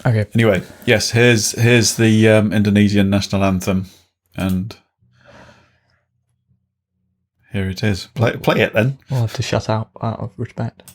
Okay. Anyway, yes, here's the Indonesian national anthem, and here it is. Play it then. We'll have to shut out of respect.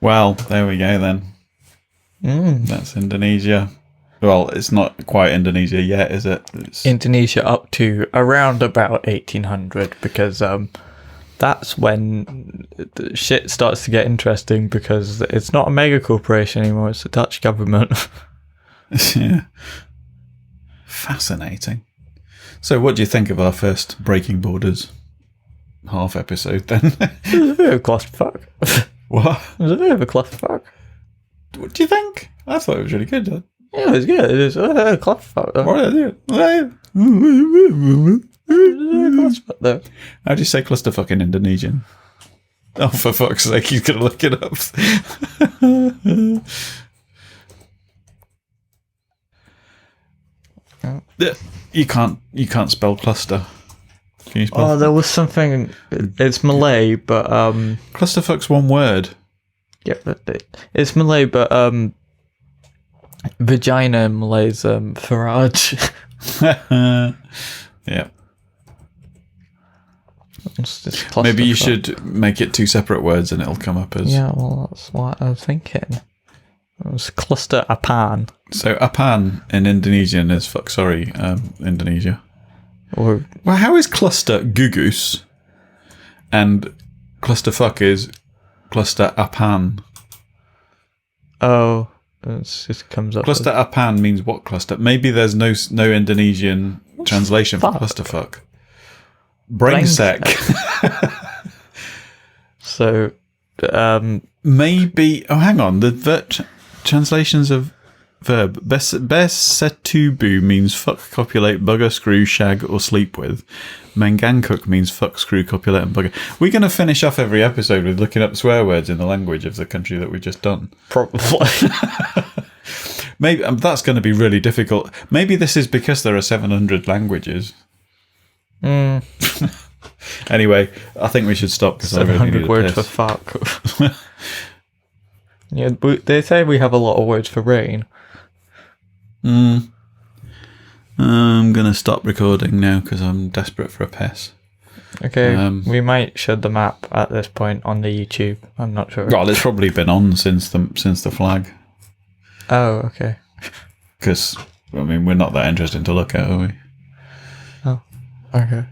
Well, there we go then. That's Indonesia. Well, it's not quite Indonesia yet, is it? It's Indonesia up to around about 1800, because that's when the shit starts to get interesting, because it's not a mega corporation anymore, it's the Dutch government. Yeah. Fascinating. So what do you think of our first Breaking Borders half episode then? It was a bit of a clusterfuck. What? It was a bit of a clusterfuck. What do you think? I thought it was really good. Huh? Yeah, it was good. It was a clusterfuck though. How do you say clusterfuck in Indonesian? Oh, for fuck's sake, he's going to look it up. You can't spell cluster. Can you spell? Oh, there was something. It's Malay, but clusterfuck's one word. Yeah, but it's Malay, but vagina in Malay is faraj. Yeah. It's Maybe you should make it 2 separate words and it'll come up as... Yeah, well, that's what I was thinking. It was cluster apan. So apan in Indonesian is fuck sorry, Indonesia. Or Well, how is cluster gugus and clusterfuck is cluster apan? oh, it just comes up. Cluster apan means what cluster? Maybe there's no Indonesian translation for clusterfuck. Brain sec. So, maybe. Oh, hang on. The translations of verb. Besetubu means fuck, copulate, bugger, screw, shag, or sleep with. Mengangkuk means fuck, screw, copulate, and bugger. We're going to finish off every episode with looking up swear words in the language of the country that we've just done. probably. Maybe that's going to be really difficult. Maybe this is because there are 700 languages. Anyway, I think we should stop because I really need 700 a words piss. for fuck. Yeah, but they say we have a lot of words for rain. I'm going to stop recording now because I'm desperate for a piss. Okay, we might show the map at this point on the YouTube. I'm not sure. Well, it's probably been on since the flag. Oh, okay. Because, I mean, we're not that interesting to look at, are we? Oh, okay.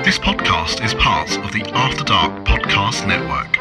This podcast is part of the After Dark Podcast Network.